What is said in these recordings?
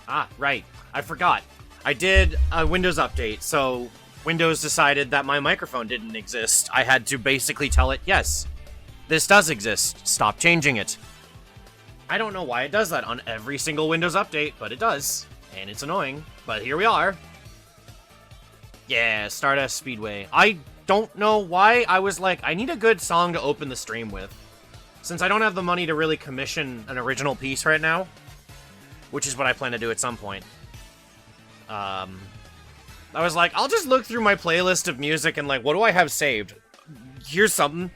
Ah, right. I forgot. I did a Windows update, so Windows decided that my microphone didn't exist. I had to basically tell it, yes, this does exist. Stop changing it. I don't know why it does that on every single Windows update, but it does. And it's annoying, but here we are. Yeah, Stardust Speedway. I don't know why I was like, I need a good song to open the stream with. Since I don't have the money to really commission an original piece right now, which is what I plan to do at some point. I was like, I'll just look through my playlist of music and like, what do I have saved? Here's something.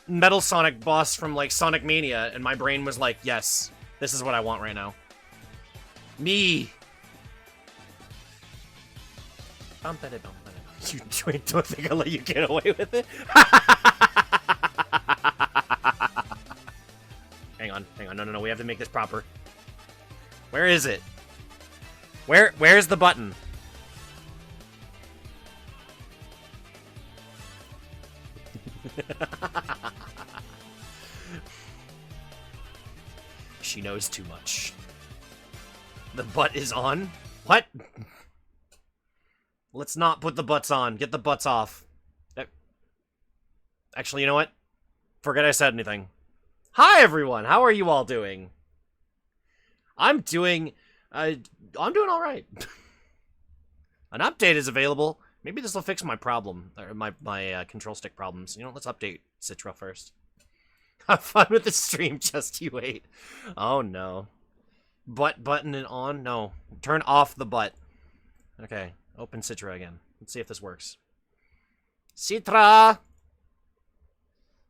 Metal Sonic boss from like Sonic Mania, and my brain was like, yes, this is what I want right now. Me. You don't think I'll let you get away with it? Hang on, no, we have to make this proper. Where is it? Where's the button? She knows too much. The butt is on? What? Let's not put the butts on. Get the butts off. Actually, you know what? Forget I said anything. Hi, everyone! How are you all doing? I'm doing all right. An update is available. Maybe this will fix my problem, or my control stick problems. You know, let's update Citra first. Have fun with the stream, just you wait. Oh no. Butt button and on? No. Turn off the butt. Okay, open Citra again. Let's see if this works. Citra!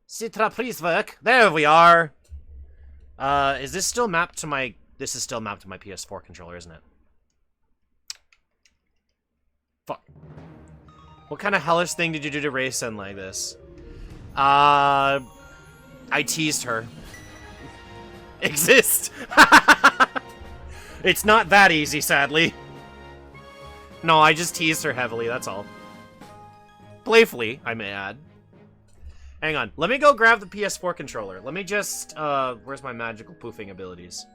Citra, please work. There we are. Is this still mapped to my... This is still mapped to my PS4 controller, isn't it? Fuck. What kind of hellish thing did you do to Raysen like this? I teased her. Exist! It's not that easy, sadly. No, I just teased her heavily, that's all. Playfully, I may add. Hang on, let me go grab the PS4 controller. Let me just, where's my magical poofing abilities?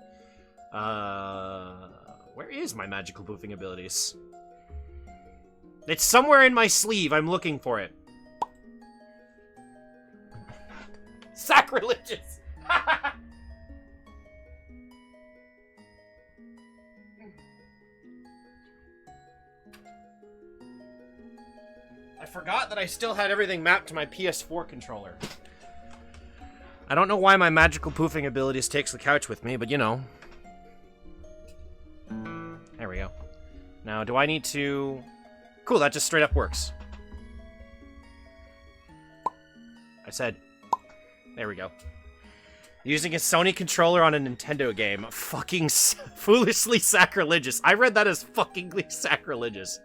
Where is my magical poofing abilities? It's somewhere in my sleeve, I'm looking for it. Sacrilegious! I forgot that I still had everything mapped to my PS4 controller. I don't know why my magical poofing abilities takes the couch with me, but you know. There we go. Now, do I need to... Cool, that just straight up works. I said... There we go. Using a Sony controller on a Nintendo game. Fucking foolishly sacrilegious. I read that as fuckingly sacrilegious.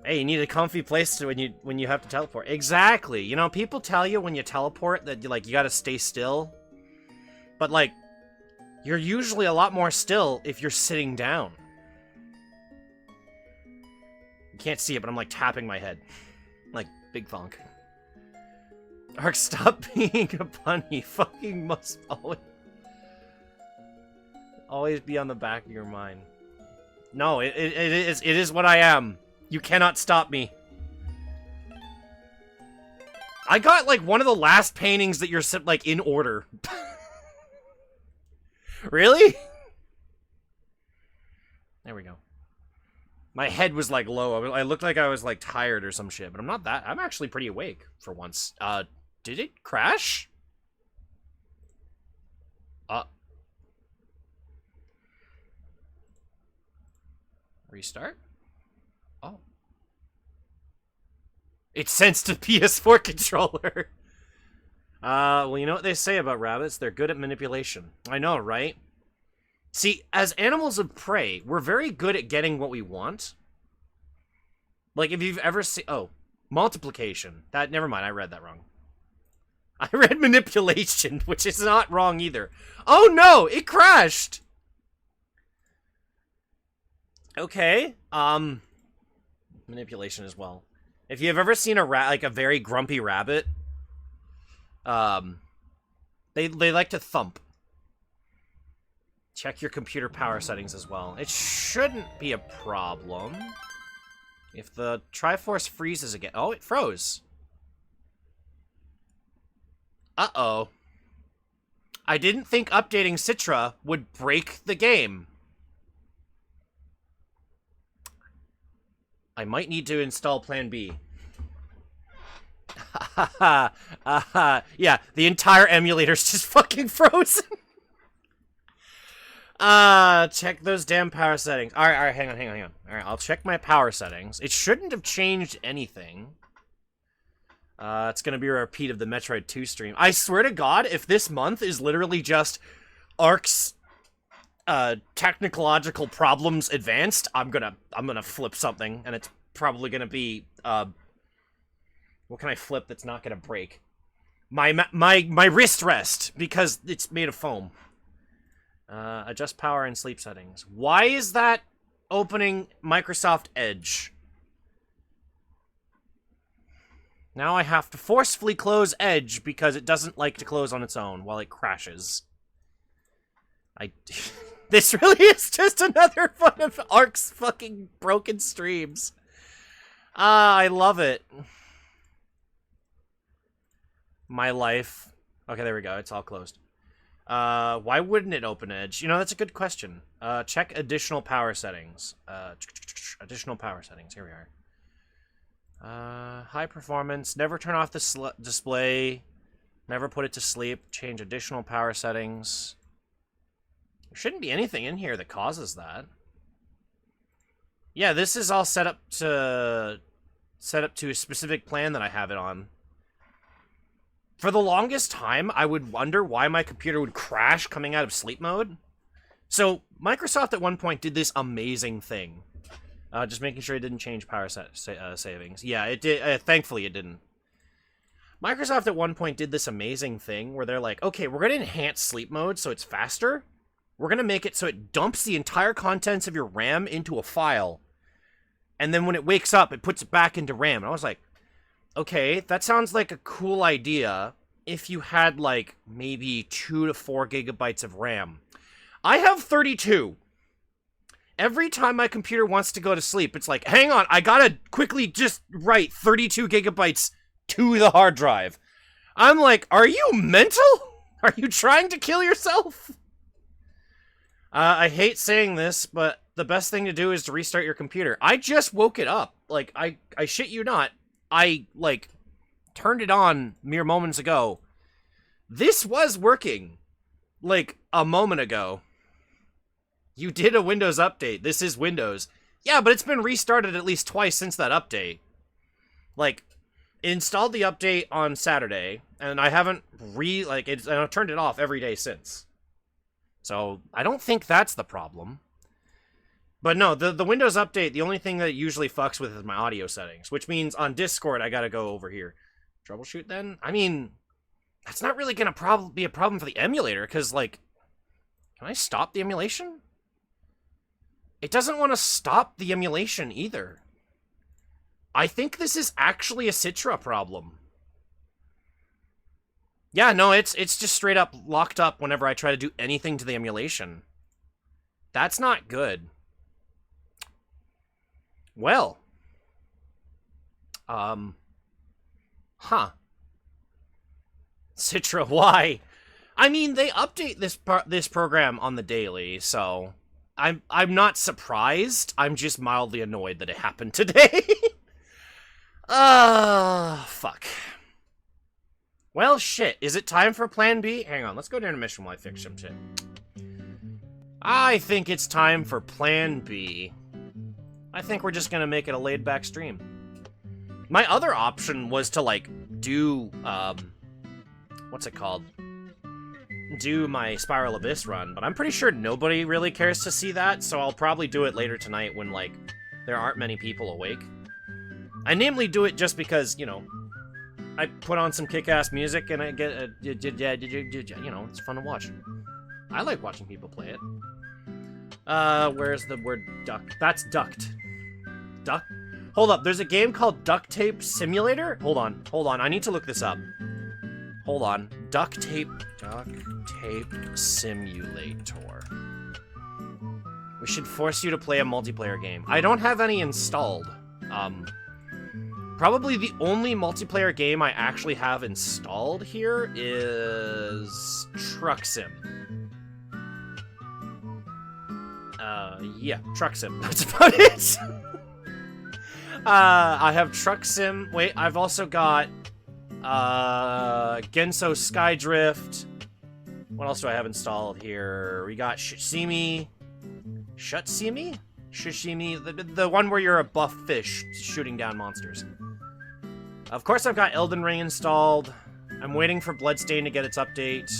Hey, you need a comfy place to when you have to teleport. Exactly. You know, people tell you when you teleport that you gotta stay still. But like, you're usually a lot more still if you're sitting down. You can't see it, but I'm like tapping my head. Like Big Funk. Ark, stop being a bunny. Fucking must always be on the back of your mind. No, it is what I am. You cannot stop me. I got, like, one of the last paintings that you're, like, in order. Really? There we go. My head was, like, low. I looked like I was, like, tired or some shit, but I'm not that. I'm actually pretty awake for once. Did it crash? Restart? Oh. It sensed a PS4 controller. Well, you know what they say about rabbits? They're good at manipulation. I know, right? See, as animals of prey, we're very good at getting what we want. Like, if you've ever seen... Oh, multiplication. Never mind, I read that wrong. I read manipulation, which is not wrong either. Oh no, it crashed! Okay, manipulation as well. If you've ever seen a very grumpy rabbit, they like to thump. Check your computer power settings as well. It shouldn't be a problem. If the Triforce freezes again... Oh, it froze. Uh-oh. I didn't think updating Citra would break the game. I might need to install Plan B. Yeah, the entire emulator's just fucking frozen. Check those damn power settings. Alright, hang on. Alright, I'll check my power settings. It shouldn't have changed anything. It's gonna be a repeat of the Metroid 2 stream. I swear to God, if this month is literally just Ark's technological problems advanced, I'm gonna flip something, and it's probably gonna be what can I flip that's not gonna break? My wrist rest, because it's made of foam. Adjust power and sleep settings. Why is that opening Microsoft Edge? Now I have to forcefully close Edge because it doesn't like to close on its own while it crashes. This really is just another one of Ark's fucking broken streams. I love it. My life. Okay, there we go. It's all closed. Why wouldn't it open Edge? You know, that's a good question. Check additional power settings. Additional power settings. Here we are. High performance. Never turn off the display. Never put it to sleep. Change additional power settings. There shouldn't be anything in here that causes that. Yeah, this is all set up to a specific plan that I have it on. For the longest time, I would wonder why my computer would crash coming out of sleep mode. So, Microsoft at one point did this amazing thing. Just making sure it didn't change power savings. Yeah, it did. Thankfully, it didn't. Microsoft at one point did this amazing thing where they're like, okay, we're going to enhance sleep mode so it's faster. We're going to make it so it dumps the entire contents of your RAM into a file. And then when it wakes up, it puts it back into RAM. And I was like, okay, that sounds like a cool idea if you had, like, maybe 2 to 4 gigabytes of RAM. I have 32. Every time my computer wants to go to sleep, it's like, hang on, I gotta quickly just write 32 gigabytes to the hard drive. I'm like, are you mental? Are you trying to kill yourself? I hate saying this, but the best thing to do is to restart your computer. I just woke it up. Like, I shit you not. I, like, turned it on mere moments ago. This was working, like, a moment ago. You did a Windows update. This is Windows. Yeah, but it's been restarted at least twice since that update. Like, installed the update on Saturday, and I haven't I've turned it off every day since. So, I don't think that's the problem. But no, the Windows update, the only thing that it usually fucks with is my audio settings, which means on Discord, I gotta go over here. Troubleshoot then? I mean, that's not really gonna be a problem for the emulator, because, like, can I stop the emulation? It doesn't want to stop the emulation either. I think this is actually a Citra problem. Yeah, no, it's just straight up locked up whenever I try to do anything to the emulation. That's not good. Well. Citra, why? I mean, they update this program on the daily, so I'm not surprised. I'm just mildly annoyed that it happened today. Fuck. Well, shit. Is it time for Plan B? Hang on, let's go to intermission while I fix some shit. I think it's time for Plan B. I think we're just gonna make it a laid-back stream. My other option was to, like, do, what's it called? Do my Spiral Abyss run, but I'm pretty sure nobody really cares to see that, so I'll probably do it later tonight when, like, there aren't many people awake. I namely do it just because, you know, I put on some kick-ass music and I get, you know, it's fun to watch. I like watching people play it. Where's the word duck? That's duct. Duck? Hold up, there's a game called Duct Tape Simulator? Hold on, I need to look this up. Hold on. Duct Tape Simulator. We should force you to play a multiplayer game. I don't have any installed. Probably the only multiplayer game I actually have installed here is Truck Sim. Yeah, Truck Sim. That's about it. I have Truck Sim. Wait, I've also got Genso Skydrift. What else do I have installed here? We got Shushimi. Shushimi? The one where you're a buff fish shooting down monsters. Of course I've got Elden Ring installed. I'm waiting for Bloodstained to get its update.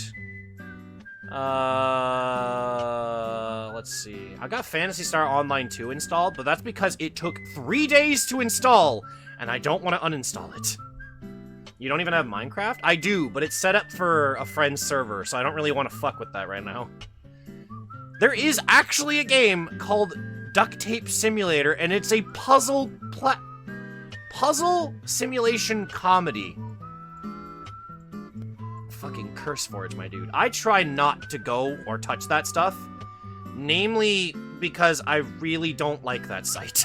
Let's see. I got Phantasy Star Online 2 installed, but that's because it took 3 days to install, and I don't want to uninstall it. You don't even have Minecraft? I do, but it's set up for a friend's server, so I don't really want to fuck with that right now. There is actually a game called Duct Tape Simulator, and it's a puzzle simulation comedy. Fucking CurseForge, my dude. I try not to go or touch that stuff, namely because I really don't like that site.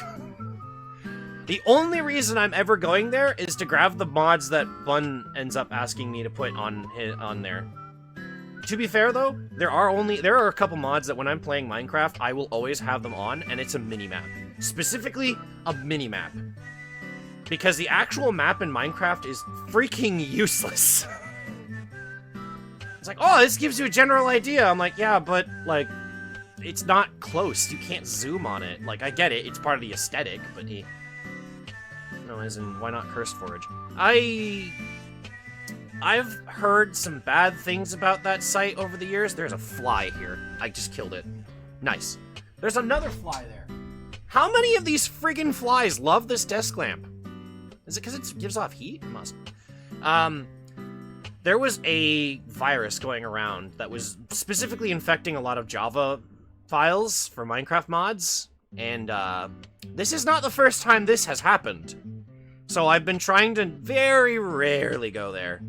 The only reason I'm ever going there is to grab the mods that Bun ends up asking me to put on there. To be fair though, there are a couple mods that when I'm playing Minecraft, I will always have them on, and it's a mini-map. Specifically, a mini-map. Because the actual map in Minecraft is freaking useless. It's like, oh, this gives you a general idea. I'm like, yeah, but, like, it's not close. You can't zoom on it. Like, I get it. It's part of the aesthetic, but no, as in, why not CurseForge? I've heard some bad things about that site over the years. There's a fly here. I just killed it. Nice. There's another fly there. How many of these friggin' flies love this desk lamp? Is it because it gives off heat? It must. There was a virus going around that was specifically infecting a lot of Java files for Minecraft mods, and this is not the first time this has happened. So I've been trying to very rarely go there.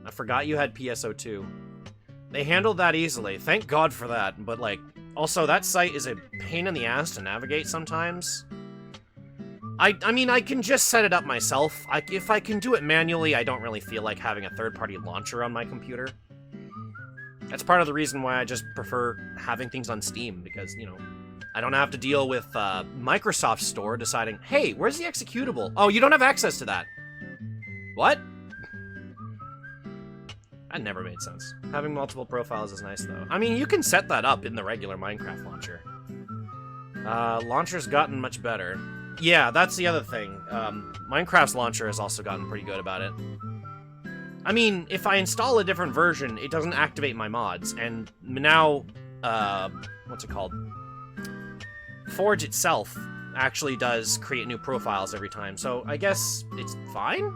I forgot you had PSO2. They handled that easily. Thank God for that. But, like, also that site is a pain in the ass to navigate sometimes. I mean, I can just set it up myself. If I can do it manually, I don't really feel like having a third-party launcher on my computer. That's part of the reason why I just prefer having things on Steam, because, you know, I don't have to deal with Microsoft Store deciding, hey, where's the executable? Oh, you don't have access to that. What? That never made sense. Having multiple profiles is nice, though. I mean, you can set that up in the regular Minecraft launcher. Launcher's gotten much better. Yeah, that's the other thing. Minecraft's launcher has also gotten pretty good about it. I mean, if I install a different version, it doesn't activate my mods, and now, what's it called? Forge itself actually does create new profiles every time, so I guess it's fine?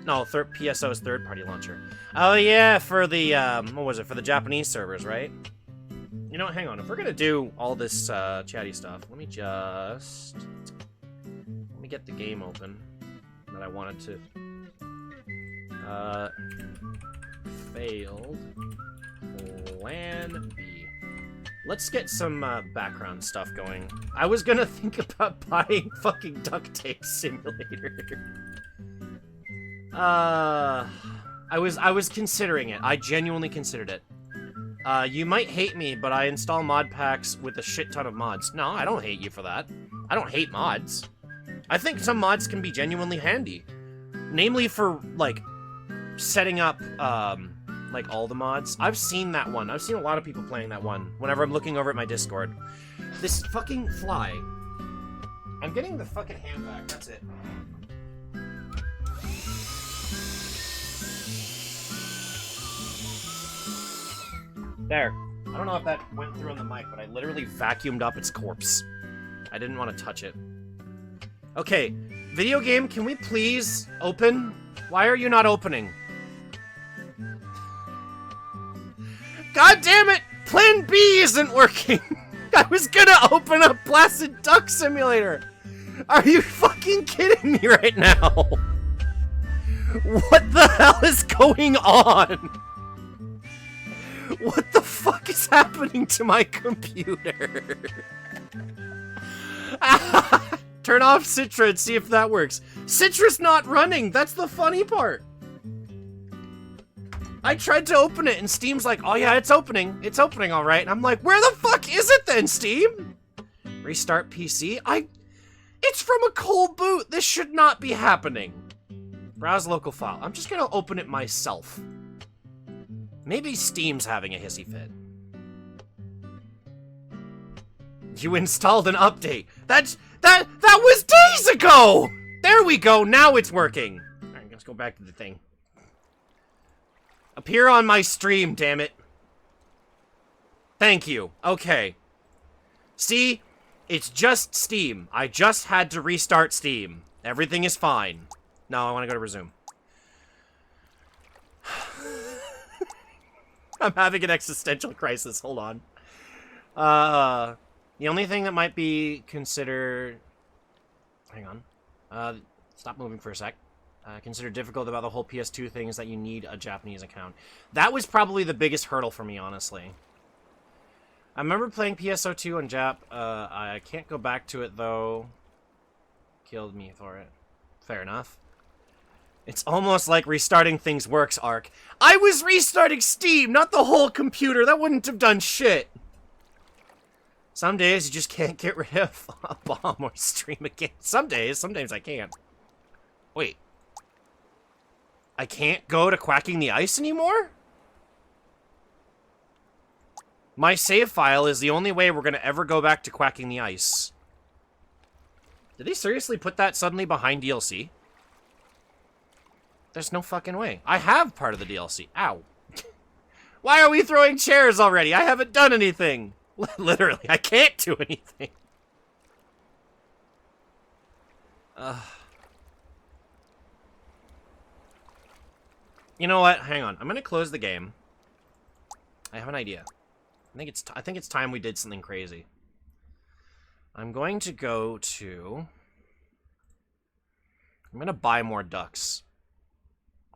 No, PSO is third-party launcher. Oh yeah, for the, what was it, for the Japanese servers, right? You know what, hang on, if we're gonna do all this, chatty stuff, let me get the game open that I wanted to. Failed. Plan B. Let's get some, background stuff going. I was gonna think about buying fucking Duct Tape Simulator. I was considering it. I genuinely considered it. You might hate me, but I install mod packs with a shit ton of mods. No, I don't hate you for that. I don't hate mods. I think some mods can be genuinely handy. Namely for, like, setting up, like, all the mods. I've seen that one. I've seen a lot of people playing that one whenever I'm looking over at my Discord. This fucking fly. I'm getting the fucking hand back, that's it. There. I don't know if that went through on the mic, but I literally vacuumed up its corpse. I didn't want to touch it. Okay, video game, can we please open? Why are you not opening? God damn it! Plan B isn't working! I was gonna open up Blasted Duck Simulator! Are you fucking kidding me right now? What the hell is going on? What the fuck is happening to my computer? Turn off Citra and see if that works. Citra's not running! That's the funny part! I tried to open it and Steam's like, oh yeah, it's opening. It's opening alright. And I'm like, where the fuck is it then, Steam? Restart PC? It's from a cold boot! This should not be happening. Browse local file. I'm just gonna open it myself. Maybe Steam's having a hissy fit. You installed an update. That was days ago! There we go, now it's working. Alright, let's go back to the thing. Appear on my stream, damn it. Thank you. Okay. See? It's just Steam. I just had to restart Steam. Everything is fine. No, I want to go to resume. I'm having an existential crisis. Hold on. The only thing that might be considered... Hang on. Stop moving for a sec. Considered difficult about the whole PS2 thing is that you need a Japanese account. That was probably the biggest hurdle for me, honestly. I remember playing PSO2 on Jap. I can't go back to it, though. Killed me for it. Fair enough. It's almost like restarting things works, Ark. I was restarting Steam, not the whole computer. That wouldn't have done shit. Some days you just can't get rid of a bomb or stream again. Some days I can't. Wait. I can't go to Quacking the Ice anymore? My save file is the only way we're gonna ever go back to Quacking the Ice. Did they seriously put that suddenly behind DLC? There's no fucking way. I have part of the DLC. Ow. Why are we throwing chairs already? I haven't done anything. Literally, I can't do anything. You know what? Hang on. I'm gonna close the game. I have an idea. I think it's time we did something crazy. I'm going to go to... I'm gonna buy more ducks.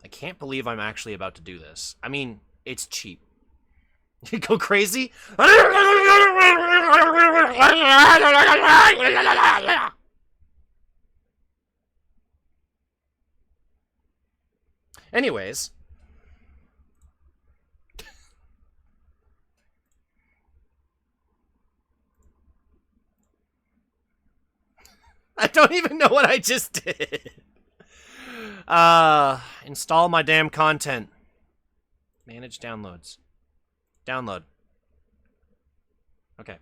I can't believe I'm actually about to do this. I mean, it's cheap. You go crazy? Anyways. I don't even know what I just did. Install my damn content. Manage downloads. Download. Okay.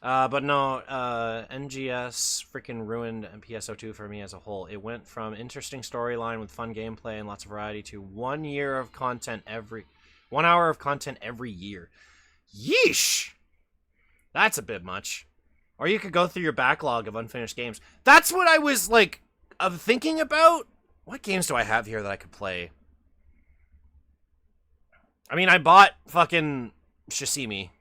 But no, NGS freaking ruined PSO2 for me as a whole. It went from interesting storyline with fun gameplay and lots of variety to 1 year of content 1 hour of content every year. Yeesh! That's a bit much. Or you could go through your backlog of unfinished games. That's what I was, like, thinking about. What games do I have here that I could play? I mean, I bought fucking Sashimi.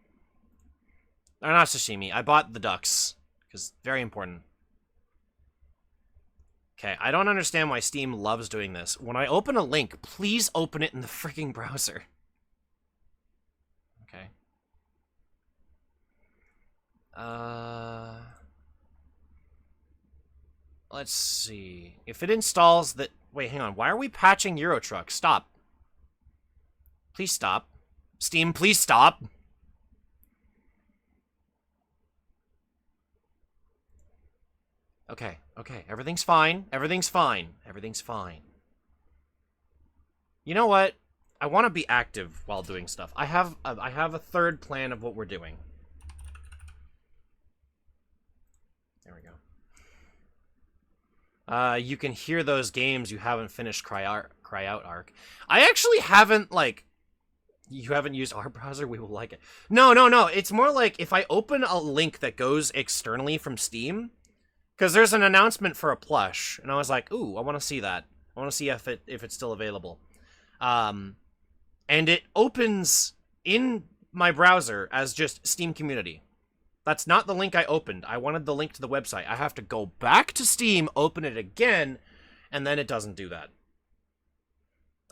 Or not Sashimi. I bought the ducks. Because very important. Okay, I don't understand why Steam loves doing this. When I open a link, please open it in the freaking browser. Okay. Let's see. If it installs that... Wait, hang on. Why are we patching Euro Truck? Stop. Please stop. Steam, please stop. Okay, okay. Everything's fine. Everything's fine. Everything's fine. You know what? I want to be active while doing stuff. I have a third plan of what we're doing. There we go. You can hear those games you haven't finished Cry Out Arc. I actually haven't, like... You haven't used our browser? We will like it. No, no, no. It's more like if I open a link that goes externally from Steam, because there's an announcement for a plush, and I was like, ooh, I want to see that. I want to see if it's still available. And it opens in my browser as just Steam Community. That's not the link I opened. I wanted the link to the website. I have to go back to Steam, open it again, and then it doesn't do that.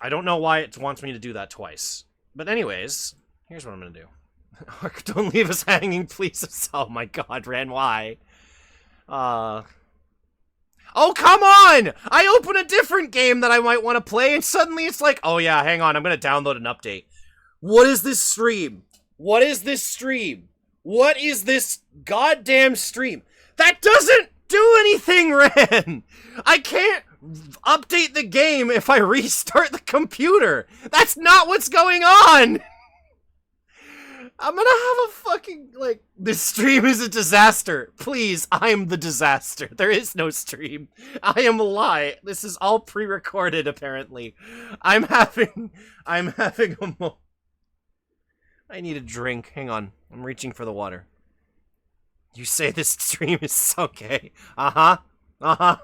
I don't know why it wants me to do that twice. But anyways, here's what I'm gonna do. Don't leave us hanging, please. Oh my god, Ran, why? Oh, come on! I open a different game that I might want to play, and suddenly it's like, oh yeah, hang on, I'm gonna download an update. What is this stream? What is this stream? What is this goddamn stream? That doesn't do anything, Ran! I can't update the game if I restart the computer! That's not what's going on! I'm gonna have a fucking, like, this stream is a disaster. Please, I'm the disaster. There is no stream. I am a lie. This is all pre-recorded, apparently. I'm having a I need a drink. Hang on. I'm reaching for the water. You say this stream is okay. Uh-huh. Uh-huh.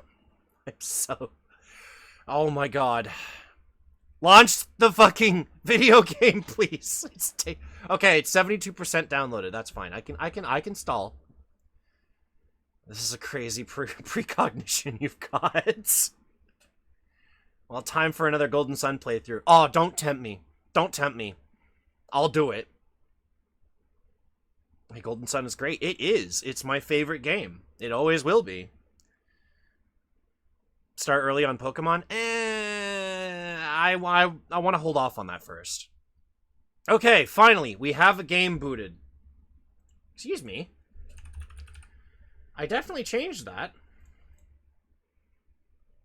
I'm so... Oh my god. Launch the fucking video game, please. Okay, it's 72% downloaded. That's fine. I can stall. This is a crazy precognition you've got. Well, time for another Golden Sun playthrough. Oh, don't tempt me. Don't tempt me. I'll do it. Hey, Golden Sun is great. It is. It's my favorite game. It always will be. Start early on Pokemon? I want to hold off on that first. Okay, finally, we have a game booted. Excuse me. I definitely changed that.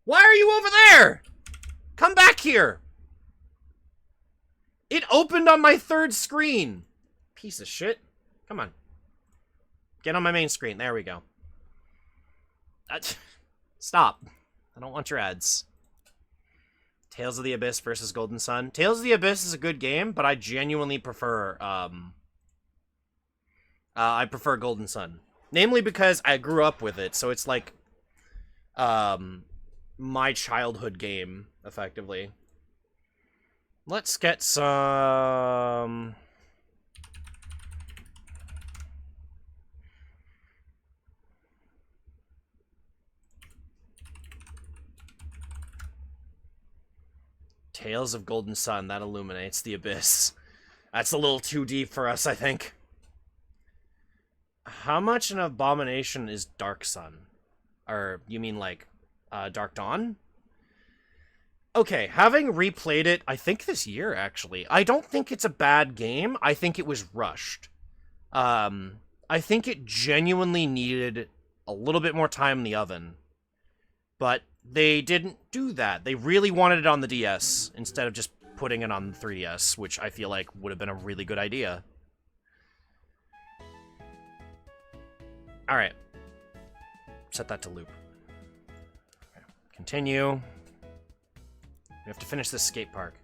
Why are you over there? Come back here. It opened on my third screen. Piece of shit. Come on. Get on my main screen. There we go. Stop. I don't want your ads. Tales of the Abyss versus Golden Sun. Tales of the Abyss is a good game, but I genuinely prefer, I prefer Golden Sun. Namely because I grew up with it, so it's like, my childhood game, effectively. Let's get some... Tales of Golden Sun, that illuminates the Abyss. That's a little too deep for us, I think. How much an abomination is Dark Sun? Or, you mean like, Dark Dawn? Okay, having replayed it, I think this year, actually, I don't think it's a bad game. I think it was rushed. I think it genuinely needed a little bit more time in the oven. But they didn't do that. They really wanted it on the DS instead of just putting it on the 3DS, which I feel like would have been a really good idea. Alright. Set that to loop. Okay. Continue. We have to finish this skate park.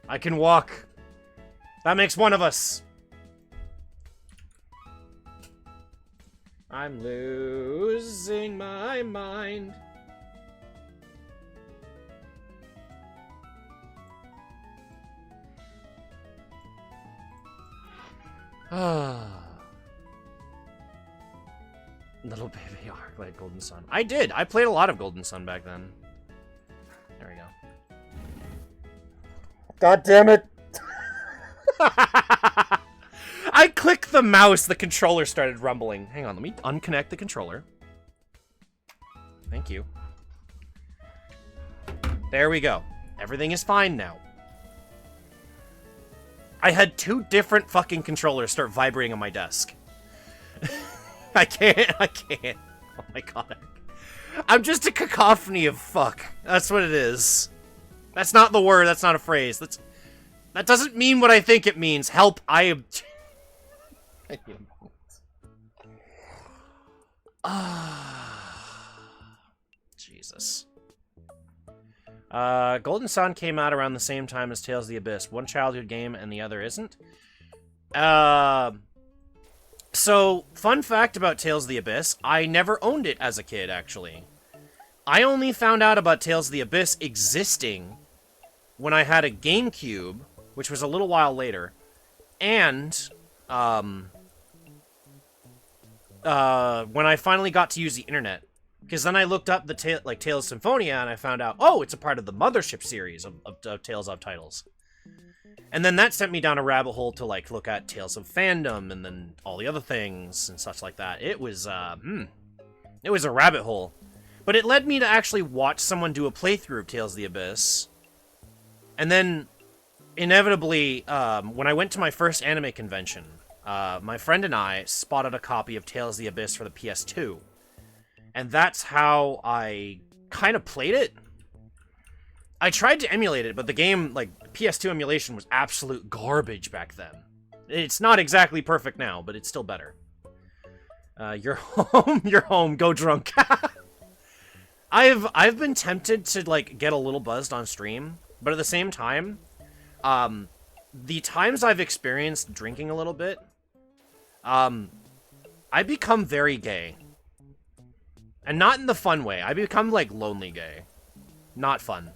I can walk. That makes one of us. I'm losing my mind. Little baby arc like Golden Sun. I did. I played a lot of Golden Sun back then. There we go. God damn it. I clicked the mouse, the controller started rumbling. Hang on, let me unconnect the controller. Thank you. There we go. Everything is fine now. I had 2 different fucking controllers start vibrating on my desk. I can't. Oh my god. I'm just a cacophony of fuck. That's what it is. That's not the word, that's not a phrase. That doesn't mean what I think it means. Help, I am... Jesus. Golden Sun came out around the same time as Tales of the Abyss. One childhood game and the other isn't. So, fun fact about Tales of the Abyss, I never owned it as a kid, actually. I only found out about Tales of the Abyss existing when I had a GameCube, which was a little while later, and, when I finally got to use the internet. Because then I looked up the Tales of Symphonia, and I found out, oh, it's a part of the Mothership series of Tales of titles. And then that sent me down a rabbit hole to, like, look at Tales of Fandom and then all the other things and such like that. It was a rabbit hole. But it led me to actually watch someone do a playthrough of Tales of the Abyss. And then, inevitably, when I went to my first anime convention, my friend and I spotted a copy of Tales of the Abyss for the PS2. And that's how I kind of played it. I tried to emulate it, but the game, like, PS2 emulation was absolute garbage back then. It's not exactly perfect now, but it's still better. You're home, go drunk. I've been tempted to, like, get a little buzzed on stream, but at the same time, the times I've experienced drinking a little bit, I become very gay. And not in the fun way. I become, like, lonely gay. Not fun.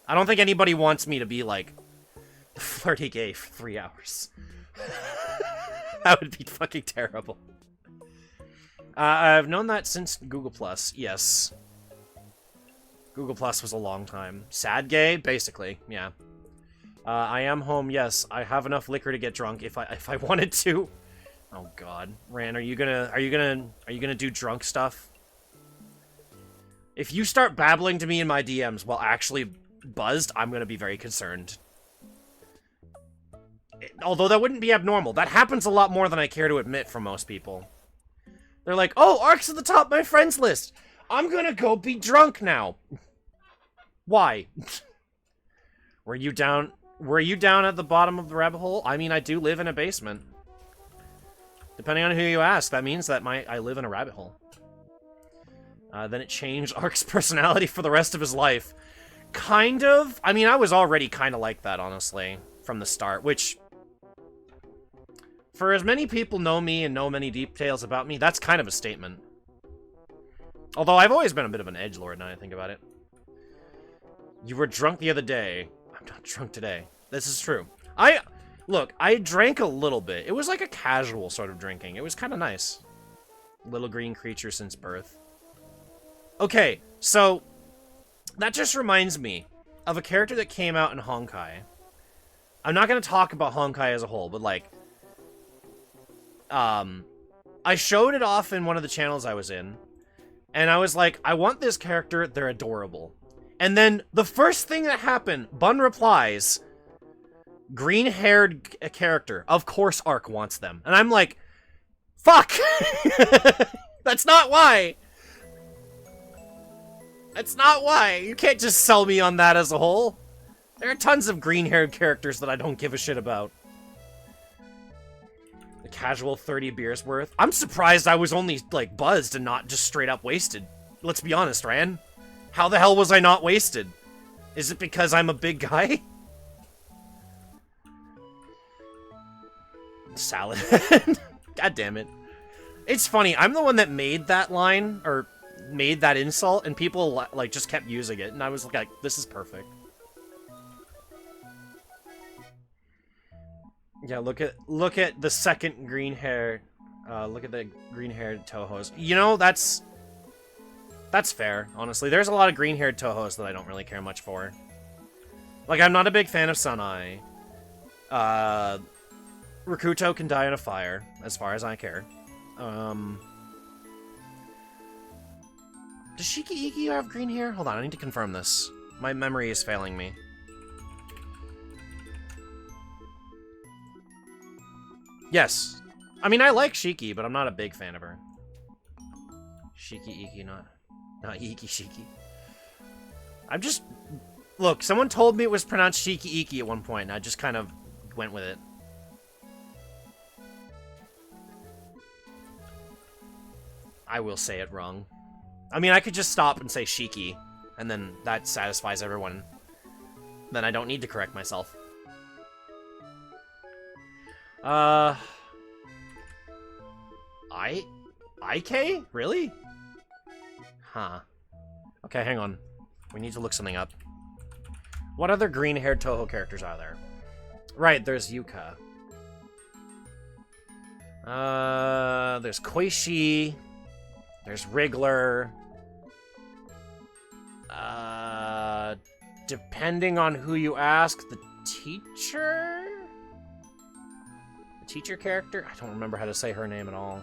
I don't think anybody wants me to be, like, flirty gay for 3 hours. That would be fucking terrible. I've known that since Google+, yes. Google+ was a long time. Sad gay? Basically, yeah. I am home, yes. I have enough liquor to get drunk if I wanted to. Oh god. Ran, are you gonna do drunk stuff? If you start babbling to me in my DMs while actually buzzed, I'm gonna be very concerned. Although that wouldn't be abnormal. That happens a lot more than I care to admit for most people. They're like, oh, Ark's at the top of my friends list. I'm gonna go be drunk now. Why? Were you down at the bottom of the rabbit hole? I mean, I do live in a basement. Depending on who you ask, that means that I live in a rabbit hole. Then it changed Ark's personality for the rest of his life. Kind of. I mean, I was already kind of like that, honestly, from the start, which, for as many people know me and know many details about me, that's kind of a statement. Although I've always been a bit of an edgelord now I think about it. You were drunk the other day. I'm not drunk today. This is true. Look, I drank a little bit. It was like a casual sort of drinking. It was kind of nice. Little green creature since birth. Okay, so that just reminds me of a character that came out in Honkai. I'm not going to talk about Honkai as a whole, but, like, I showed it off in one of the channels I was in, and I was like, I want this character, they're adorable. And then, the first thing that happened, Bun replies, green-haired character, of course Ark wants them. And I'm like, fuck! That's not why! That's not why! You can't just sell me on that as a whole. There are tons of green-haired characters that I don't give a shit about. A casual 30 beers worth. I'm surprised I was only, like, buzzed and not just straight up wasted. Let's be honest, Ryan. How the hell was I not wasted? Is it because I'm a big guy? Salad. God damn it. It's funny, I'm the one that made that line, or made that insult, and people, like, just kept using it, and I was like, this is perfect. Yeah, look at the second green hair. Look at the green-haired Tohos. You know, that's fair, honestly. There's a lot of green-haired Tohos that I don't really care much for. Like, I'm not a big fan of Sunai. Rakuto can die in a fire, as far as I care. Does Shiki Iki have green hair? Hold on, I need to confirm this. My memory is failing me. Yes. I mean, I like Shiki, but I'm not a big fan of her. Shiki Iki, not Iki Shiki. I'm just... Look, someone told me it was pronounced Shiki Iki at one point, and I just kind of went with it. I will say it wrong. I mean, I could just stop and say Shiki, and then that satisfies everyone. Then I don't need to correct myself. IK? Really? Huh. Okay, hang on. We need to look something up. What other green-haired Toho characters are there? Right, there's Yuka. There's Koishi. There's Wriggler. Depending on who you ask, teacher? The teacher character? I don't remember how to say her name at all.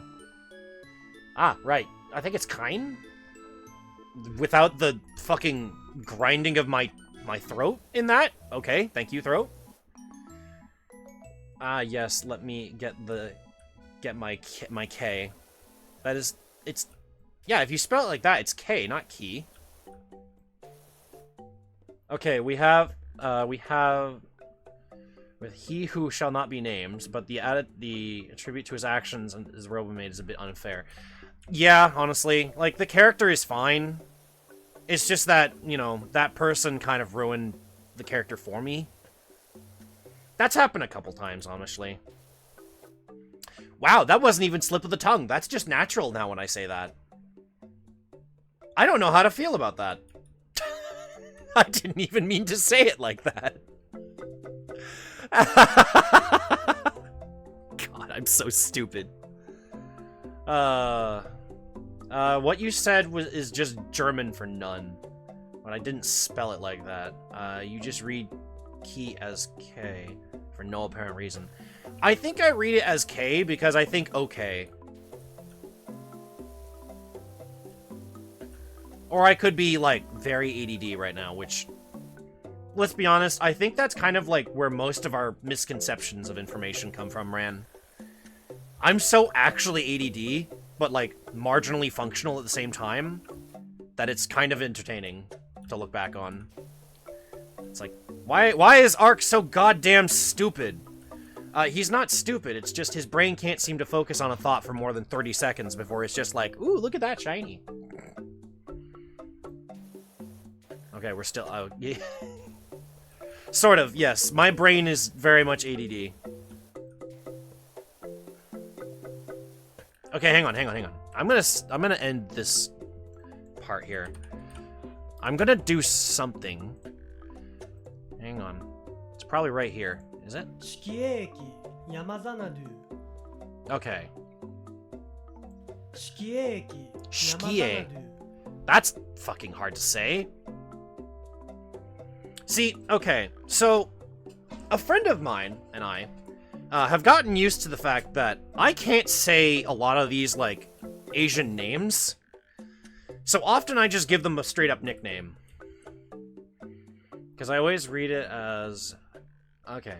Ah, right. I think it's Kine? Without the fucking grinding of my throat in that? Okay, thank you, throat. Ah, yes, let me get my K. That is, it's, yeah, if you spell it like that, it's K, not key. Okay, we have with he who shall not be named, but the attribute to his actions and his robot made is a bit unfair. Yeah, honestly, like, the character is fine. It's just that, you know, that person kind of ruined the character for me. That's happened a couple times, honestly. Wow, that wasn't even slip of the tongue. That's just natural now when I say that. I don't know how to feel about that. I didn't even mean to say it like that. God, I'm so stupid. What you said is just German for none. But I didn't spell it like that. You just read key as K for no apparent reason. I think I read it as K because I think okay. Or I could be, like, very ADD right now, which, let's be honest, I think that's kind of, like, where most of our misconceptions of information come from, Ran. I'm so actually ADD, but, like, marginally functional at the same time, that it's kind of entertaining to look back on. It's like, why is Ark so goddamn stupid? He's not stupid, it's just his brain can't seem to focus on a thought for more than 30 seconds before it's just like, ooh, look at that shiny. Okay, we're still out. Yeah. Sort of, yes. My brain is very much ADD. Okay, hang on. I'm gonna end this part here. I'm gonna do something. Hang on. It's probably right here. Is it? Okay. Shikie. That's fucking hard to say. See, okay, so a friend of mine and I have gotten used to the fact that I can't say a lot of these, like, Asian names. So often I just give them a straight-up nickname. Because I always read it as... Okay.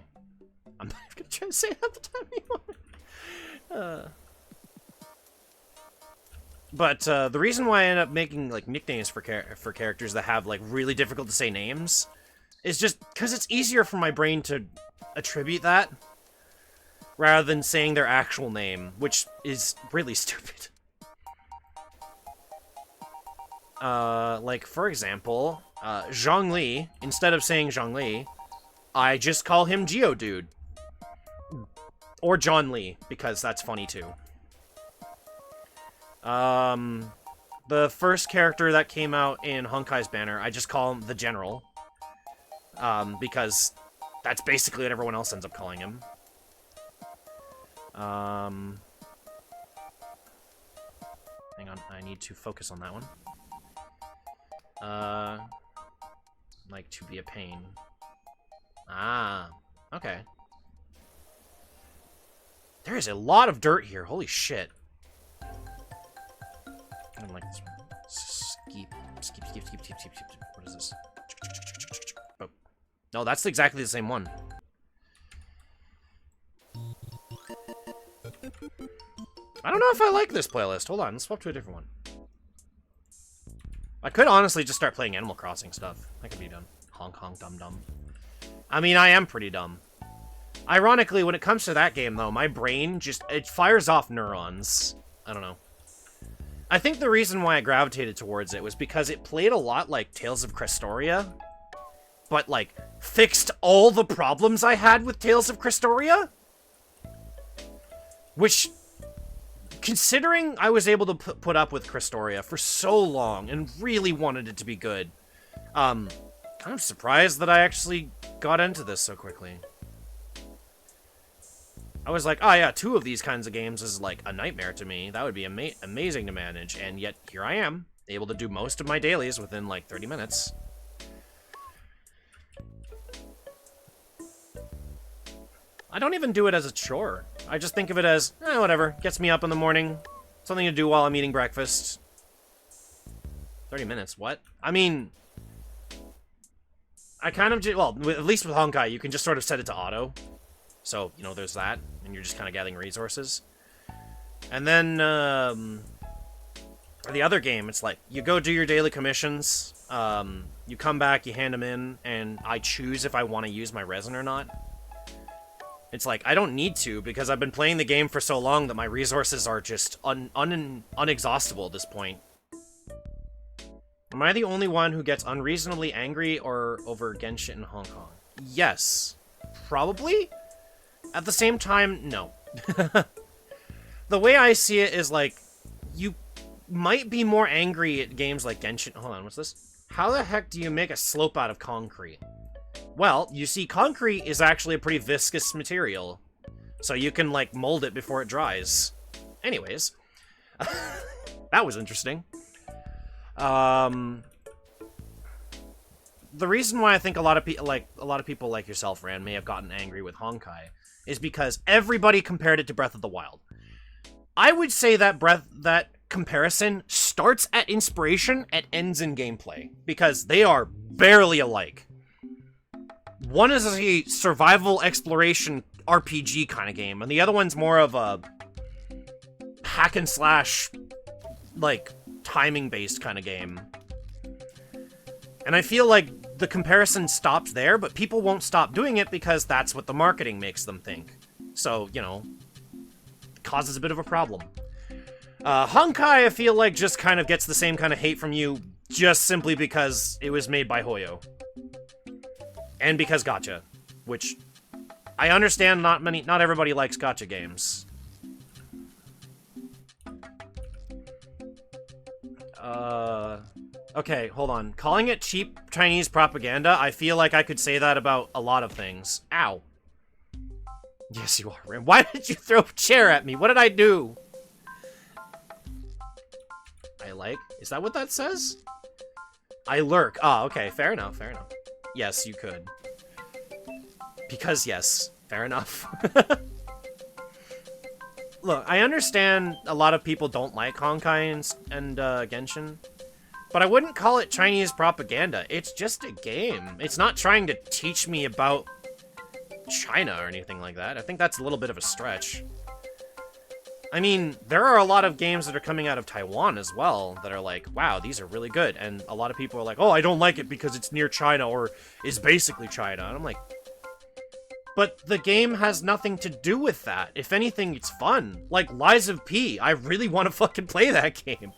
I'm not even gonna try to say it at the time anymore. But the reason why I end up making, like, nicknames for characters that have, like, really difficult to say names is just because it's easier for my brain to attribute that rather than saying their actual name, which is really stupid. Like, for example, Zhongli, instead of saying Zhongli, I just call him Geodude. Or John Lee, because that's funny too. The first character that came out in Honkai's banner, I just call him the General. Because that's basically what everyone else ends up calling him. Hang on, I need to focus on that one. Like, to be a pain. Ah, okay. There is a lot of dirt here, holy shit. I don't like this one. Skip. What is this? Oh. No, that's exactly the same one. I don't know if I like this playlist. Hold on, let's swap to a different one. I could honestly just start playing Animal Crossing stuff. That could be done. Honk, honk, dum, dum. I mean, I am pretty dumb. Ironically, when it comes to that game, though, my brain just... it fires off neurons. I don't know. I think the reason why I gravitated towards it was because it played a lot like Tales of Crestoria, but, like, fixed all the problems I had with Tales of Crestoria? Which, considering I was able to put up with Crestoria for so long and really wanted it to be good, kind of surprised that I actually got into this so quickly. I was like, oh yeah, 2 of these kinds of games is like a nightmare to me. That would be amazing to manage, and yet here I am, able to do most of my dailies within like 30 minutes. I don't even do it as a chore. I just think of it as, whatever, gets me up in the morning, something to do while I'm eating breakfast. 30 minutes, what? I mean, I kind of, well, at least with Honkai, you can just sort of set it to auto. So, you know, there's that, and you're just kind of gathering resources. And then, the other game, it's like, you go do your daily commissions, you come back, you hand them in, and I choose if I want to use my resin or not. It's like, I don't need to, because I've been playing the game for so long that my resources are just unexhaustible at this point. Am I the only one who gets unreasonably angry or over Genshin in Hong Kong? Yes. Probably? At the same time, no. The way I see it is like, you might be more angry at games like Genshin. Hold on, what's this? How the heck do you make a slope out of concrete? Well, you see, concrete is actually a pretty viscous material. So you can, like, mold it before it dries. Anyways. That was interesting. The reason why I think a lot of people like yourself, Rand, may have gotten angry with Honkai is because everybody compared it to Breath of the Wild. I would say that comparison starts at inspiration and ends in gameplay, because they are barely alike. One is a survival exploration RPG kind of game, and the other one's more of a hack and slash, like, timing-based kind of game. And I feel like the comparison stops there, but people won't stop doing it because that's what the marketing makes them think. So, you know, it causes a bit of a problem. Honkai, I feel like, just kind of gets the same kind of hate from you just simply because it was made by Hoyo. And because gacha, which I understand not everybody likes gacha games. Okay, hold on. Calling it cheap Chinese propaganda, I feel like I could say that about a lot of things. Ow. Yes, you are, Rim. Why did you throw a chair at me? What did I do? I like... Is that what that says? I lurk. Ah, okay. Fair enough, fair enough. Yes, you could. Because, yes. Fair enough. Look, I understand a lot of people don't like Honkai and Genshin, but I wouldn't call it Chinese propaganda. It's just a game. It's not trying to teach me about China or anything like that. I think that's a little bit of a stretch. I mean, there are a lot of games that are coming out of Taiwan as well that are like, wow, these are really good. And a lot of people are like, oh, I don't like it because it's near China or is basically China. And I'm like, but the game has nothing to do with that. If anything, it's fun. Like, Lies of P. I really want to fucking play that game.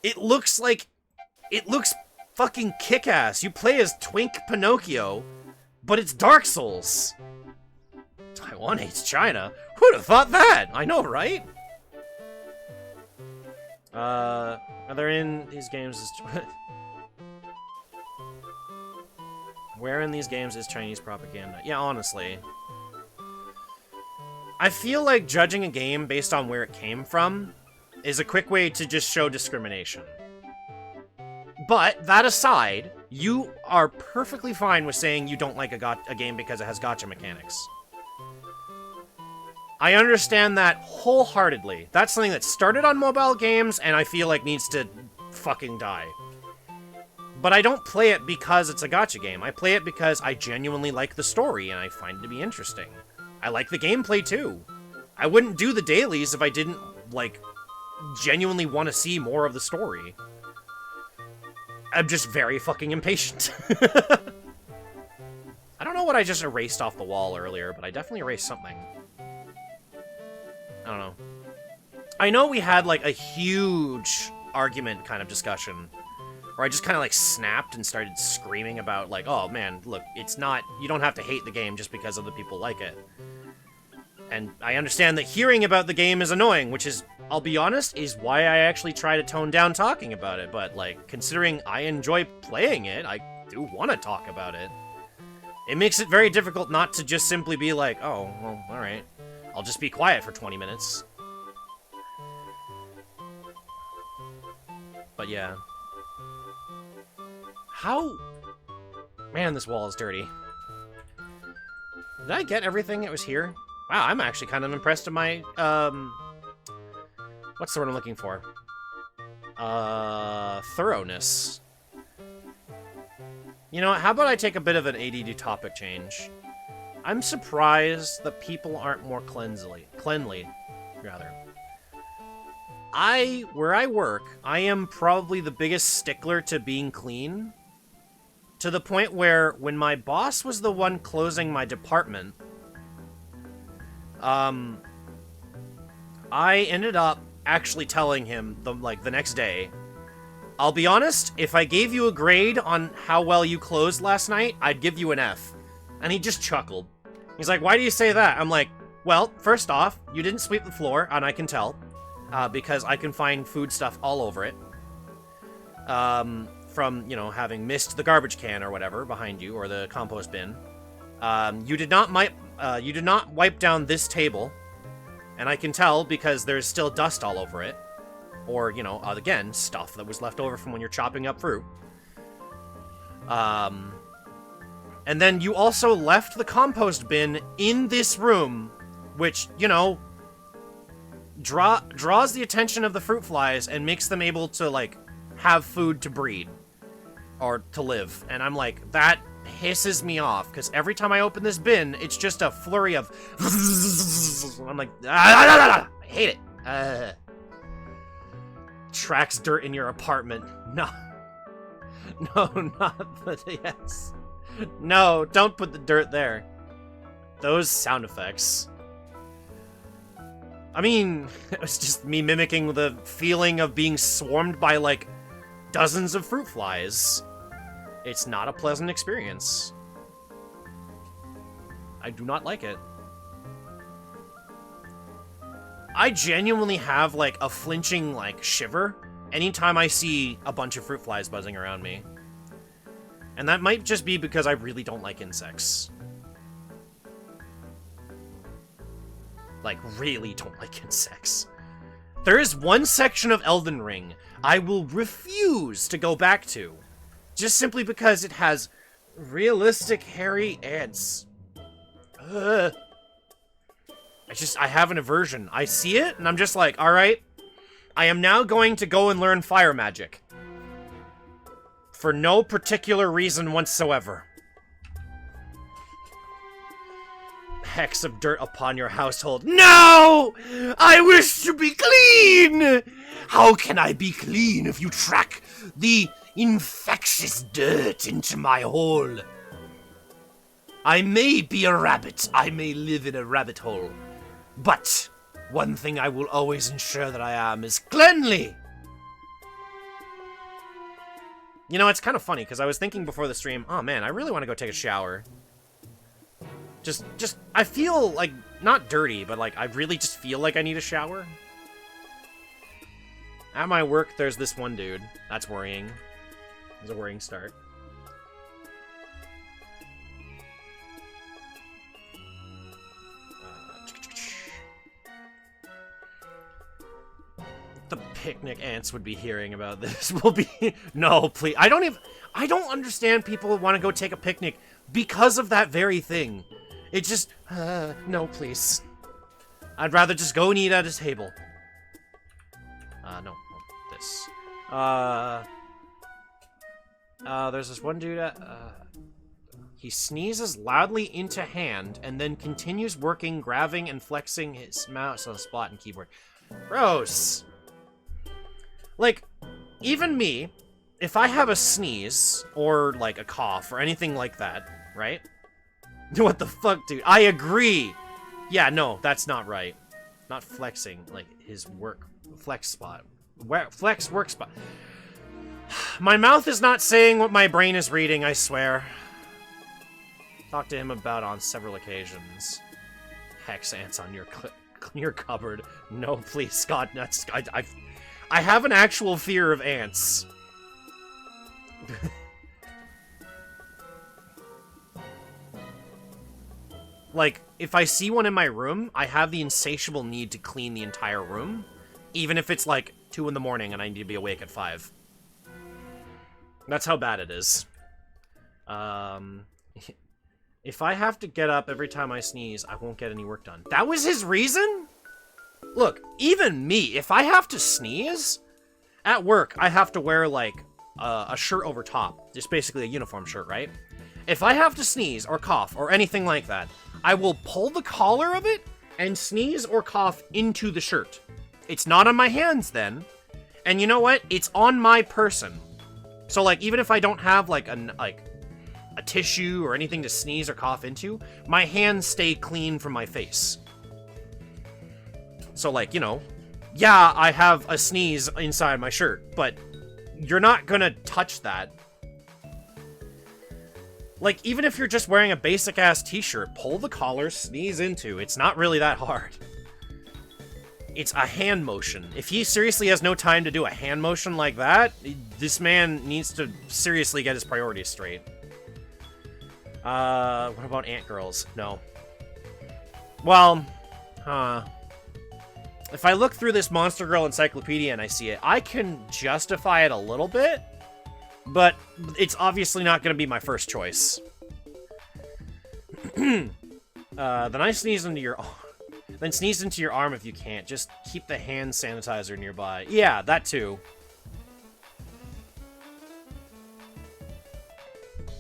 It looks fucking kick-ass. You play as Twink Pinocchio, but it's Dark Souls. Taiwan hates China? Who'd have thought that? I know, right? Are there in these games is... Where in these games is Chinese propaganda? Yeah, honestly. I feel like judging a game based on where it came from is a quick way to just show discrimination. But, that aside, you are perfectly fine with saying you don't like a game because it has gacha mechanics. I understand that wholeheartedly. That's something that started on mobile games, and I feel like needs to fucking die. But I don't play it because it's a gacha game. I play it because I genuinely like the story, and I find it to be interesting. I like the gameplay, too. I wouldn't do the dailies if I didn't, like, genuinely want to see more of the story. I'm just very fucking impatient. I don't know what I just erased off the wall earlier, but I definitely erased something. I don't know. I know we had, like, a huge argument kind of discussion where I just kind of, like, snapped and started screaming about, like, oh, man, look, it's not... You don't have to hate the game just because other people like it. And I understand that hearing about the game is annoying, which is, I'll be honest, is why I actually try to tone down talking about it. But, like, considering I enjoy playing it, I do want to talk about it. It makes it very difficult not to just simply be like, oh, well, alright. I'll just be quiet for 20 minutes. But yeah. How... Man, this wall is dirty. Did I get everything that was here? Wow, I'm actually kind of impressed with my, what's the word I'm looking for? Thoroughness. You know, how about I take a bit of an ADD topic change? I'm surprised that people aren't more cleanly, rather. Where I work, I am probably the biggest stickler to being clean. To the point where, when my boss was the one closing my department, I ended up actually telling him, the next day, I'll be honest, if I gave you a grade on how well you closed last night, I'd give you an F. And he just chuckled. He's like, why do you say that? I'm like, well, first off, you didn't sweep the floor, and I can tell, because I can find food stuff all over it. From, you know, having missed the garbage can or whatever behind you, or the compost bin. You did not wipe down this table, and I can tell because there's still dust all over it. Or, you know, again, stuff that was left over from when you're chopping up fruit. And then you also left the compost bin in this room, which, you know, draws the attention of the fruit flies and makes them able to, like, have food to breed. Or to live. And I'm like, that pisses me off, because every time I open this bin, it's just a flurry of... I'm like, I hate it. Tracks dirt in your apartment. No. No, not the... Yes. No, don't put the dirt there. Those sound effects. I mean, it was just me mimicking the feeling of being swarmed by, like, dozens of fruit flies. It's not a pleasant experience. I do not like it. I genuinely have, like, a flinching, like, shiver anytime I see a bunch of fruit flies buzzing around me. And that might just be because I really don't like insects. Like, really don't like insects. There is one section of Elden Ring I will refuse to go back to. Just simply because it has realistic hairy ants. Ugh. I have an aversion. I see it, and I'm just like, alright, I am now going to go and learn fire magic. For no particular reason whatsoever. Hex of dirt upon your household. No! I wish to be clean! How can I be clean if you track the infectious dirt into my hole? I may be a rabbit. I may live in a rabbit hole. But one thing I will always ensure that I am is cleanly. You know, it's kind of funny, because I was thinking before the stream, oh man, I really want to go take a shower. Just, I feel, like, not dirty, but, like, I really just feel like I need a shower. At my work, there's this one dude. That's worrying. It's a worrying start. The picnic ants would be hearing about this will be... No, please. I don't understand people who want to go take a picnic because of that very thing. It just... no, please. I'd rather just go and eat at a table. No. This. There's this one dude at... He sneezes loudly into hand and then continues working, grabbing, and flexing his mouse on spot and keyboard. Gross. Like, even me, if I have a sneeze, or, like, a cough, or anything like that, right? What the fuck, dude? I agree! Yeah, no, that's not right. Not flexing, like, his flex spot. Flex work spot. My mouth is not saying what my brain is reading, I swear. Talked to him about on several occasions. Hex ants on your cupboard. No, please, Scott. That's... I have an actual fear of ants. Like, if I see one in my room, I have the insatiable need to clean the entire room. Even if it's, like, 2 in the morning and I need to be awake at 5. That's how bad it is. If I have to get up every time I sneeze, I won't get any work done. That was his reason? Look, even me, if I have to sneeze, at work, I have to wear, like, a shirt over top. Just basically a uniform shirt, right? If I have to sneeze or cough or anything like that, I will pull the collar of it and sneeze or cough into the shirt. It's not on my hands then. And you know what? It's on my person. So, like, even if I don't have, like, a tissue or anything to sneeze or cough into, my hands stay clean from my face. So, like, you know, yeah, I have a sneeze inside my shirt, but you're not gonna touch that. Like, even if you're just wearing a basic-ass t-shirt, pull the collar, sneeze into. It's not really that hard. It's a hand motion. If he seriously has no time to do a hand motion like that, this man needs to seriously get his priorities straight. What about ant girls? No. Well, if I look through this Monster Girl encyclopedia and I see it, I can justify it a little bit, but it's obviously not going to be my first choice. Then I sneeze into your... Then sneeze into your arm if you can't. Just keep the hand sanitizer nearby. Yeah, that too.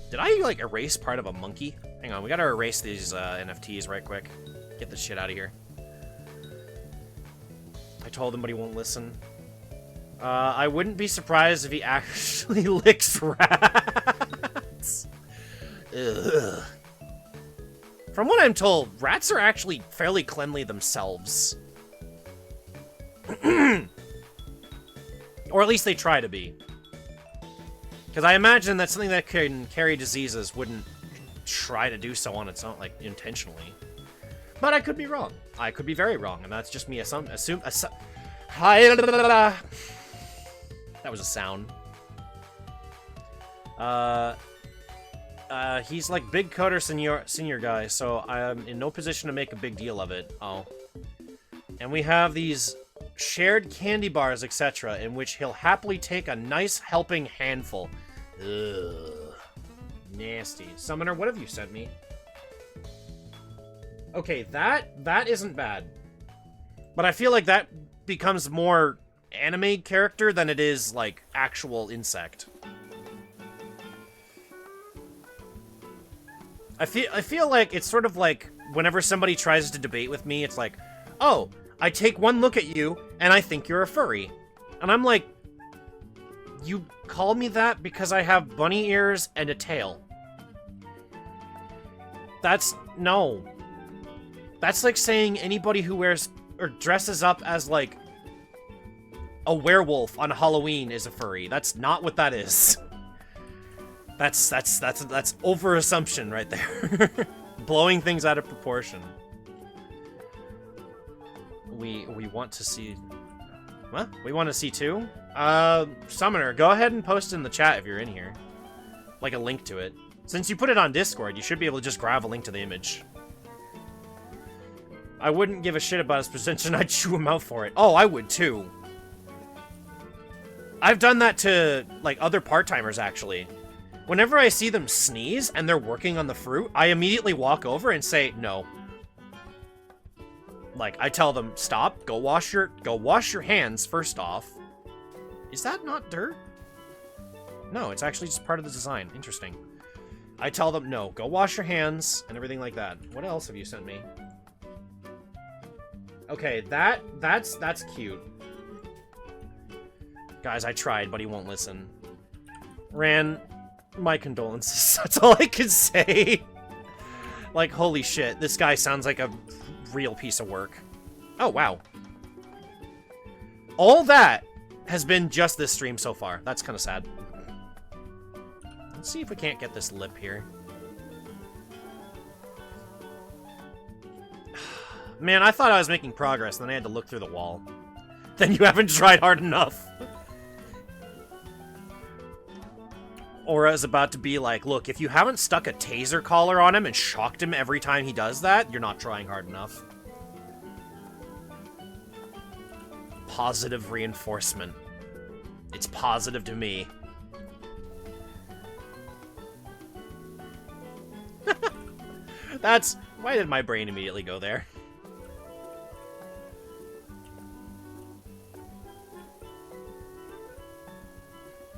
Did I, like, erase part of a monkey? Hang on, we gotta erase these NFTs right quick. Get this shit out of here. I told him, but he won't listen. I wouldn't be surprised if he actually licks rats. Ugh. From what I'm told, rats are actually fairly cleanly themselves. Or at least they try to be. Because I imagine that something that can carry diseases wouldn't try to do so on its own, like, intentionally. But I could be wrong. I could be very wrong, and that's just me That was a sound. He's like big coder senior guy, so I'm in no position to make a big deal of it. Oh. And we have these shared candy bars, etc., in which he'll happily take a nice helping handful. Ugh. Nasty. Summoner, what have you sent me? Okay, that isn't bad. But I feel like that becomes more anime character than it is, like, actual insect. I feel like it's sort of like whenever somebody tries to debate with me, it's like, oh, I take one look at you and I think you're a furry. And I'm like, you call me that because I have bunny ears and a tail. No. That's like saying anybody who wears or dresses up as like a werewolf on Halloween is a furry. That's not what that is. That's over-assumption right there. Blowing things out of proportion. We want to see... What? We want to see too? Summoner, go ahead and post in the chat if you're in here. Like a link to it. Since you put it on Discord, you should be able to just grab a link to the image. I wouldn't give a shit about his position, I'd chew him out for it. Oh, I would too. I've done that to, like, other part-timers, actually. Whenever I see them sneeze and they're working on the fruit, I immediately walk over and say, no. Like, I tell them, stop, go wash your hands first off. Is that not dirt? No, it's actually just part of the design. Interesting. I tell them, no, go wash your hands and everything like that. What else have you sent me? Okay, that's cute. Guys, I tried, but he won't listen. Ran, my condolences. That's all I can say. Like, holy shit, this guy sounds like a real piece of work. Oh, wow. All that has been just this stream so far. That's kind of sad. Let's see if we can't get this lip here. Man, I thought I was making progress, then I had to look through the wall. Then you haven't tried hard enough. Aura's about to be like, look, if you haven't stuck a taser collar on him and shocked him every time he does that, you're not trying hard enough. Positive reinforcement. It's positive to me. That's... Why did my brain immediately go there?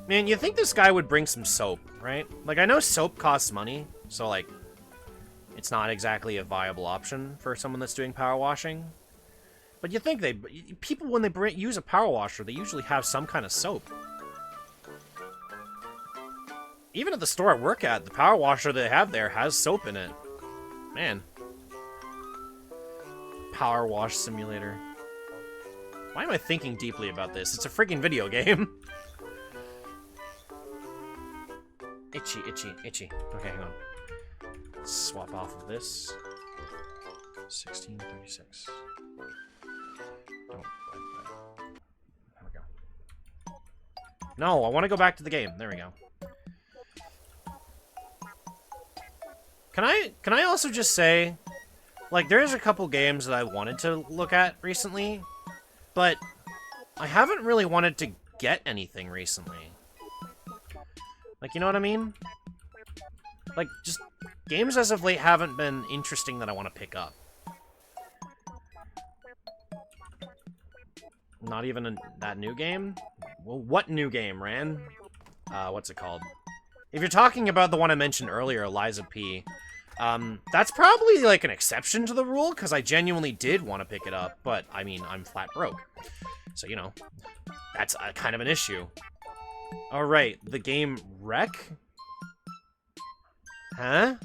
Man, you think this guy would bring some soap, right? Like, I know soap costs money, so, like, it's not exactly a viable option for someone that's doing power washing. But you think people, when they use a power washer, they usually have some kind of soap. Even at the store I work at, the power washer they have there has soap in it. Man. Power wash simulator. Why am I thinking deeply about this? It's a freaking video game. Itchy, itchy, itchy. Okay, hang on. Let's swap off of this. 1636. Don't like that. There we go. No, I want to go back to the game. There we go. Can I also just say, like, there's a couple games that I wanted to look at recently, but I haven't really wanted to get anything recently. Like, you know what I mean? Like, just games as of late haven't been interesting that I want to pick up. Not even that new game? Well, what new game, Ran? What's it called? If you're talking about the one I mentioned earlier, Eliza P., that's probably, like, an exception to the rule, because I genuinely did want to pick it up, but, I mean, I'm flat broke. So, you know, that's kind of an issue. Alright, the game Wreck? Huh?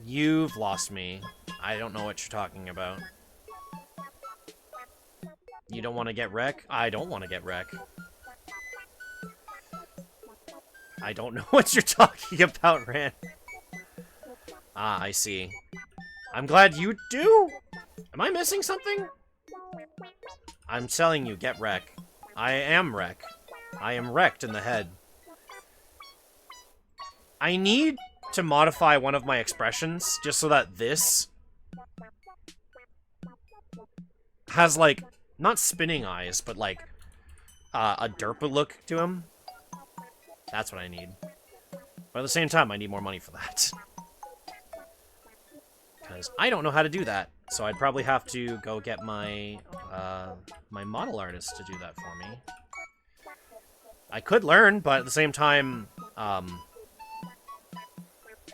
You've lost me. I don't know what you're talking about. You don't want to get Wreck? I don't want to get Wreck. I don't know what you're talking about, Ran. Ah, I see. I'm glad you do? Am I missing something? I'm telling you, get Wreck. I am Wreck. I am wrecked in the head. I need to modify one of my expressions just so that this has, like, not spinning eyes, but, like, a derpa look to him. That's what I need. But at the same time, I need more money for that. Because I don't know how to do that. So I'd probably have to go get my, my model artist to do that for me. I could learn, but at the same time,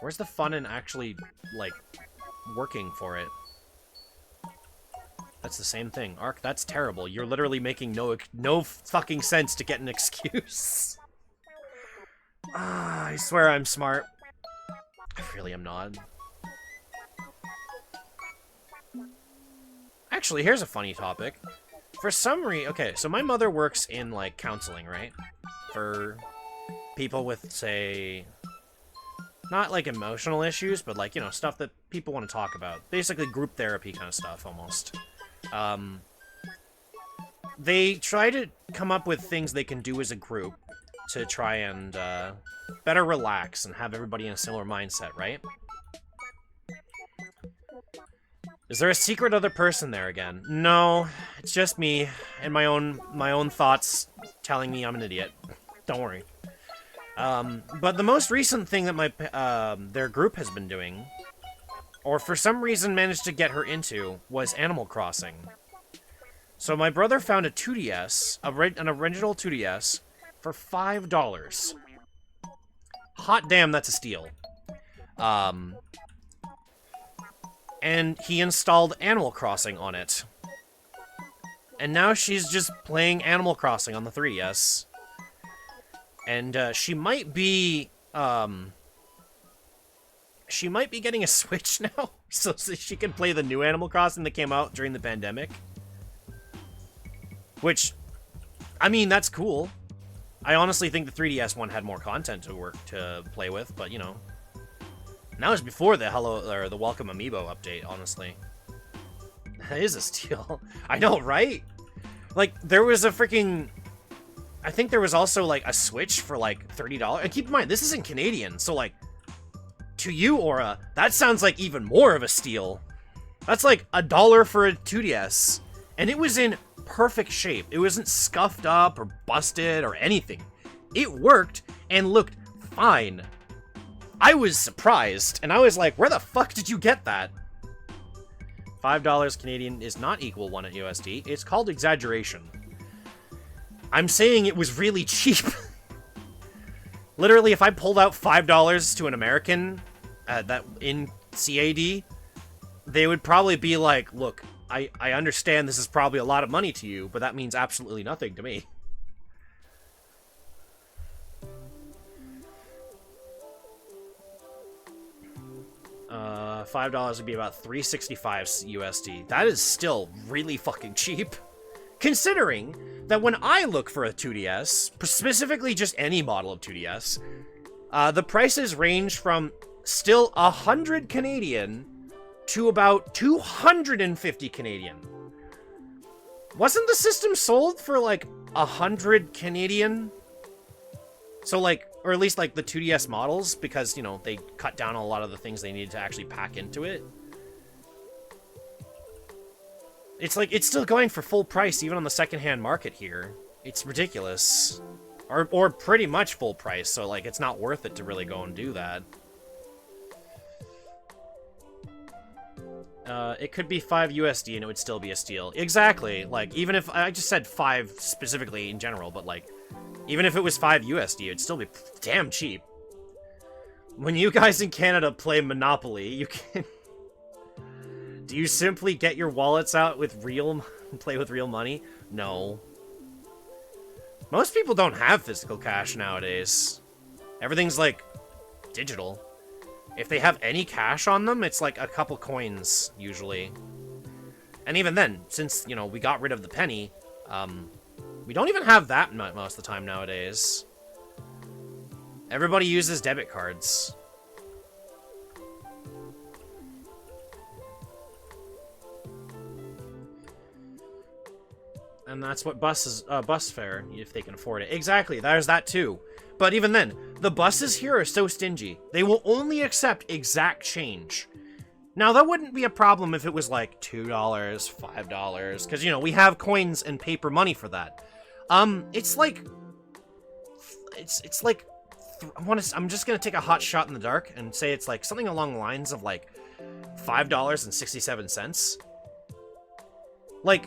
where's the fun in actually, like, working for it? That's the same thing. Ark, that's terrible. You're literally making no fucking sense to get an excuse. I swear I'm smart. I really am not. Actually, here's a funny topic. For some reason... Okay, so my mother works in, like, counseling, right? For people with, say... Not, like, emotional issues, but, like, you know, stuff that people want to talk about. Basically group therapy kind of stuff, almost. They try to come up with things they can do as a group to try and, better relax and have everybody in a similar mindset, right? Is there a secret other person there again? No, it's just me and my own thoughts telling me I'm an idiot. Don't worry. But the most recent thing that their group has been doing, or for some reason managed to get her into, was Animal Crossing. So my brother found a 2DS, an original 2DS, for $5. Hot damn, that's a steal. And he installed Animal Crossing on it. And now she's just playing Animal Crossing on the 3DS. And, she might be getting a Switch now, so she can play the new Animal Crossing that came out during the pandemic. Which, I mean, that's cool. I honestly think the 3DS one had more content to play with, but, you know. And that was before the the Welcome Amiibo update, honestly. That is a steal. I know, right? Like, there was a freaking... I think there was also, like, a Switch for, like, $30. And keep in mind, this isn't Canadian, so, like, to you, Aura, that sounds like even more of a steal. That's, like, $1 for a 2DS. And it was in perfect shape. It wasn't scuffed up or busted or anything. It worked and looked fine. I was surprised, and I was like, where the fuck did you get that? $5 Canadian is not equal 1 at USD. It's called exaggeration. I'm saying it was really cheap. Literally, if I pulled out $5 to an American that in CAD, they would probably be like, look, I understand this is probably a lot of money to you, but that means absolutely nothing to me. $5 would be about $3.65 USD. That is still really fucking cheap. Considering that when I look for a 2DS, specifically just any model of 2DS, the prices range from still 100 Canadian to about 250 Canadian. Wasn't the system sold for like 100 Canadian? So like, or at least like the 2DS models, because, you know, they cut down a lot of the things they needed to actually pack into it. It's like, it's still going for full price even on the secondhand market here. It's ridiculous. Or pretty much full price, so like, it's not worth it to really go and do that. It could be 5 USD and it would still be a steal. Exactly, like, even if, I just said 5 specifically in general, but like, even if it was 5 USD, it'd still be damn cheap. When you guys in Canada play Monopoly, you can... Do you simply get your wallets out with real... play with real money? No. Most people don't have physical cash nowadays. Everything's, like, digital. If they have any cash on them, it's like a couple coins, usually. And even then, since, you know, we got rid of the penny, we don't even have that most of the time nowadays. Everybody uses debit cards. And that's what bus fare, if they can afford it. Exactly, there's that too. But even then, the buses here are so stingy. They will only accept exact change. Now, that wouldn't be a problem if it was like $2, $5, because, you know, we have coins and paper money for that. It's like... It's like... I'm just gonna take a hot shot in the dark and say it's like something along the lines of like $5.67. Like,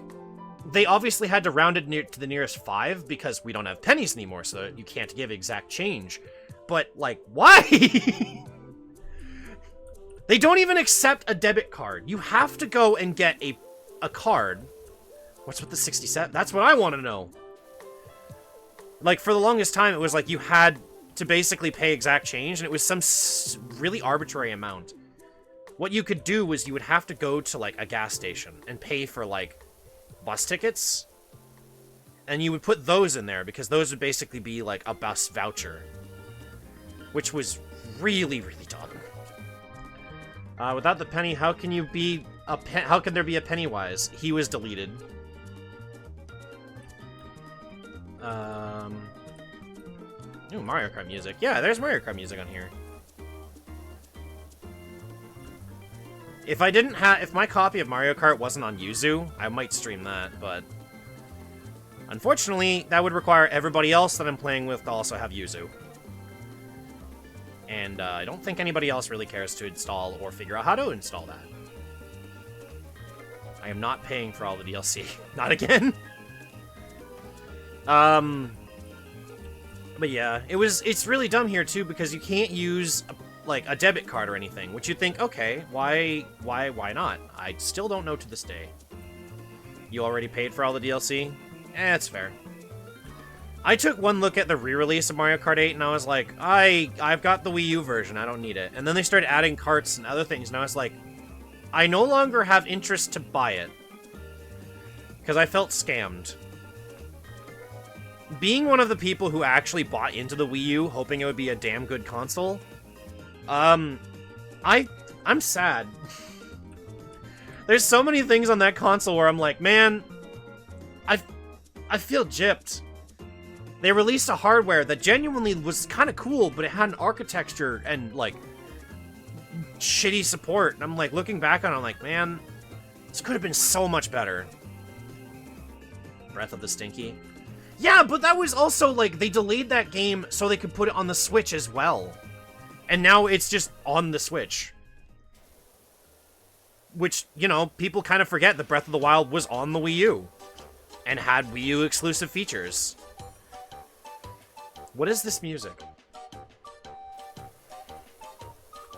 they obviously had to round it to the nearest 5 because we don't have pennies anymore, so you can't give exact change. But, like, why? They don't even accept a debit card. You have to go and get a card. What's with the 67? That's what I want to know. Like, for the longest time, it was like you had to basically pay exact change, and it was some really arbitrary amount. What you could do was you would have to go to, like, a gas station and pay for, like, bus tickets. And you would put those in there, because those would basically be, like, a bus voucher. Which was really, really dumb. Without the penny, how can you be how can there be a Pennywise? He was deleted. Ooh, Mario Kart music. Yeah, there's Mario Kart music on here. If my copy of Mario Kart wasn't on Yuzu, I might stream that, but unfortunately, that would require everybody else that I'm playing with to also have Yuzu. And I don't think anybody else really cares to install or figure out how to install that. I am not paying for all the DLC. Not again. But yeah, it's really dumb here too, because you can't use like a debit card or anything, which you'd think, okay, why not? I still don't know to this day. You already paid for all the DLC? It's fair. I took one look at the re-release of Mario Kart 8, and I was like, I've got the Wii U version, I don't need it. And then they started adding carts and other things, and I was like, I no longer have interest to buy it. Because I felt scammed. Being one of the people who actually bought into the Wii U, hoping it would be a damn good console, I'm sad. There's so many things on that console where I'm like, man, I feel gypped. They released a hardware that genuinely was kind of cool, but it had an architecture and, like, shitty support. And I'm, like, looking back on it, I'm like, man, this could have been so much better. Breath of the Stinky. Yeah, but that was also, like, they delayed that game so they could put it on the Switch as well. And now it's just on the Switch. Which, you know, people kind of forget that Breath of the Wild was on the Wii U. And had Wii U exclusive features. What is this music?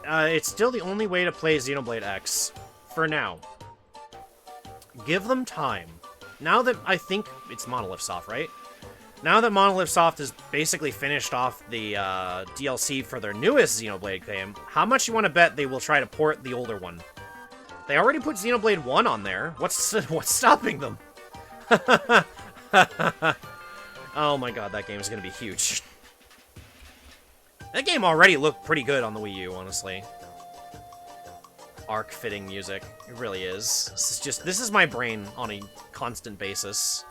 It's still the only way to play Xenoblade X. For now. Give them time. Now that I think it's Monolith Soft, right? Now that Monolith Soft has basically finished off the DLC for their newest Xenoblade game, how much you want to bet they will try to port the older one? They already put Xenoblade 1 on there. What's stopping them? Oh my god, that game is going to be huge. That game already looked pretty good on the Wii U, honestly. Arc-fitting music. It really is. This is my brain on a constant basis.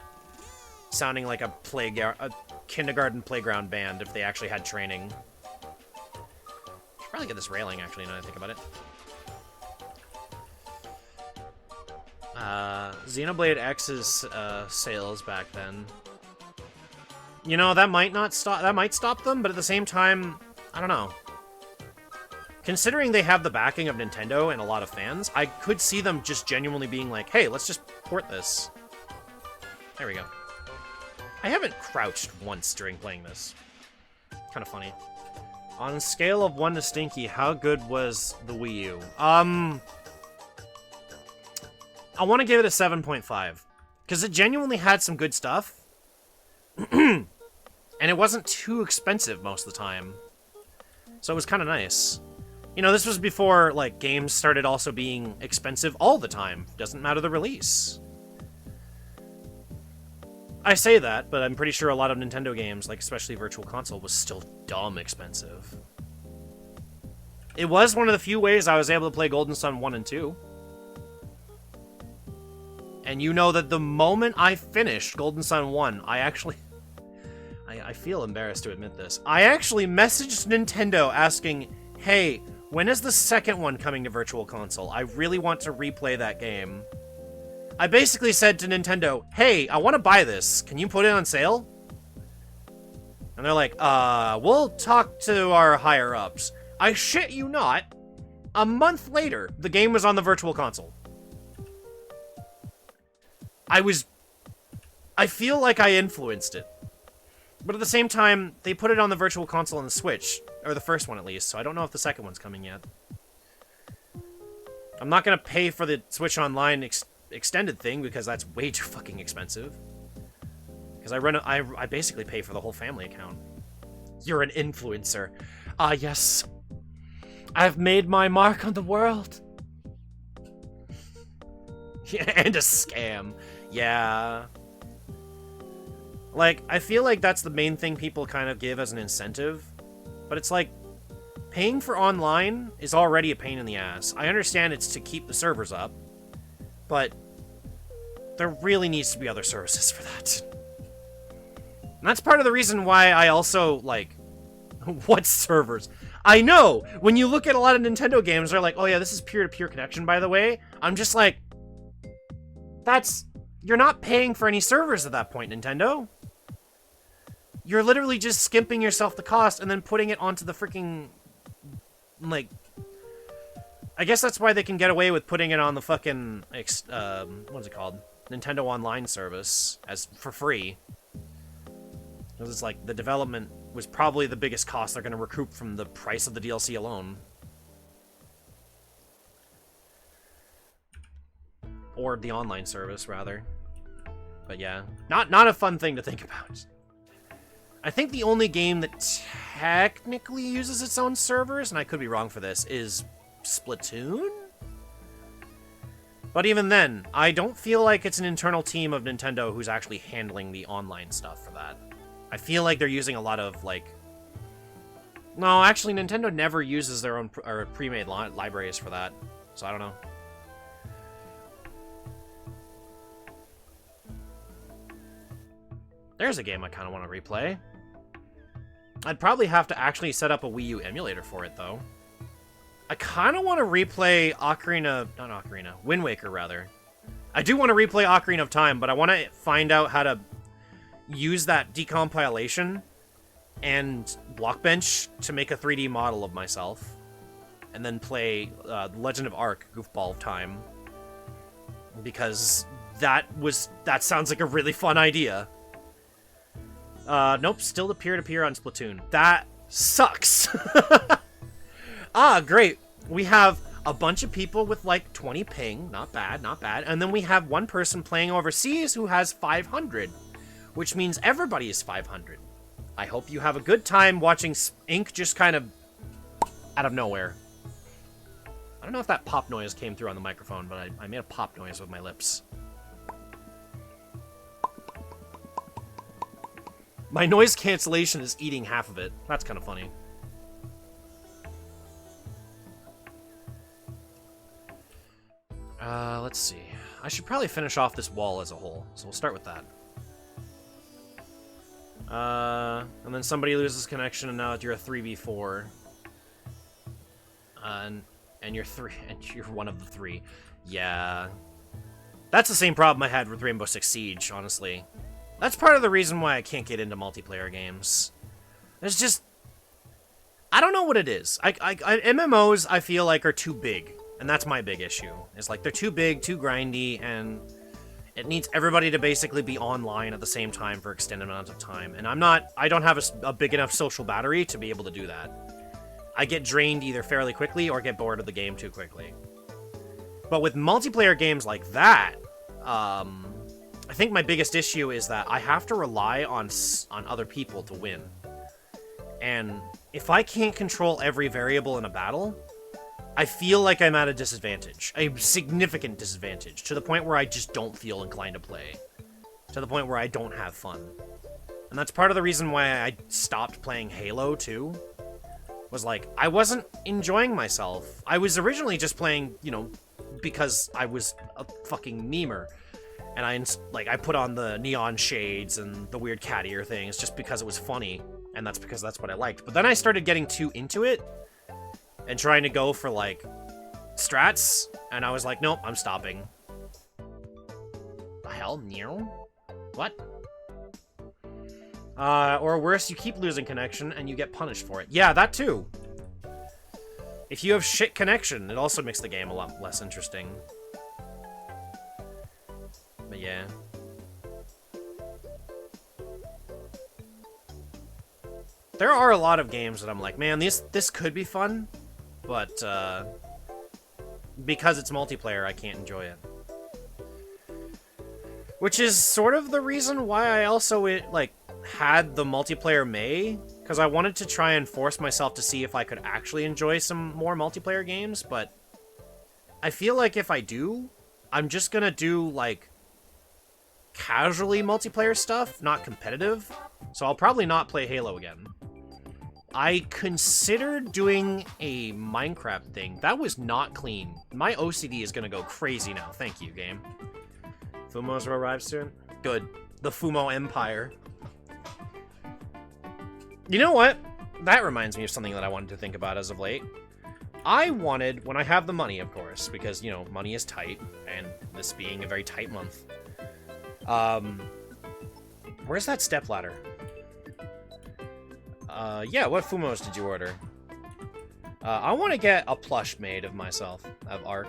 Sounding like a kindergarten playground band if they actually had training. Should probably get this railing, actually, now that I think about it. Xenoblade X's sales back then. You know, that might stop them, but at the same time, I don't know. Considering they have the backing of Nintendo and a lot of fans, I could see them just genuinely being like, hey, let's just port this. There we go. I haven't crouched once during playing this. Kind of funny. On a scale of 1 to Stinky, how good was the Wii U? I want to give it a 7.5. Because it genuinely had some good stuff. And it wasn't too expensive most of the time. So it was kind of nice. You know, this was before, like, games started also being expensive all the time. Doesn't matter the release. I say that, but I'm pretty sure a lot of Nintendo games, like especially Virtual Console, was still dumb expensive. It was one of the few ways I was able to play Golden Sun 1 and 2. And you know that the moment I finished Golden Sun 1, I actually... I feel embarrassed to admit this. I actually messaged Nintendo asking, hey, when is the second one coming to Virtual Console? I really want to replay that game. I basically said to Nintendo, hey, I want to buy this. Can you put it on sale? And they're like, we'll talk to our higher-ups. I shit you not. A month later, the game was on the Virtual Console. I feel like I influenced it. But at the same time, they put it on the Virtual Console and the Switch. Or the first one, at least. So I don't know if the second one's coming yet. I'm not going to pay for the Switch Online extended thing, because that's way too fucking expensive. Because I basically pay for the whole family account. You're an influencer. Ah, yes. I've made my mark on the world. Yeah, and a scam. Yeah. Like, I feel like that's the main thing people kind of give as an incentive. But it's like, paying for online is already a pain in the ass. I understand it's to keep the servers up. But there really needs to be other services for that. And that's part of the reason why I also, like, what servers? I know! When you look at a lot of Nintendo games, they're like, oh yeah, this is peer-to-peer connection, by the way. I'm just like, you're not paying for any servers at that point, Nintendo. You're literally just skimping yourself the cost and then putting it onto the freaking, like... I guess that's why they can get away with putting it on the fucking, what is it called? Nintendo Online service for free. Because it's like, the development was probably the biggest cost they're going to recoup from the price of the DLC alone. Or the online service, rather. But yeah, not a fun thing to think about. I think the only game that technically uses its own servers, and I could be wrong for this, is Splatoon? But even then, I don't feel like it's an internal team of Nintendo who's actually handling the online stuff for that. I feel like they're using a lot of, like... No, actually, Nintendo never uses their own pre-made libraries for that, so I don't know. There's a game I kind of want to replay. I'd probably have to actually set up a Wii U emulator for it, though. I kind of want to replay Wind Waker, rather. I do want to replay Ocarina of Time, but I want to find out how to use that decompilation and Blockbench to make a 3D model of myself, and then play Legend of Ark Goofball Time, because that sounds like a really fun idea. Nope, still the peer-to-peer on Splatoon. That sucks. Ah, great. We have a bunch of people with like 20 ping, not bad, not bad, and then we have one person playing overseas who has 500, which means everybody is 500. I hope you have a good time watching ink just kind of out of nowhere. I don't know if that pop noise came through on the microphone, but I made a pop noise with my lips. My noise cancellation is eating half of it. That's kind of funny. Let's see. I should probably finish off this wall as a whole, so we'll start with that. And then somebody loses connection, and now you're a 3v4. And you're you're one of the 3. Yeah. That's the same problem I had with Rainbow Six Siege, honestly. That's part of the reason why I can't get into multiplayer games. There's just... I don't know what it is. MMOs, I feel like, are too big. And that's my big issue. It's like, they're too big, too grindy, and it needs everybody to basically be online at the same time for extended amounts of time. And I don't have a big enough social battery to be able to do that. I get drained either fairly quickly or get bored of the game too quickly. But with multiplayer games like that, I think my biggest issue is that I have to rely on other people to win. And if I can't control every variable in a battle, I feel like I'm at a disadvantage. A significant disadvantage. To the point where I just don't feel inclined to play. To the point where I don't have fun. And that's part of the reason why I stopped playing Halo, too. Was like, I wasn't enjoying myself. I was originally just playing, you know, because I was a fucking memer. And I put on the neon shades and the weird cat ear things just because it was funny. And that's because that's what I liked. But then I started getting too into it. And trying to go for, like, strats. And I was like, nope, I'm stopping. The hell? Neo? What? Or worse, you keep losing connection and you get punished for it. Yeah, that too. If you have shit connection, it also makes the game a lot less interesting. But yeah. There are a lot of games that I'm like, man, this could be fun, but because it's multiplayer, I can't enjoy it. Which is sort of the reason why I also had the multiplayer May, because I wanted to try and force myself to see if I could actually enjoy some more multiplayer games, but I feel like if I do, I'm just gonna do, like, casually multiplayer stuff, not competitive, so I'll probably not play Halo again. I considered doing a Minecraft thing. That was not clean. My OCD is gonna go crazy now. Thank you, game. Fumo's arrived soon? Good. The Fumo Empire. You know what? That reminds me of something that I wanted to think about as of late. I wanted, when I have the money, of course, because, you know, money is tight, and this being a very tight month. Where's that stepladder? Yeah, what Fumos did you order? I want to get a plush made of myself, of Ark.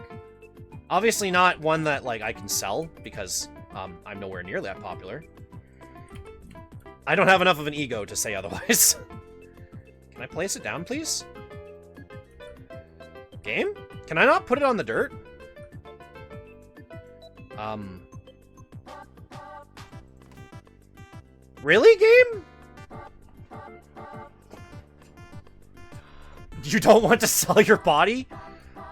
Obviously not one that, like, I can sell, because, I'm nowhere near that popular. I don't have enough of an ego to say otherwise. Can I place it down, please? Game? Can I not put it on the dirt? Really, game? You don't want to sell your body?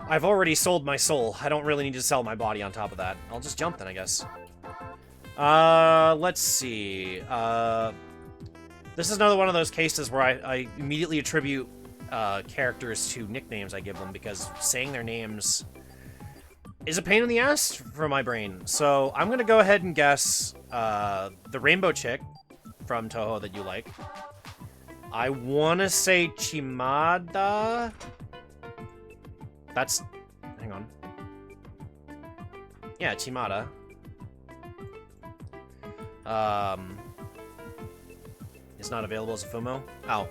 I've already sold my soul. I don't really need to sell my body on top of that. I'll just jump then, I guess. Let's see. This is another one of those cases where I immediately attribute characters to nicknames I give them, because saying their names is a pain in the ass for my brain. So I'm gonna go ahead and guess the rainbow chick from Toho that you like. I want to say Chimada. That's... hang on. Yeah, Chimada. It's not available as a Fumo? Oh.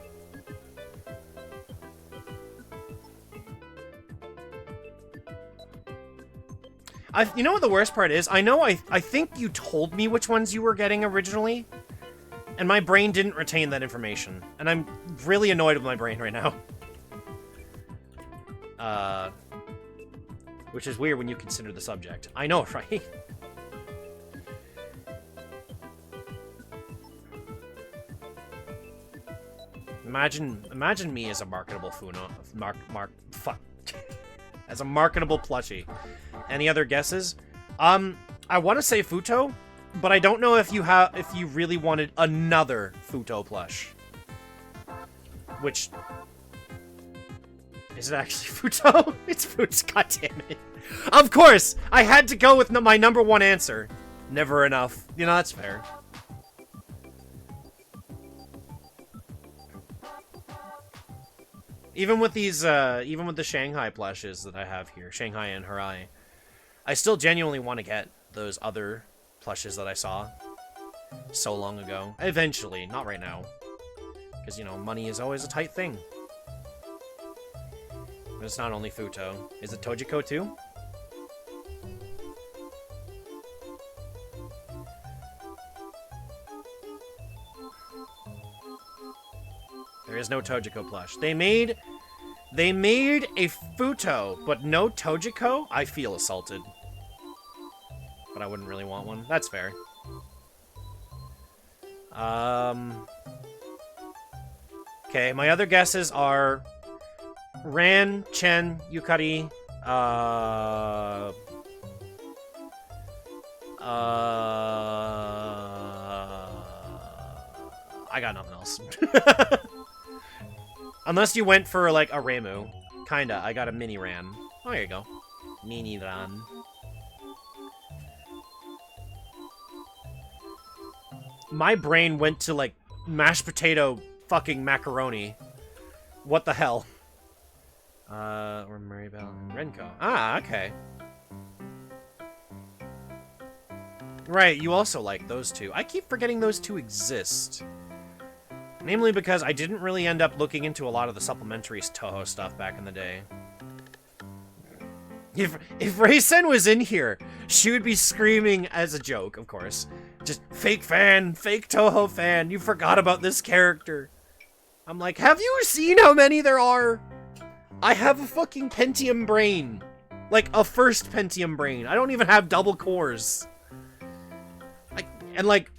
You know what the worst part is? I think you told me which ones you were getting originally, and my brain didn't retain that information. And I'm really annoyed with my brain right now. Which is weird when you consider the subject. I know, right? Imagine me as a marketable Funo. Fuck. As a marketable plushie. Any other guesses? I want to say Futo, but I don't know if you really wanted another Futo plush. Which is it actually Futo? It's Futo. God damn it! Of course, I had to go with my number one answer. Never enough. You know, that's fair. Even with these, even with the Shanghai plushes that I have here, Shanghai and Harai, I still genuinely want to get those other plushes that I saw so long ago. Eventually, not right now. Because, you know, money is always a tight thing. But it's not only Futo. Is it Tojiko too? There is no Tojiko plush. They made a Futo, but no Tojiko? I feel assaulted. But I wouldn't really want one. That's fair. Okay, my other guesses are Ran, Chen, Yukari, I got nothing else. Unless you went for, like, a Ramu. Kinda. I got a mini Ran. Oh, there you go. Mini Ran. My brain went to, like, mashed potato fucking macaroni. What the hell? Or Maribel and Renko. Ah, okay. Right, you also like those two. I keep forgetting those two exist. Namely because I didn't really end up looking into a lot of the supplementary Toho stuff back in the day. If Raysen was in here, she would be screaming as a joke, of course. Just, fake fan, fake Toho fan, you forgot about this character. I'm like, have you seen how many there are? I have a fucking Pentium brain. Like, a first Pentium brain. I don't even have double cores. And like,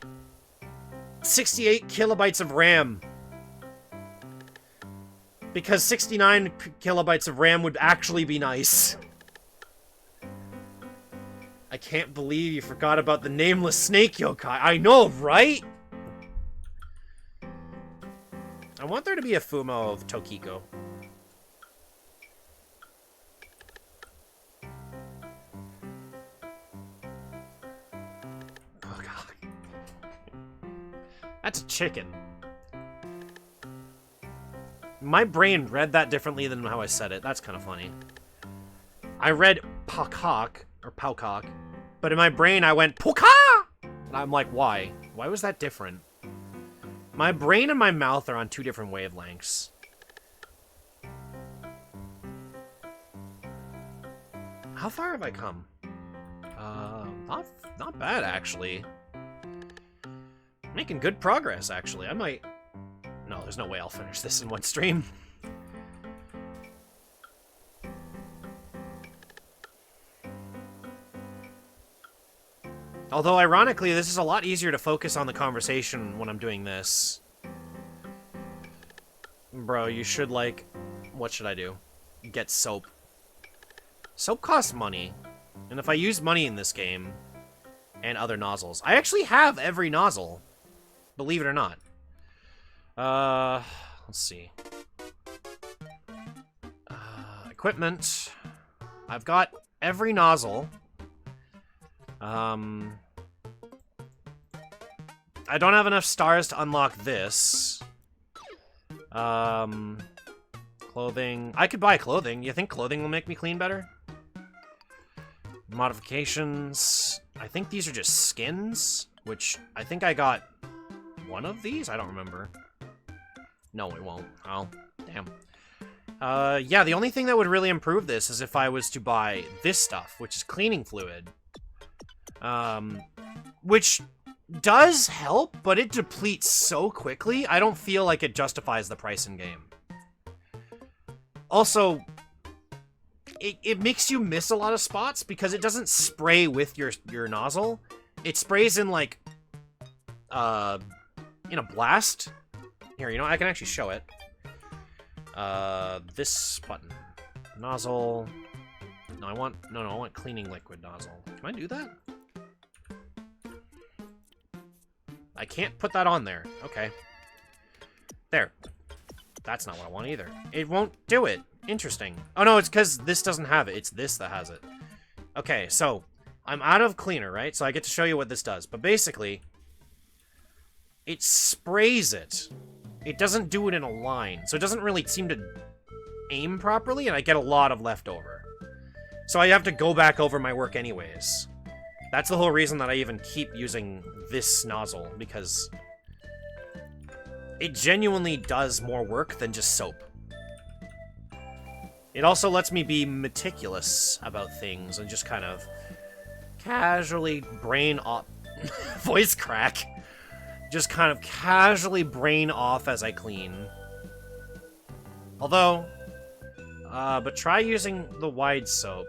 68 kilobytes of RAM. Because 69 kilobytes of RAM would actually be nice. I can't believe you forgot about the nameless snake yokai. I know, right? I want there to be a Fumo of Tokiko. Oh, God. That's a chicken. My brain read that differently than how I said it. That's kind of funny. I read Pakak, or Paukok, but in my brain I went Poka! And I'm like, why? Why was that different? My brain and my mouth are on two different wavelengths. How far have I come? Not bad, actually. Making good progress, actually. I might... No, there's no way I'll finish this in one stream. Although, ironically, this is a lot easier to focus on the conversation when I'm doing this. Bro, you should, like... What should I do? Get soap. Soap costs money. And if I use money in this game... And other nozzles... I actually have every nozzle. Believe it or not. Let's see. Equipment. I've got every nozzle. I don't have enough stars to unlock this. Clothing. I could buy clothing. You think clothing will make me clean better? Modifications. I think these are just skins, which I think I got one of these? I don't remember. No, it won't. Oh, damn. Yeah, the only thing that would really improve this is if I was to buy this stuff, which is cleaning fluid. Which does help, but it depletes so quickly, I don't feel like it justifies the price in-game. Also, it makes you miss a lot of spots because it doesn't spray with your nozzle. It sprays in, like, in a blast. Here, you know, I can actually show it. This button. Nozzle. No, I want cleaning liquid nozzle. Can I do that? I can't put that on there. Okay. There. That's not what I want either. It won't do it. Interesting. Oh, no, it's because this doesn't have it. It's this that has it. Okay, so I'm out of cleaner, right? So I get to show you what this does. But basically, it sprays it. It doesn't do it in a line. So it doesn't really seem to aim properly, and I get a lot of leftover. So I have to go back over my work anyways. That's the whole reason that I even keep using this nozzle, because it genuinely does more work than just soap. It also lets me be meticulous about things and just kind of casually brain off... voice crack. Just kind of casually brain off as I clean. Although, but try using the wide soap,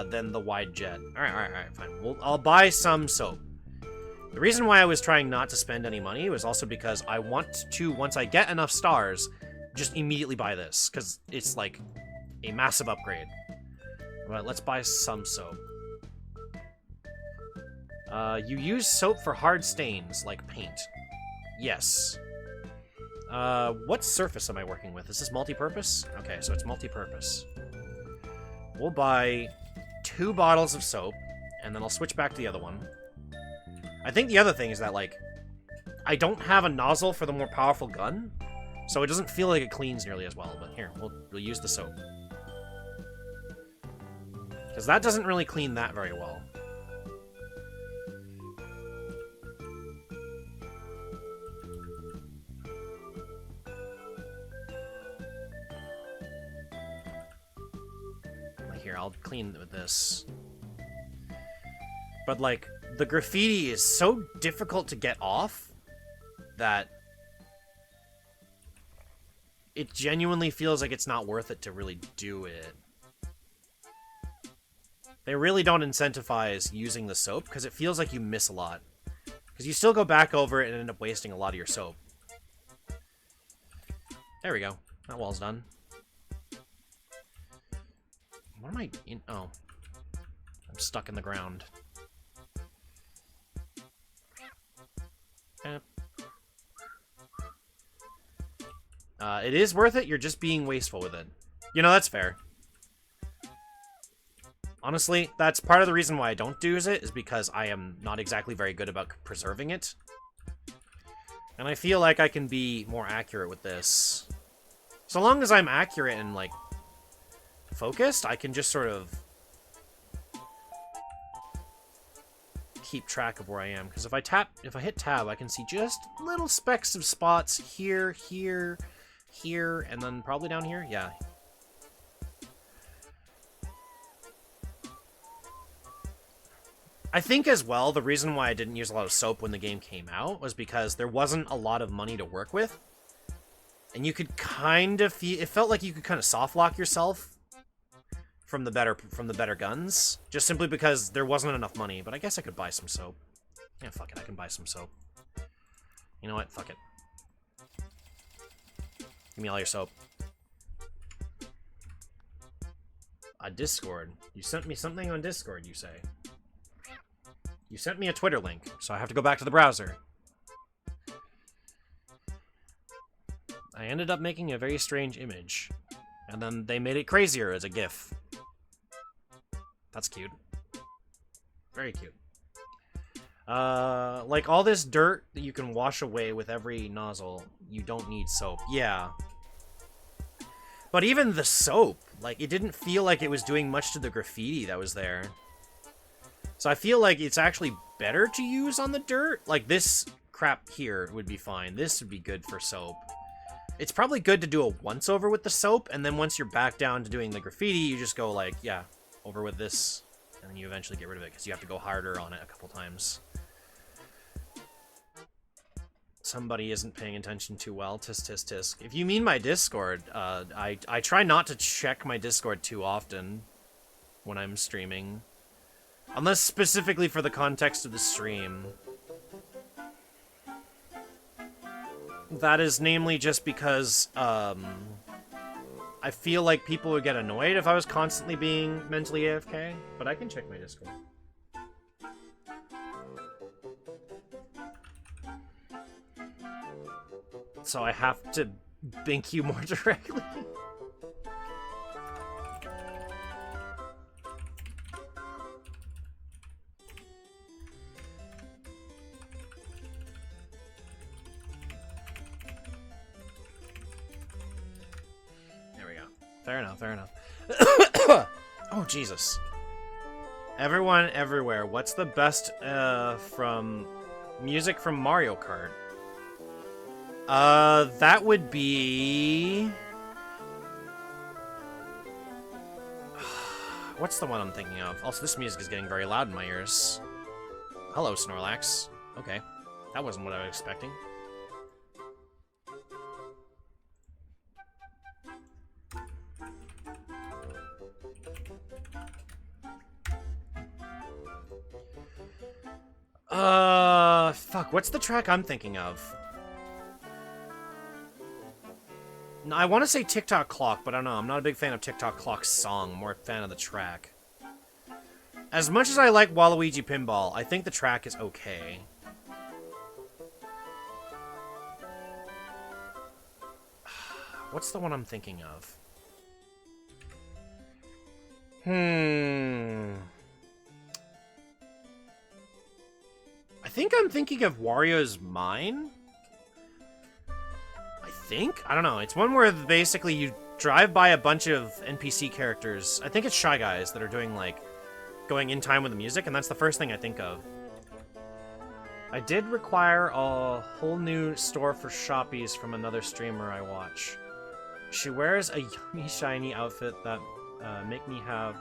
than the wide jet. Alright, fine. I'll buy some soap. The reason why I was trying not to spend any money was also because I want to, once I get enough stars, just immediately buy this, because it's like a massive upgrade. But let's buy some soap. You use soap for hard stains, like paint. Yes. What surface am I working with? Is this multi-purpose? Okay, so it's multi-purpose. We'll buy 2 bottles of soap, and then I'll switch back to the other one. I think the other thing is that, like, I don't have a nozzle for the more powerful gun, so it doesn't feel like it cleans nearly as well, but here, we'll use the soap. Because that doesn't really clean that very well. Here, I'll clean with this. But, like, the graffiti is so difficult to get off that it genuinely feels like it's not worth it to really do it. They really don't incentivize using the soap because it feels like you miss a lot. Because you still go back over it and end up wasting a lot of your soap. There we go. That wall's done. What am I in? Oh. I'm stuck in the ground. It is worth it, you're just being wasteful with it. You know, that's fair. Honestly, that's part of the reason why I don't use it, is because I am not exactly very good about preserving it. And I feel like I can be more accurate with this. So long as I'm accurate and, like, focused, I can just sort of keep track of where I am. Because if I hit tab, I can see just little specks of spots here, here, here, and then probably down here. Yeah. I think as well, the reason why I didn't use a lot of soap when the game came out was because there wasn't a lot of money to work with. And you could kind of feel, it felt like you could kind of soft lock yourself from the better guns, just simply because there wasn't enough money. But I guess I could buy some soap. Yeah, fuck it, I can buy some soap. You know what? Fuck it. Give me all your soap. A Discord. You sent me something on Discord, you say. You sent me a Twitter link, so I have to go back to the browser. I ended up making a very strange image. And then they made it crazier as a GIF. That's cute. Very cute. Like all this dirt that you can wash away with every nozzle, you don't need soap. Yeah. But even the soap, like, it didn't feel like it was doing much to the graffiti that was there. So I feel like it's actually better to use on the dirt. Like, this crap here would be fine. This would be good for soap. It's probably good to do a once-over with the soap, and then once you're back down to doing the graffiti, you just go like, yeah, over with this, and then you eventually get rid of it, because you have to go harder on it a couple times. Somebody isn't paying attention too well. Tisk, tisk, tisk. If you mean my Discord, I try not to check my Discord too often when I'm streaming. Unless specifically for the context of the stream. That is namely just because, I feel like people would get annoyed if I was constantly being mentally AFK, but I can check my Discord. So I have to bink you more directly. Fair enough, fair enough. Oh, Jesus. Everyone, everywhere. What's the best, from... music from Mario Kart? That would be... What's the one I'm thinking of? Also, this music is getting very loud in my ears. Hello, Snorlax. Okay. That wasn't what I was expecting. Fuck, what's the track I'm thinking of? No, I want to say TikTok Clock, but I don't know. I'm not a big fan of TikTok Clock's song. I'm more a fan of the track. As much as I like Waluigi Pinball, I think the track is okay. What's the one I'm thinking of? I think I'm thinking of Wario's Mine? I think? I don't know. It's one where basically you drive by a bunch of NPC characters. I think it's Shy Guys that are doing, like, going in time with the music, and that's the first thing I think of. I did require a whole new store for shoppies from another streamer I watch. She wears a yummy shiny outfit that make me have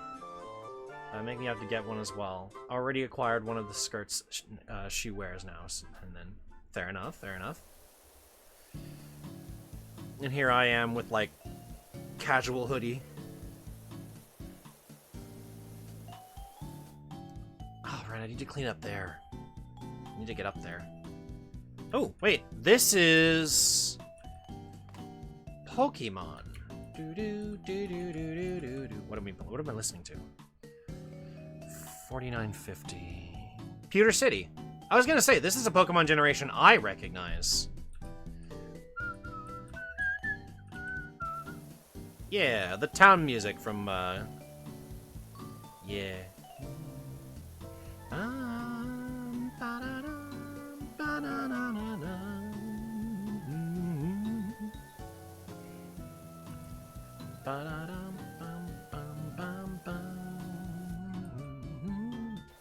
to get one as well. Already acquired one of the skirts she wears now, and then fair enough, fair enough. And here I am with like casual hoodie. Oh, right, I need to clean up there. I need to get up there. Oh, wait, this is Pokemon. What am I listening to? 4950. Pewter City. I was gonna say, this is a Pokemon generation I recognize. Yeah, the town music from, yeah.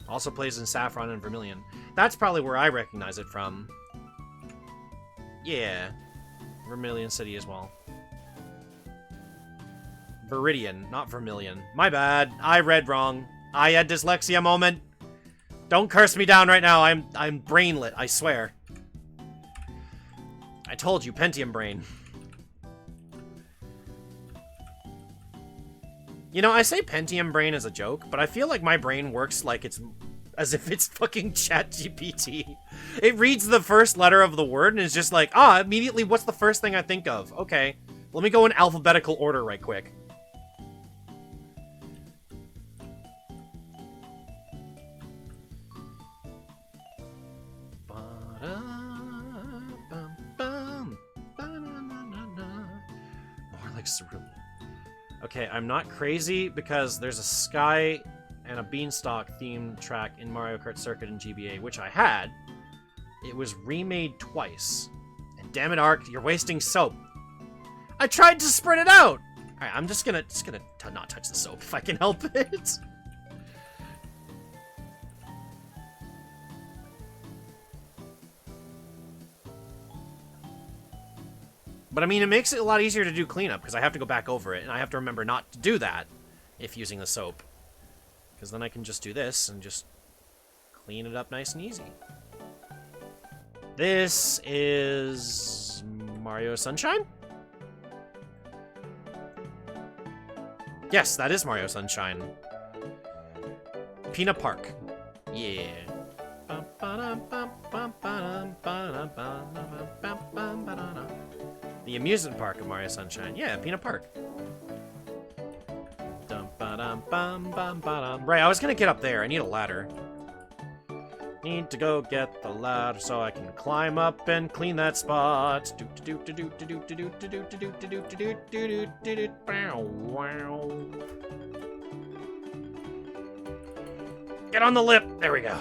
Also plays in Saffron and Vermilion. That's probably where I recognize it from. Yeah. Vermilion City as well. Viridian, not Vermilion. My bad. I read wrong. I had dyslexia moment. Don't curse me down right now. I'm brainlit, I swear. I told you, Pentium brain. You know, I say Pentium brain as a joke, but I feel like my brain works like it's as if it's fucking ChatGPT. It reads the first letter of the word and is just like, immediately what's the first thing I think of? Okay, let me go in alphabetical order right quick. More like cerulean. Okay, I'm not crazy because there's a Sky and a Beanstalk themed track in Mario Kart Circuit and GBA, which I had. It was remade twice. And damn it, Ark, you're wasting soap. I tried to spread it out! Alright, I'm just gonna not touch the soap if I can help it. But I mean, it makes it a lot easier to do cleanup, because I have to go back over it, and I have to remember not to do that if using the soap. Because then I can just do this and just clean it up nice and easy. This is Mario Sunshine? Yes, that is Mario Sunshine. Peanut Park. Yeah. The amusement park of Mario Sunshine. Yeah, Peanut Park. Right, I was gonna get up there. I need a ladder. Need to go get the ladder so I can climb up and clean that spot. Get on the lip. There we go.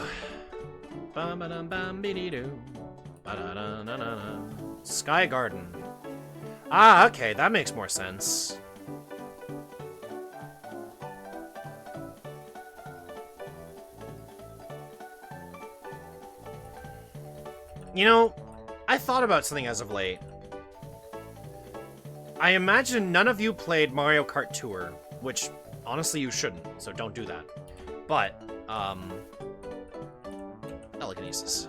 Sky Garden. Ah, okay, that makes more sense. You know, I thought about something as of late. I imagine none of you played Mario Kart Tour, which, honestly, you shouldn't, so don't do that. But, telekinesis.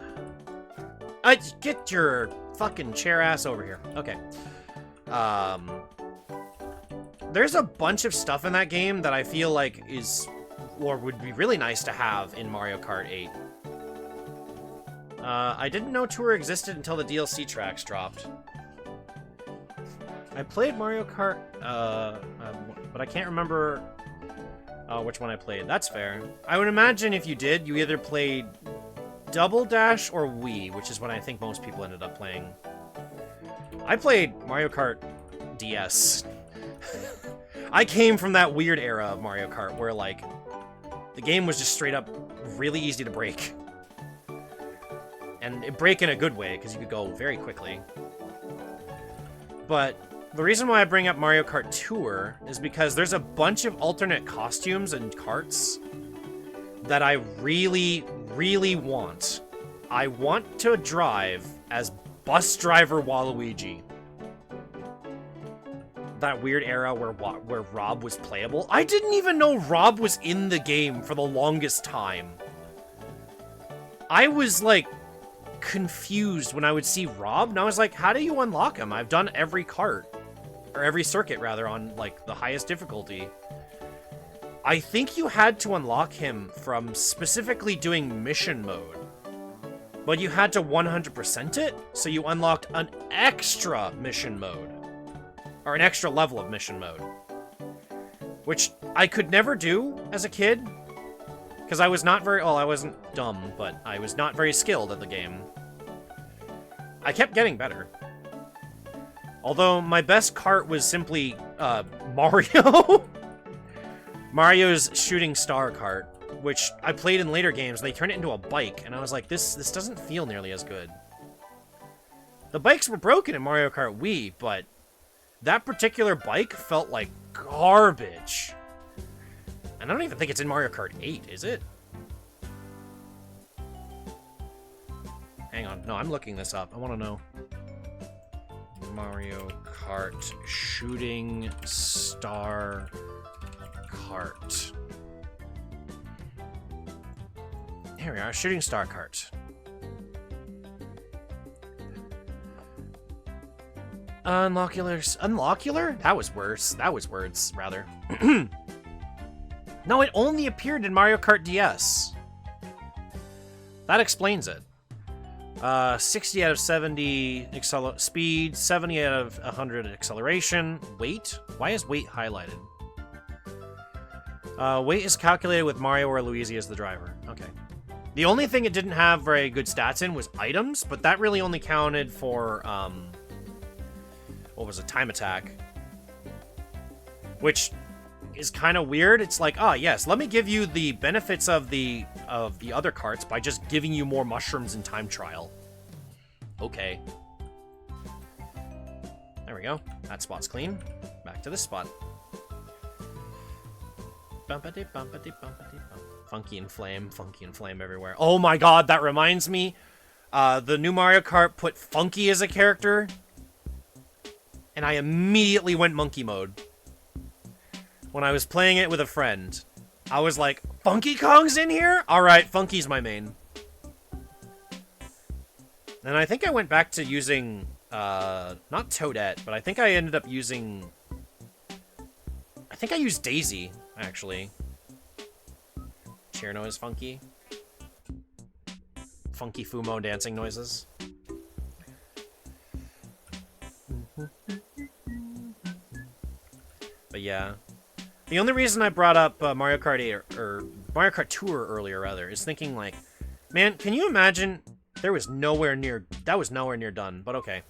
Get your fucking chair ass over here. Okay. There's a bunch of stuff in that game that I feel like is, or would be really nice to have in Mario Kart 8. I didn't know Tour existed until the DLC tracks dropped. I played Mario Kart, but I can't remember which one I played. That's fair. I would imagine if you did, you either played Double Dash or Wii, which is what I think most people ended up playing. I played Mario Kart DS. I came from that weird era of Mario Kart where, like, the game was just straight up really easy to break. And it break in a good way, because you could go very quickly. But the reason why I bring up Mario Kart Tour is because there's a bunch of alternate costumes and carts that I really, really want. I want to drive as Bus Driver Waluigi. That weird era where Rob was playable. I didn't even know Rob was in the game for the longest time. I was, like, confused when I would see Rob, and I was like, how do you unlock him? I've done every cart, or every circuit rather, on like the highest difficulty. I think you had to unlock him from specifically doing mission mode, but you had to 100% it, so you unlocked an extra mission mode, or an extra level of mission mode, which I could never do as a kid, because I was not very, well, I wasn't dumb, but I was not very skilled at the game. I kept getting better. Although my best cart was simply, Mario. Mario's Shooting Star cart, which I played in later games. They turned it into a bike, and I was like, this doesn't feel nearly as good. The bikes were broken in Mario Kart Wii, but that particular bike felt like garbage. And I don't even think it's in Mario Kart 8, is it? Hang on. No, I'm looking this up. I want to know. Mario Kart Shooting Star Kart. Here we are. Shooting Star Kart. Unlockulars. Unlockular? That was worse. That was words, rather. No, it only appeared in Mario Kart DS. That explains it. 60 out of 70 speed, 70 out of 100 acceleration. Weight? Why is weight highlighted? Weight is calculated with Mario or Luigi as the driver. Okay. The only thing it didn't have very good stats in was items, but that really only counted for, what was it? Time attack. Which is kind of weird. It's like, ah, yes, let me give you the benefits of the other carts by just giving you more mushrooms in time trial. Okay. There we go. That spot's clean. Back to this spot. Bumpity, bumpity, bumpity, bump. Funky and flame everywhere. Oh my god, that reminds me. The new Mario Kart put Funky as a character. and I immediately went monkey mode. When I was playing it with a friend, I was like, Funky Kong's in here? Alright, Funky's my main. And I think I went back to using, not Toadette, but I think I ended up using... I think I used Daisy, actually. Cheer noise Funky. Funky Fumo dancing noises. But yeah. The only reason I brought up Mario Kart 8, or Mario Kart Tour earlier, rather, is thinking like, man, can you imagine... That was nowhere near done, but okay.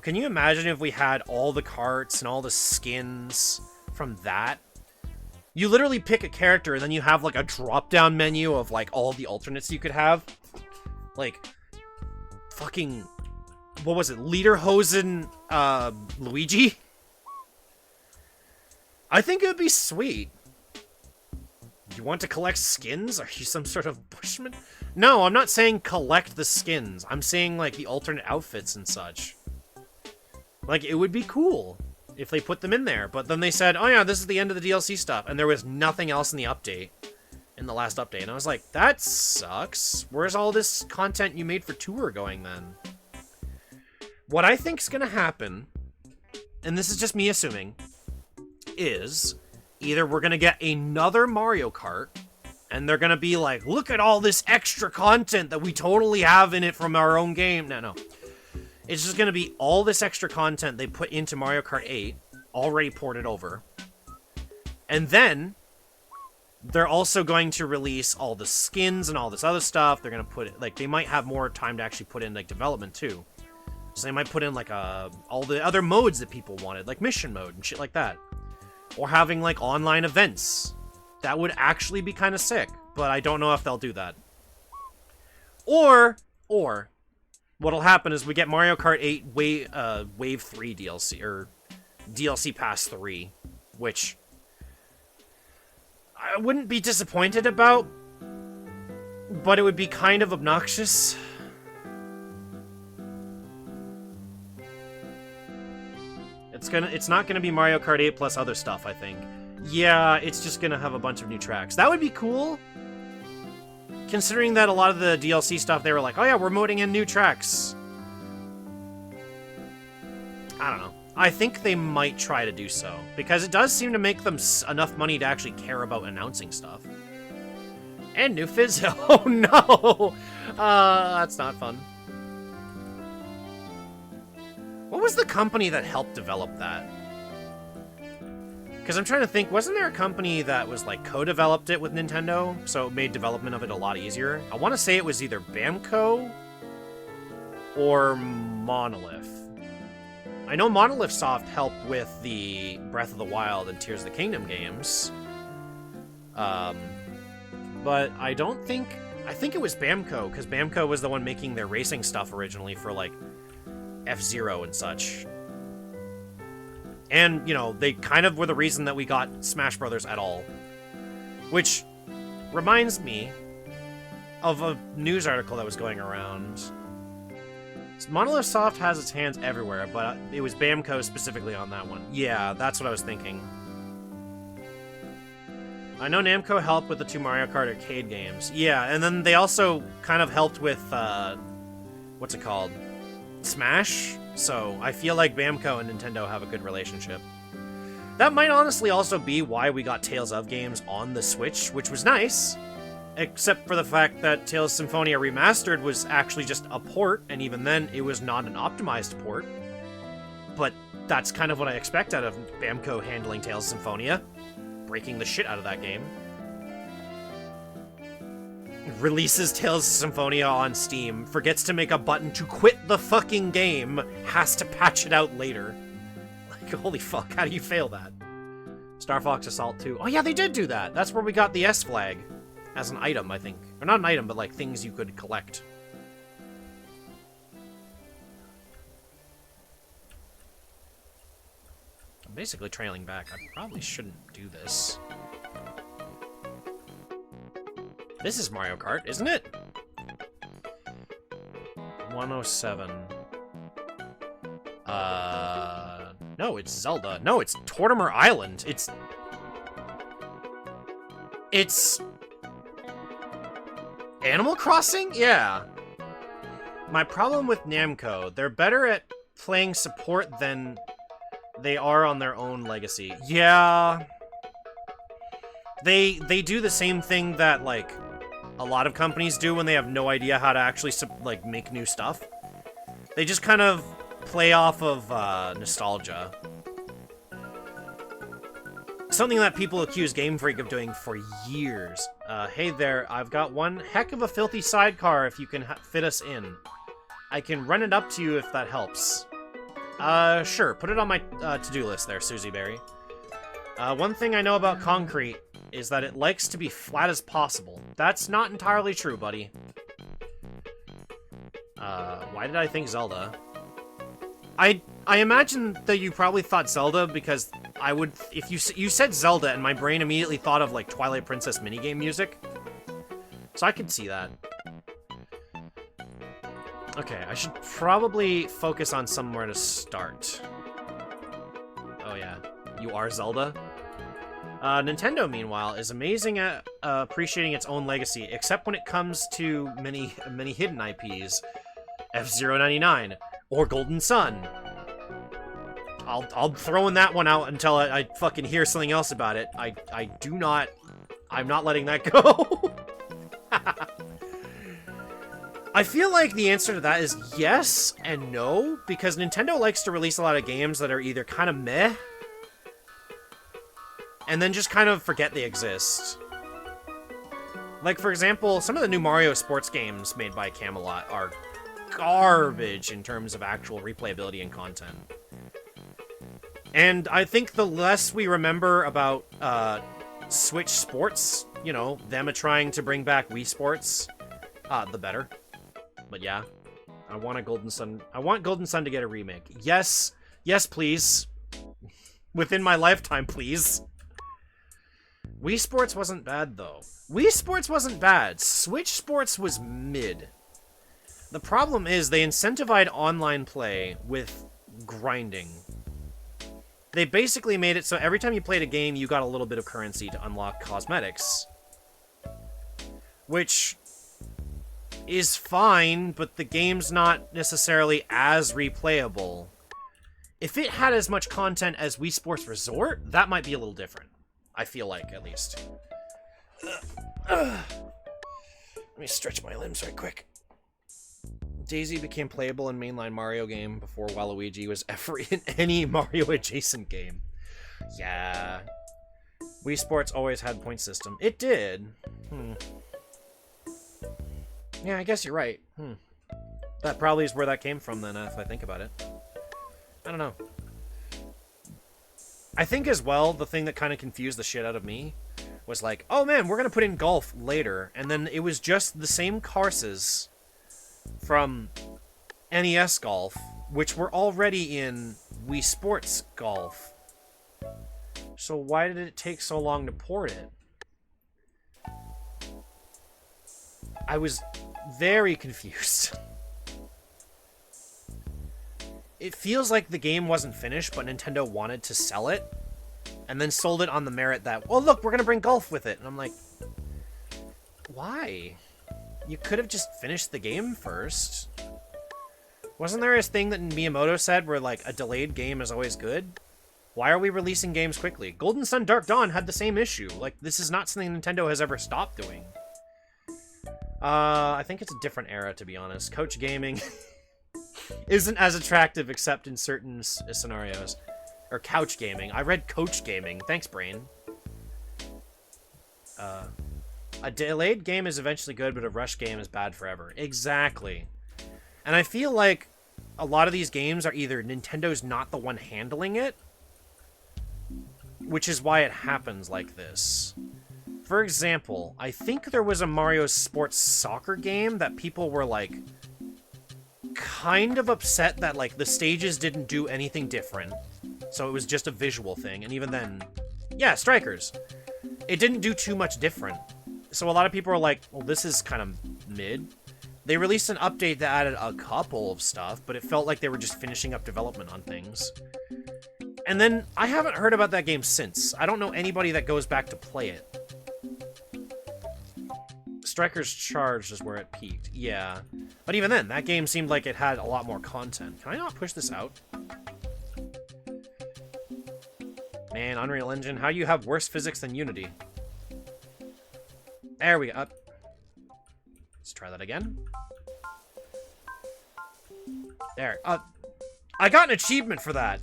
Can you imagine if we had all the carts and all the skins from that? You literally pick a character and then you have like a drop-down menu of like all the alternates you could have. Like, fucking, what was it? Lederhosen, Luigi? I think it would be sweet. You want to collect skins? Are you some sort of bushman? No, I'm not saying collect the skins. I'm saying, like, the alternate outfits and such. Like, it would be cool if they put them in there. But then they said, oh yeah, this is the end of the DLC stuff. And there was nothing else in the update. In the last update. And I was like, that sucks. Where's all this content you made for Tour going then? What I think's gonna happen, and this is just me assuming, is... either we're going to get another Mario Kart, and they're going to be like, look at all this extra content that we totally have in it from our own game. No. It's just going to be all this extra content they put into Mario Kart 8, already ported over. And then, they're also going to release all the skins and all this other stuff. They're going to put it, like, they might have more time to actually put in, like, development, too. So they might put in, like, all the other modes that people wanted, like mission mode and shit like that. Or having, like, online events. That would actually be kind of sick. But I don't know if they'll do that. Or, what'll happen is we get Mario Kart 8 Wave 3 DLC, or DLC Pass 3. Which I wouldn't be disappointed about. But it would be kind of obnoxious. It's not gonna be Mario Kart 8 plus other stuff, I think. Yeah, it's just gonna have a bunch of new tracks. That would be cool. Considering that a lot of the DLC stuff, they were like, oh yeah, we're moding in new tracks. I don't know. I think they might try to do so. Because it does seem to make them enough money to actually care about announcing stuff. And new Fizz. Oh no! That's not fun. What was the company that helped develop that? Because I'm trying to think, wasn't there a company that was, like, co-developed it with Nintendo? So it made development of it a lot easier? I want to say it was either Bamco or Monolith. I know Monolith Soft helped with the Breath of the Wild and Tears of the Kingdom games. But I don't think... I think it was Bamco, because Bamco was the one making their racing stuff originally for, like, F-Zero and such. And, you know, they kind of were the reason that we got Smash Brothers at all. Which reminds me of a news article that was going around. Monolith Soft has its hands everywhere, but it was Bamco specifically on that one. Yeah, that's what I was thinking. I know Namco helped with the 2 Mario Kart arcade games. Yeah, and then they also kind of helped with, what's it called? Smash? So I feel like Bamco and Nintendo have a good relationship. That might honestly also be why we got Tales of games on the Switch, which was nice. Except for the fact that Tales Symphonia Remastered was actually just a port, and even then, it was not an optimized port. But that's kind of what I expect out of Bamco handling Tales Symphonia. Breaking the shit out of that game. Releases Tales of Symphonia on Steam, forgets to make a button to quit the fucking game, has to patch it out later. Like, holy fuck, how do you fail that? Star Fox Assault 2. Oh yeah, they did do that! That's where we got the S flag. As an item, I think. Or not an item, but like things you could collect. I'm basically trailing back. I probably shouldn't do this. This is Mario Kart, isn't it? 107. No, it's Zelda. No, it's Tortimer Island. It's... Animal Crossing? Yeah. My problem with Namco, they're better at playing support than they are on their own legacy. Yeah. They do the same thing that, like, a lot of companies do when they have no idea how to actually, like, make new stuff. They just kind of play off of nostalgia. Something that people accuse Game Freak of doing for years. Hey there, I've got one heck of a filthy sidecar if you can fit us in. I can run it up to you if that helps. Sure, put it on my to-do list there, Susie Berry. One thing I know about concrete is that it likes to be flat as possible. That's not entirely true, buddy. Why did I think Zelda? I imagine that you probably thought Zelda because I would... If you said Zelda and my brain immediately thought of, like, Twilight Princess minigame music. So I could see that. Okay, I should probably focus on somewhere to start. Oh yeah, you are Zelda? Nintendo, meanwhile, is amazing at appreciating its own legacy, except when it comes to many hidden IPs. F-Zero 99, or Golden Sun. I'll throw in that one out until I fucking hear something else about it. I'm not letting that go. I feel like the answer to that is yes and no, because Nintendo likes to release a lot of games that are either kind of meh, and then just kind of forget they exist. Like, for example, some of the new Mario sports games made by Camelot are garbage in terms of actual replayability and content. And I think the less we remember about Switch Sports, you know, them trying to bring back Wii Sports, the better. But yeah, I want Golden Sun to get a remake. Yes, yes, please. Within my lifetime, please. Wii Sports wasn't bad, though. Wii Sports wasn't bad. Switch Sports was mid. The problem is they incentivized online play with grinding. They basically made it so every time you played a game, you got a little bit of currency to unlock cosmetics. Which is fine, but the game's not necessarily as replayable. If it had as much content as Wii Sports Resort, that might be a little different. I feel like, at least. Let me stretch my limbs right quick. Daisy became playable in mainline Mario game before Waluigi was ever in any Mario-adjacent game. Yeah. Wii Sports always had point system. It did. Yeah, I guess you're right. That probably is where that came from, then, if I think about it. I don't know. I think, as well, the thing that kind of confused the shit out of me was like, oh man, we're gonna put in golf later, and then it was just the same courses from NES Golf, which were already in Wii Sports Golf. So why did it take so long to port it? I was very confused. It feels like the game wasn't finished, but Nintendo wanted to sell it, and then sold it on the merit that, well, look, we're gonna bring golf with it. And I'm like, why? You could have just finished the game first. Wasn't there a thing that Miyamoto said where, like, a delayed game is always good? Why are we releasing games quickly? Golden Sun Dark Dawn had the same issue. Like, this is not something Nintendo has ever stopped doing. I think it's a different era, to be honest. Coach gaming isn't as attractive except in certain scenarios. Or couch gaming. I read coach gaming. Thanks, brain. A delayed game is eventually good, but a rush game is bad forever. Exactly. And I feel like a lot of these games are either Nintendo's not the one handling it, which is why it happens like this. For example, I think there was a Mario Sports Soccer game that people were, like, kind of upset that, like, the stages didn't do anything different. So it was just a visual thing, and even then... Yeah, Strikers. It didn't do too much different. So a lot of people are like, well, this is kind of mid. They released an update that added a couple of stuff, but it felt like they were just finishing up development on things. And then I haven't heard about that game since. I don't know anybody that goes back to play it. Striker's Charge is where it peaked. Yeah. But even then, that game seemed like it had a lot more content. Can I not push this out? Man, Unreal Engine, how you have worse physics than Unity? There we go. Let's try that again. There. I got an achievement for that.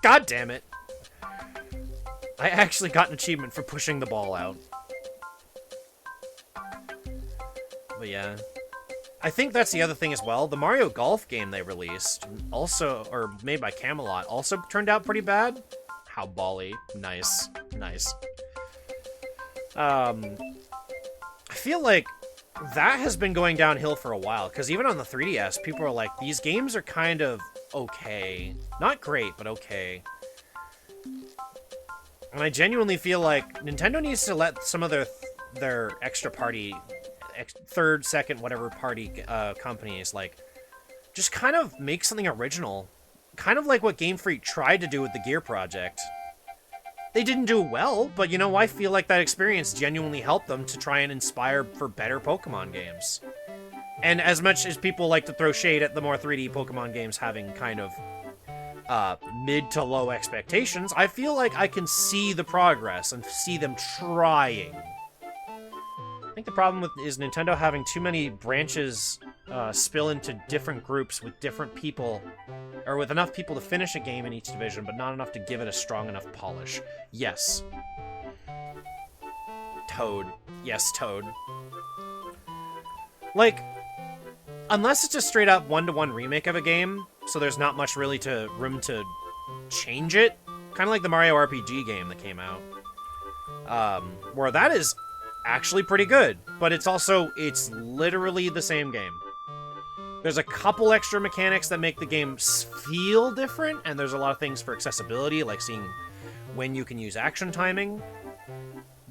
God damn it. I actually got an achievement for pushing the ball out. But yeah. I think that's the other thing as well. The Mario Golf game they released, also, or made by Camelot, also turned out pretty bad. How bally. Nice. Nice. I feel like that has been going downhill for a while, because even on the 3DS, people are like, these games are kind of okay. Not great, but okay. And I genuinely feel like Nintendo needs to let some of their extra party, third, second, whatever party companies, like, just kind of make something original. Kind of like what Game Freak tried to do with the Gear Project. They didn't do well, but you know, I feel like that experience genuinely helped them to try and inspire for better Pokemon games. And as much as people like to throw shade at the more 3D Pokemon games having kind of mid to low expectations, I feel like I can see the progress and see them trying. I think the problem is Nintendo having too many branches spill into different groups with different people, or with enough people to finish a game in each division, but not enough to give it a strong enough polish. Yes. Toad. Yes, Toad. Like, unless it's a straight up one-to-one remake of a game, so there's not much really room to change it, kind of like the Mario RPG game that came out, where that is actually pretty good, but it's literally the same game. There's a couple extra mechanics that make the game feel different, and there's a lot of things for accessibility, like seeing when you can use action timing,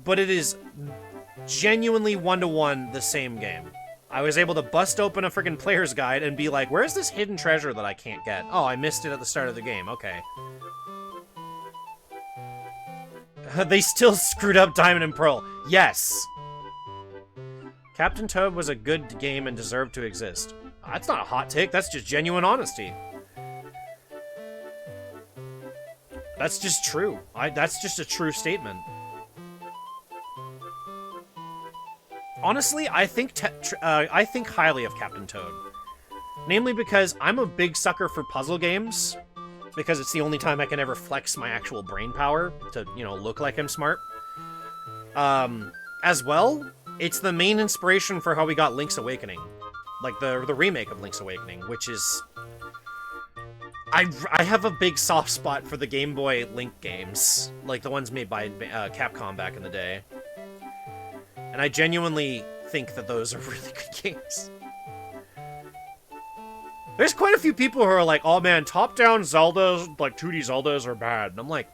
but it is genuinely one-to-one the same game. I was able to bust open a freaking player's guide and be like, where's this hidden treasure that I can't get? Oh, I missed it at the start of the game. Okay. They still screwed up Diamond and Pearl. Yes! Captain Toad was a good game and deserved to exist. That's not a hot take, that's just genuine honesty. That's just true. That's just a true statement. Honestly, I think highly of Captain Toad. Namely because I'm a big sucker for puzzle games, because it's the only time I can ever flex my actual brain power to, you know, look like I'm smart. As well, it's the main inspiration for how we got Link's Awakening. Like, the remake of Link's Awakening, which is... I have a big soft spot for the Game Boy Link games, like the ones made by Capcom back in the day. And I genuinely think that those are really good games. There's quite a few people who are like, oh man, top-down Zeldas, like 2D Zeldas are bad. And I'm like,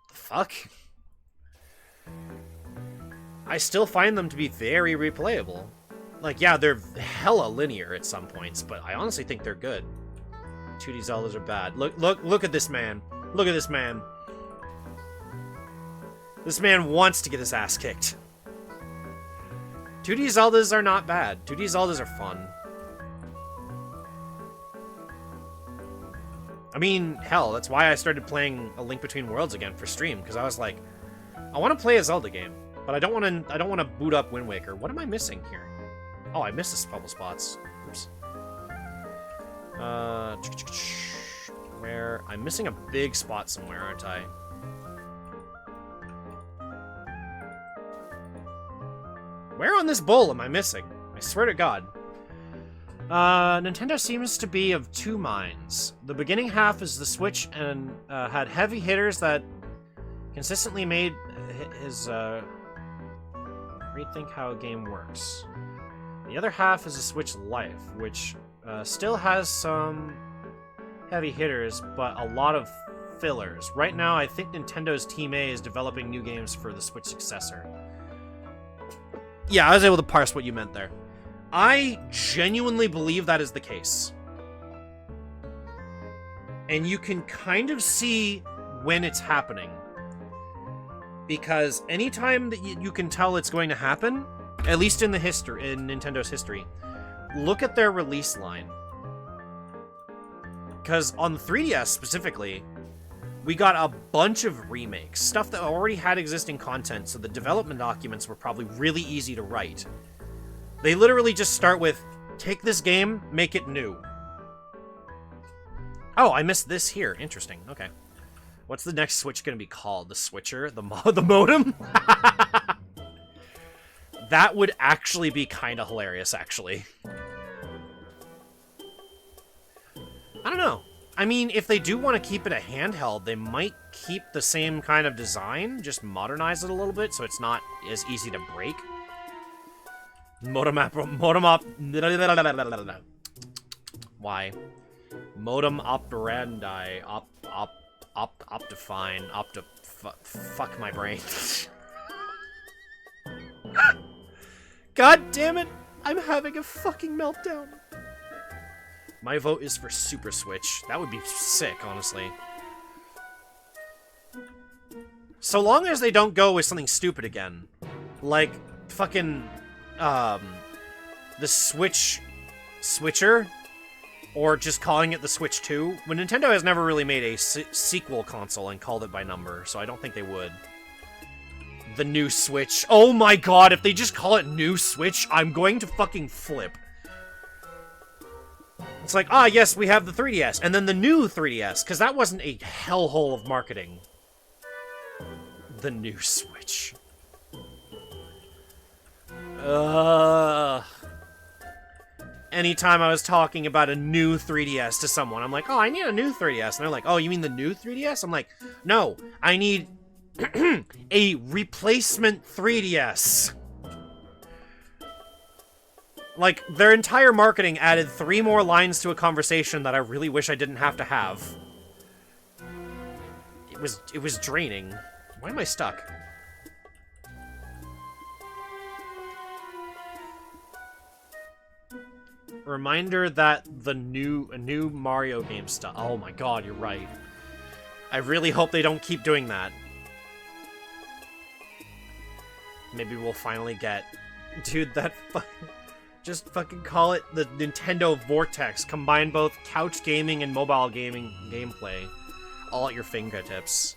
the fuck? I still find them to be very replayable. Like, yeah, they're hella linear at some points, but I honestly think they're good. 2D Zeldas are bad. Look at this man. Look at this man. This man wants to get his ass kicked. 2D Zeldas are not bad. 2D Zeldas are fun. I mean, hell, that's why I started playing A Link Between Worlds again for stream, because I was like, I want to play a Zelda game, but I don't want to boot up Wind Waker. What am I missing here? Oh, I missed a couple spots. Oops. Where? I'm missing a big spot somewhere, aren't I? Where on this bowl am I missing? I swear to God. Nintendo seems to be of two minds. The beginning half is the Switch and had heavy hitters that consistently made his rethink how a game works. The other half is a Switch Lite, which still has some heavy hitters, but a lot of fillers. Right now, I think Nintendo's Team A is developing new games for the Switch successor. Yeah, I was able to parse what you meant there. I genuinely believe that is the case. And you can kind of see when it's happening. Because anytime that you can tell it's going to happen, at least in Nintendo's history, look at their release line. Because on the 3DS specifically, we got a bunch of remakes, stuff that already had existing content, so the development documents were probably really easy to write. They literally just start with, take this game, make it new. Oh, I missed this here. Interesting. Okay. What's the next Switch going to be called? The Switcher? The modem? That would actually be kind of hilarious, actually. I don't know. I mean, if they do want to keep it a handheld, they might keep the same kind of design, just modernize it a little bit so it's not as easy to break. Modem Why? Modem operandi, optifine, fuck my brain. God damn it! I'm having a fucking meltdown. My vote is for Super Switch. That would be sick, honestly. So long as they don't go with something stupid again. Like, fucking, the Switcher? Or just calling it the Switch 2. When Nintendo has never really made a sequel console and called it by number, so I don't think they would. The new Switch. Oh my god, if they just call it New Switch, I'm going to fucking flip. It's like, ah, yes, we have the 3DS, and then the new 3DS, because that wasn't a hellhole of marketing. The new Switch. Anytime I was talking about a new 3DS to someone, I'm like, oh, I need a new 3DS. And they're like, oh, you mean the new 3DS? I'm like, no, I need a replacement 3DS. Like, their entire marketing added 3 more lines to a conversation that I really wish I didn't have to have. It was draining. Why am I stuck? Reminder that the new Mario game stuff. Oh my god, you're right. I really hope they don't keep doing that. Maybe we'll finally get... Dude, that just fucking call it the Nintendo Vortex. Combine both couch gaming and mobile gaming gameplay. All at your fingertips.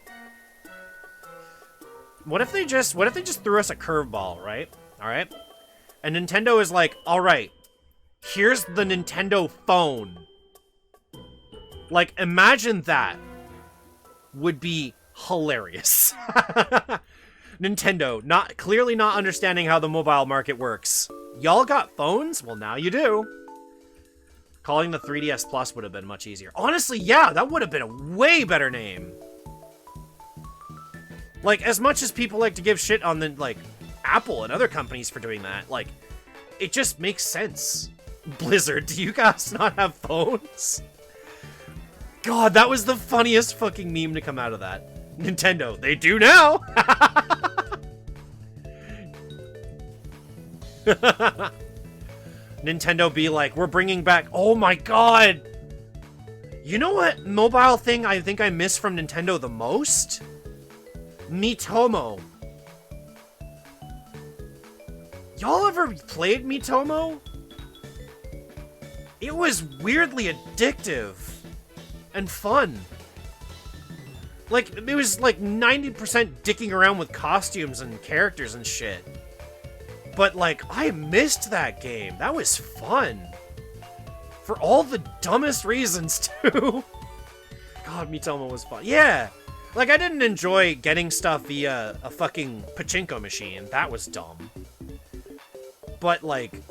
What if they just threw us a curveball, right? Alright? And Nintendo is like, alright, here's the Nintendo phone. Like, imagine that. Would be hilarious. Nintendo, clearly not understanding how the mobile market works. Y'all got phones? Well, now you do. Calling the 3DS Plus would have been much easier. Honestly, yeah, that would have been a way better name. Like, as much as people like to give shit on the, like, Apple and other companies for doing that, like, it just makes sense. Blizzard, do you guys not have phones? God, that was the funniest fucking meme to come out of that. Nintendo, they do now! Nintendo be like, we're bringing back... Oh my god! You know what mobile thing I think I miss from Nintendo the most? Miitomo. Y'all ever played Miitomo? It was weirdly addictive. And fun. Like, it was like 90% dicking around with costumes and characters and shit. But, like, I missed that game. That was fun. For all the dumbest reasons, too. God, Miitomo was fun. Yeah! Like, I didn't enjoy getting stuff via a fucking pachinko machine. That was dumb. But, like,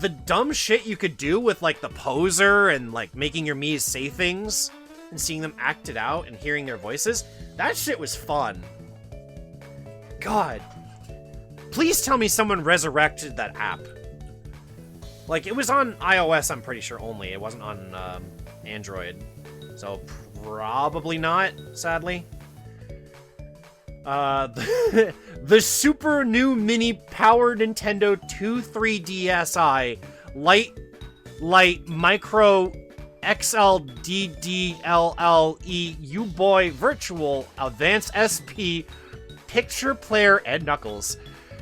the dumb shit you could do with, like, the poser and, like, making your Miis say things and seeing them act it out and hearing their voices, that shit was fun. God. Please tell me someone resurrected that app. Like, it was on iOS, I'm pretty sure, only. It wasn't on Android. So, probably not, sadly. The super new mini power Nintendo 2 3DSi light micro XLDDLLE U-Boy Virtual Advanced SP Picture Player and Knuckles.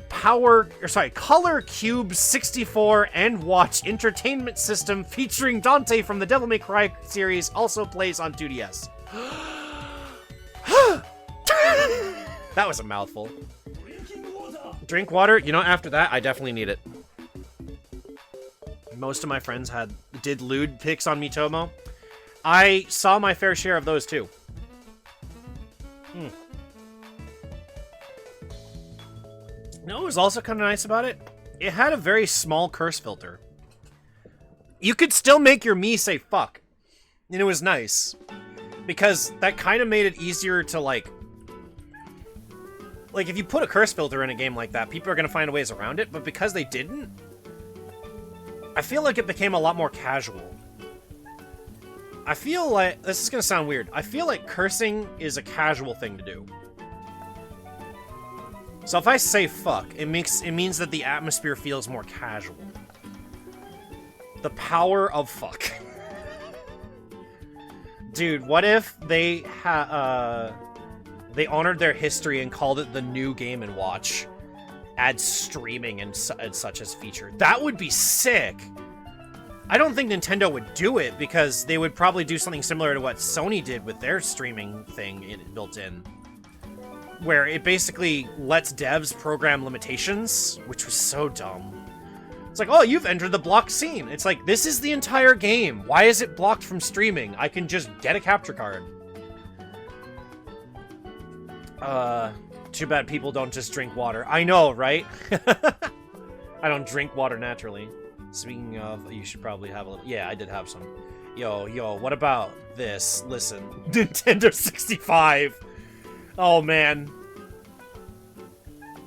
Color Cube 64 and Watch Entertainment System featuring Dante from the Devil May Cry series also plays on 2DS. That was a mouthful. Drink water? You know, after that, I definitely need it. Most of my friends did lewd pics on Miitomo. I saw my fair share of those too. You know what was also kind of nice about it? It had a very small curse filter. You could still make your Mii say fuck. And it was nice. Because that kind of made it easier to, like, if you put a curse filter in a game like that, people are going to find ways around it, but because they didn't, I feel like it became a lot more casual. I feel like, this is going to sound weird, I feel like cursing is a casual thing to do. So if I say fuck, it means that the atmosphere feels more casual. The power of fuck. Dude, what if they honored their history and called it the new Game & Watch? Add streaming and such as feature. That would be sick! I don't think Nintendo would do it, because they would probably do something similar to what Sony did with their streaming thing built in. Where it basically lets devs program limitations, which was so dumb. It's like, oh, you've entered the blocked scene. It's like, this is the entire game. Why is it blocked from streaming? I can just get a capture card. Too bad people don't just drink water. I know, right? I don't drink water naturally. Speaking of, you should probably have a little... Yeah, I did have some. Yo, what about this? Listen. Nintendo 65. Oh, man.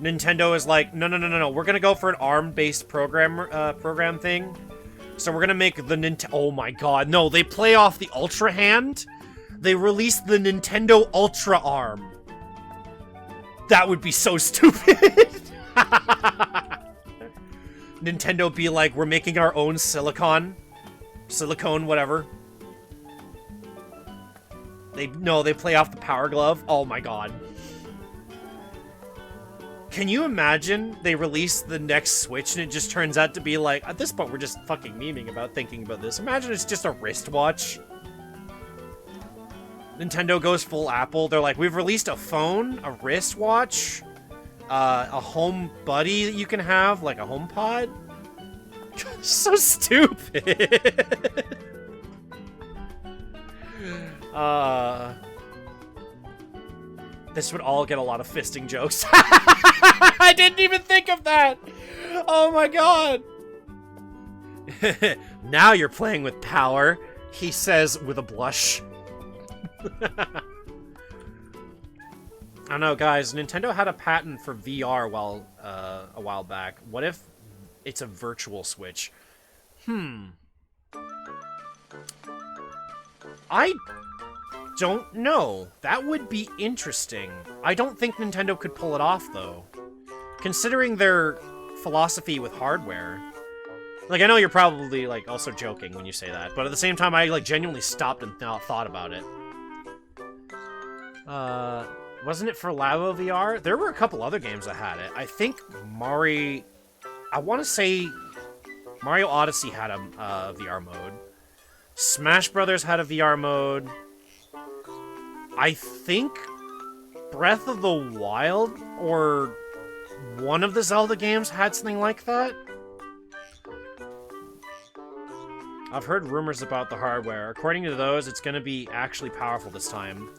Nintendo is like, no. We're gonna go for an ARM-based program thing. So we're gonna make the Nintendo... Oh my god, no, they play off the Ultra Hand. They released the Nintendo Ultra Arm. That would be so stupid. Nintendo be like, we're making our own silicone, whatever. They play off the Power Glove. Oh my god. Can you imagine they release the next Switch and it just turns out to be like, at this point we're just fucking memeing about thinking about this. Imagine it's just a wristwatch. Nintendo goes full Apple. They're like, we've released a phone, a wristwatch, a home buddy that you can have, like a HomePod. So stupid. This would all get a lot of fisting jokes. I didn't even think of that. Oh my god. Now you're playing with power, he says with a blush. I don't know, guys. Nintendo had a patent for VR a while back. What if it's a virtual Switch? I don't know. That would be interesting. I don't think Nintendo could pull it off, though. Considering their philosophy with hardware. Like, I know you're probably, like, also joking when you say that, but at the same time, I, like, genuinely stopped and thought about it. Wasn't it for Labo VR? There were a couple other games that had it. I think I want to say Mario Odyssey had a VR mode. Smash Brothers had a VR mode. I think Breath of the Wild or one of the Zelda games had something like that. I've heard rumors about the hardware. According to those, it's going to be actually powerful this time.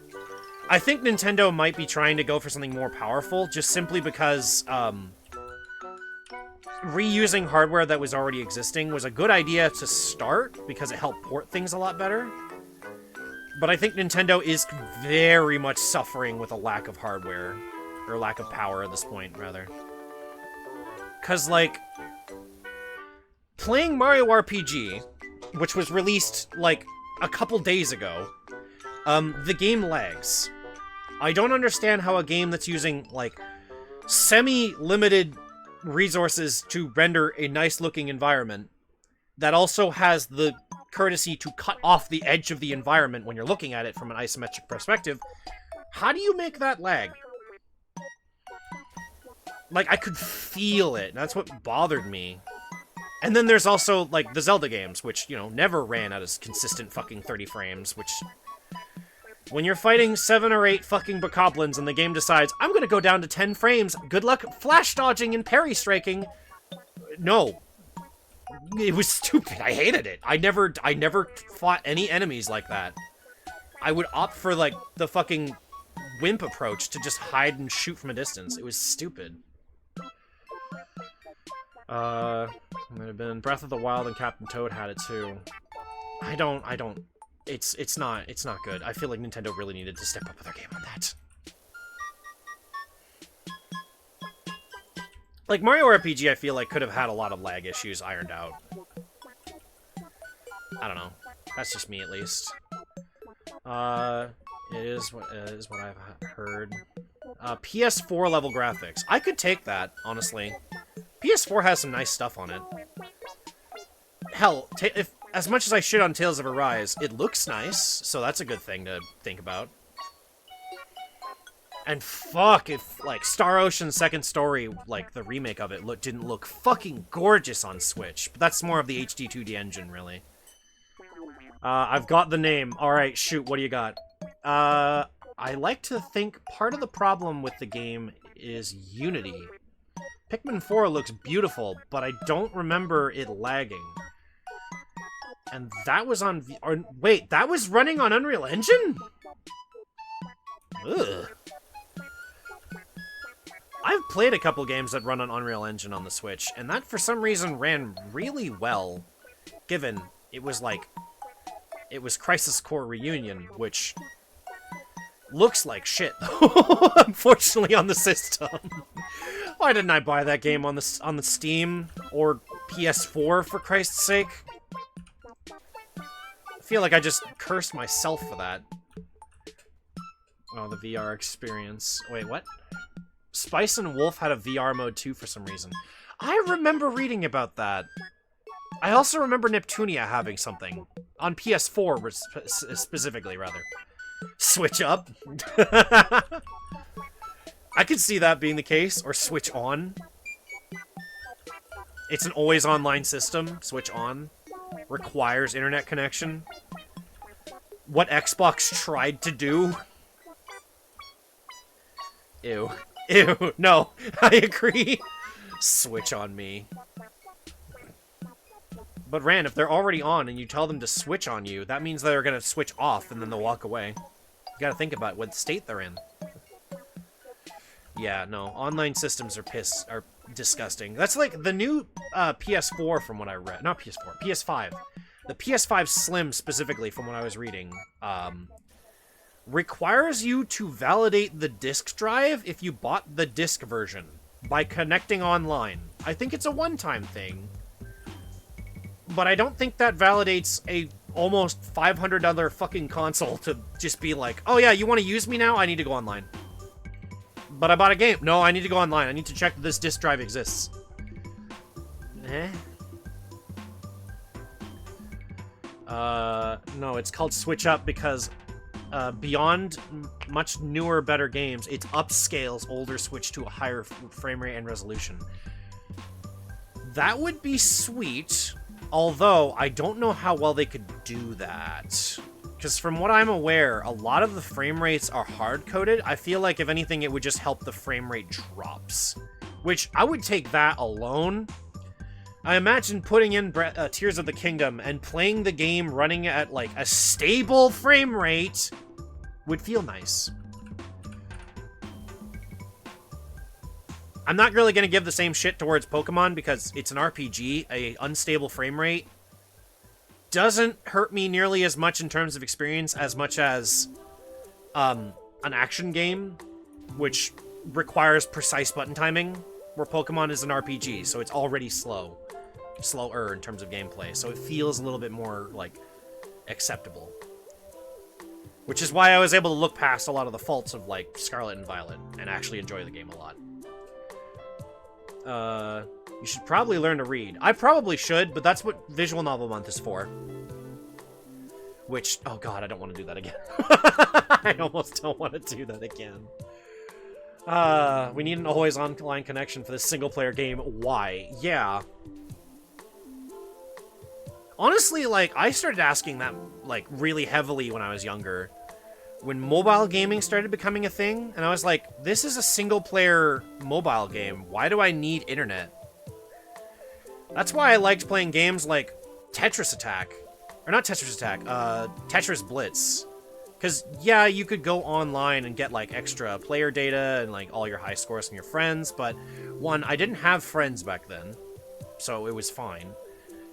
I think Nintendo might be trying to go for something more powerful, just simply because reusing hardware that was already existing was a good idea to start, because it helped port things a lot better. But I think Nintendo is very much suffering with a lack of hardware, or lack of power at this point, rather. Because, like, playing Mario RPG, which was released, like, a couple days ago, the game lags. I don't understand how a game that's using, like, semi-limited resources to render a nice-looking environment that also has the courtesy to cut off the edge of the environment when you're looking at it from an isometric perspective, how do you make that lag? Like, I could feel it. That's what bothered me. And then there's also, like, the Zelda games, which, you know, never ran at a consistent fucking 30 frames, which... When you're fighting 7 or 8 fucking bokoblins and the game decides, I'm gonna go down to 10 frames, good luck flash dodging and parry striking. No. It was stupid. I hated it. I never fought any enemies like that. I would opt for, like, the fucking wimp approach to just hide and shoot from a distance. It was stupid. Might have been Breath of the Wild and Captain Toad had it too. I don't. It's not good. I feel like Nintendo really needed to step up with their game on that. Like, Mario RPG, I feel like, could have had a lot of lag issues ironed out. I don't know. That's just me, at least. It is what I've heard. PS4 level graphics. I could take that, honestly. PS4 has some nice stuff on it. Hell, if as much as I shit on Tales of Arise, it looks nice, so that's a good thing to think about. And fuck, if, like, Star Ocean Second Story, like, the remake of it, didn't look fucking gorgeous on Switch. But that's more of the HD 2D engine, really. I've got the name. Alright, shoot, what do you got? I like to think part of the problem with the game is Unity. Pikmin 4 looks beautiful, but I don't remember it lagging. And that was on wait, that was running on Unreal Engine? Ugh. I've played a couple games that run on Unreal Engine on the Switch, and that for some reason ran really well, given it was like... It was Crisis Core Reunion, which looks like shit, unfortunately, on the system. Why didn't I buy that game on the Steam or PS4, for Christ's sake? I feel like I just cursed myself for that. Oh, the VR experience. Wait, what? Spice and Wolf had a VR mode too for some reason. I remember reading about that. I also remember Neptunia having something. On PS4, specifically, rather. Switch up? I could see that being the case, or switch on. It's an always online system, switch on. Requires internet connection. What Xbox tried to do. Ew. Ew, no, I agree. Switch on me. But Ran, if they're already on and you tell them to switch on you, that means they're gonna switch off and then they'll walk away. You gotta think about what state they're in. Yeah, no, online systems are disgusting. That's like the new PS4 from what I read. Not PS4, PS5. The PS5 Slim specifically, from what I was reading, requires you to validate the disk drive if you bought the disk version by connecting online. I think it's a one-time thing. But I don't think that validates a almost $500 fucking console to just be like, oh yeah, you want to use me now? I need to go online. But I bought a game. No, I need to go online. I need to check that this disk drive exists. Eh? No, it's called Switch Up because beyond much newer, better games, it upscales older Switch to a higher frame rate and resolution. That would be sweet. Although, I don't know how well they could do that. Because from what I'm aware, a lot of the frame rates are hard-coded. I feel like, if anything, it would just help the frame rate drops. Which, I would take that alone. I imagine putting in Tears of the Kingdom and playing the game running at, like, a stable frame rate would feel nice. I'm not really going to give the same shit towards Pokemon because it's an RPG. A unstable frame rate doesn't hurt me nearly as much in terms of experience as much as an action game, which requires precise button timing, where Pokemon is an RPG, so it's already slower in terms of gameplay, so it feels a little bit more, like, acceptable. Which is why I was able to look past a lot of the faults of, like, Scarlet and Violet and actually enjoy the game a lot. You should probably learn to read. I probably should, but that's what Visual Novel Month is for. Which, oh god, I don't want to do that again. I almost don't want to do that again. We need an always online connection for this single-player game. Why? Yeah. Honestly, like, I started asking that, like, really heavily when I was younger. When mobile gaming started becoming a thing, and I was like, this is a single-player mobile game. Why do I need internet? That's why I liked playing games like Tetris Attack. Or not Tetris Attack, Tetris Blitz. Because, yeah, you could go online and get, like, extra player data and, like, all your high scores from your friends, but, one, I didn't have friends back then, so it was fine.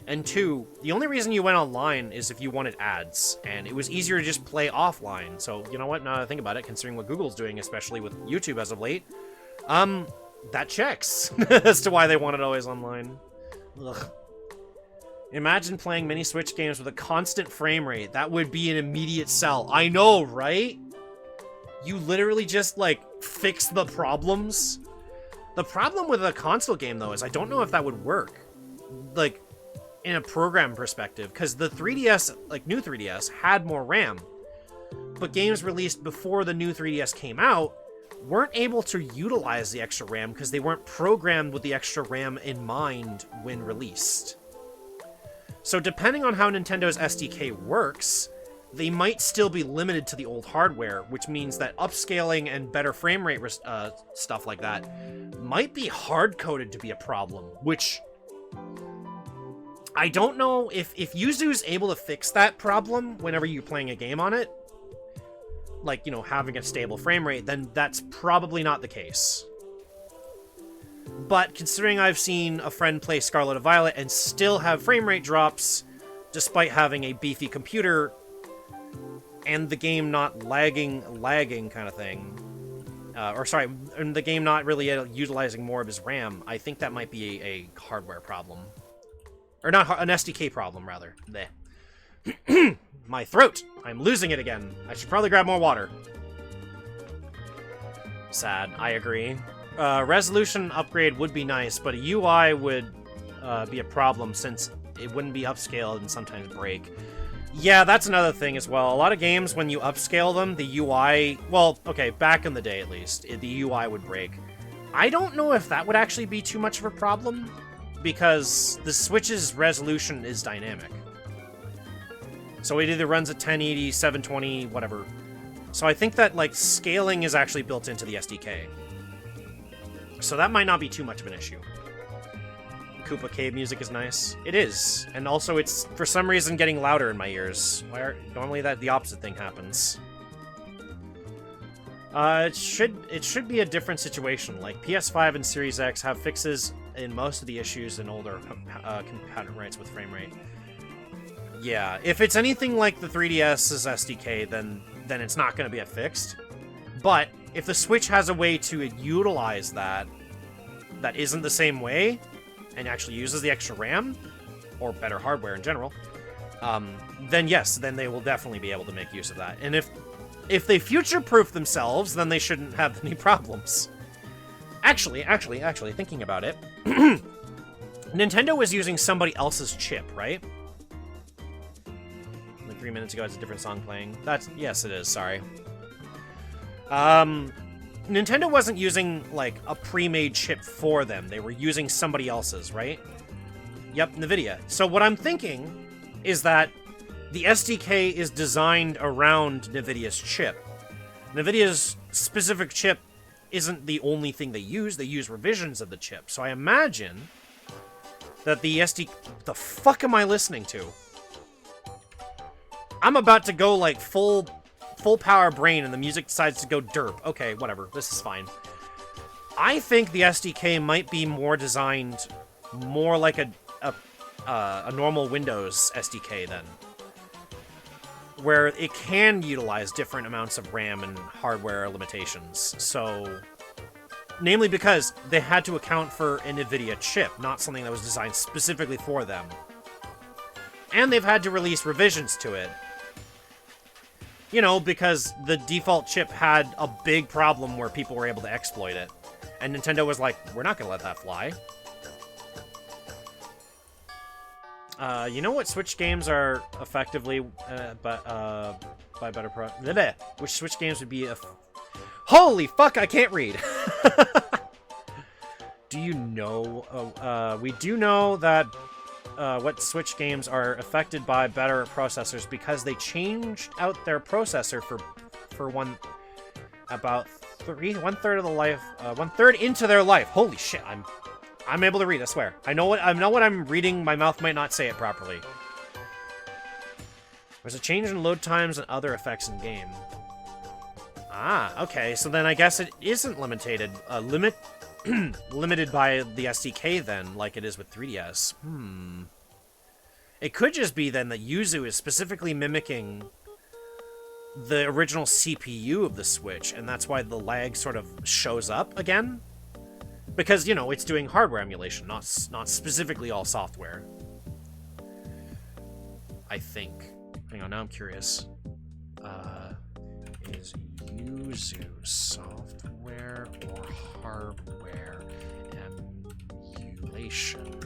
And two, the only reason you went online is if you wanted ads, and it was easier to just play offline. So, you know what, now that I think about it, considering what Google's doing, especially with YouTube as of late, that checks as to why they want it always online. Ugh. Imagine playing mini Switch games with a constant frame rate. That would be an immediate sell. I know, right? You literally just, like, fix the problems. The problem with a console game, though, is I don't know if that would work. Like, in a program perspective, because the 3DS, like, new 3DS, had more RAM. But games released before the new 3DS came out weren't able to utilize the extra RAM because they weren't programmed with the extra RAM in mind when released. So depending on how Nintendo's SDK works, they might still be limited to the old hardware, which means that upscaling and better frame rate stuff like that might be hard-coded to be a problem, which I don't know if Yuzu's able to fix that problem whenever you're playing a game on it, like, you know, having a stable frame rate, then that's probably not the case. But considering I've seen a friend play Scarlet and Violet and still have frame rate drops, despite having a beefy computer, and the game not lagging kind of thing, and the game not really utilizing more of his RAM, I think that might be a hardware problem. Or not, an SDK problem, rather. Bleh. My throat! I'm losing it again. I should probably grab more water. Sad, I agree. Resolution upgrade would be nice, but a UI would be a problem since it wouldn't be upscaled and sometimes break. Yeah, that's another thing as well. A lot of games, when you upscale them, the UI... Well, okay, back in the day at least, the UI would break. I don't know if that would actually be too much of a problem, because the Switch's resolution is dynamic. So it either runs at 1080, 720, whatever. So I think that, like, scaling is actually built into the SDK. So that might not be too much of an issue. Koopa Cave music is nice. It is. And also it's, for some reason, getting louder in my ears. Normally the opposite thing happens. It should be a different situation. Like, PS5 and Series X have fixes in most of the issues and older compatible rights with frame rate. Yeah, if it's anything like the 3DS's SDK, then it's not going to be fixed. But if the Switch has a way to utilize that isn't the same way, and actually uses the extra RAM, or better hardware in general, then yes, then they will definitely be able to make use of that. And if they future-proof themselves, then they shouldn't have any problems. Actually, thinking about it, Nintendo was using somebody else's chip, right? Like 3 minutes ago, it's a different song playing. Yes, it is, sorry. Nintendo wasn't using, like, a pre-made chip for them. They were using somebody else's, right? Yep, NVIDIA. So what I'm thinking is that the SDK is designed around NVIDIA's chip. NVIDIA's specific chip isn't the only thing they use. They use revisions of the chip. So I imagine that the the fuck am I listening to? I'm about to go, like, full power brain and the music decides to go derp. Okay, whatever. This is fine. I think the SDK might be more designed more like a normal Windows SDK then, where it can utilize different amounts of RAM and hardware limitations. So, namely because they had to account for an NVIDIA chip, not something that was designed specifically for them. And they've had to release revisions to it. You know, because the default chip had a big problem where people were able to exploit it. And Nintendo was like, we're not going to let that fly. You know what Switch games are effectively, by better pro... Bleh. Which Switch games would be Holy fuck, I can't read! Do you know... we do know that what Switch games are affected by better processors because they changed out their processor for about 1/3 of the life, 1/3 into their life. Holy shit, I'm able to read, I swear. I know what I'm reading, my mouth might not say it properly. There's a change in load times and other effects in game. Ah, okay, so then I guess it isn't limited by the SDK then, like it is with 3DS. It could just be then that Yuzu is specifically mimicking the original CPU of the Switch, and that's why the lag sort of shows up again. Because, you know, it's doing hardware emulation, not specifically all software. I think. Hang on, now I'm curious. Is Yuzu software or hardware emulation?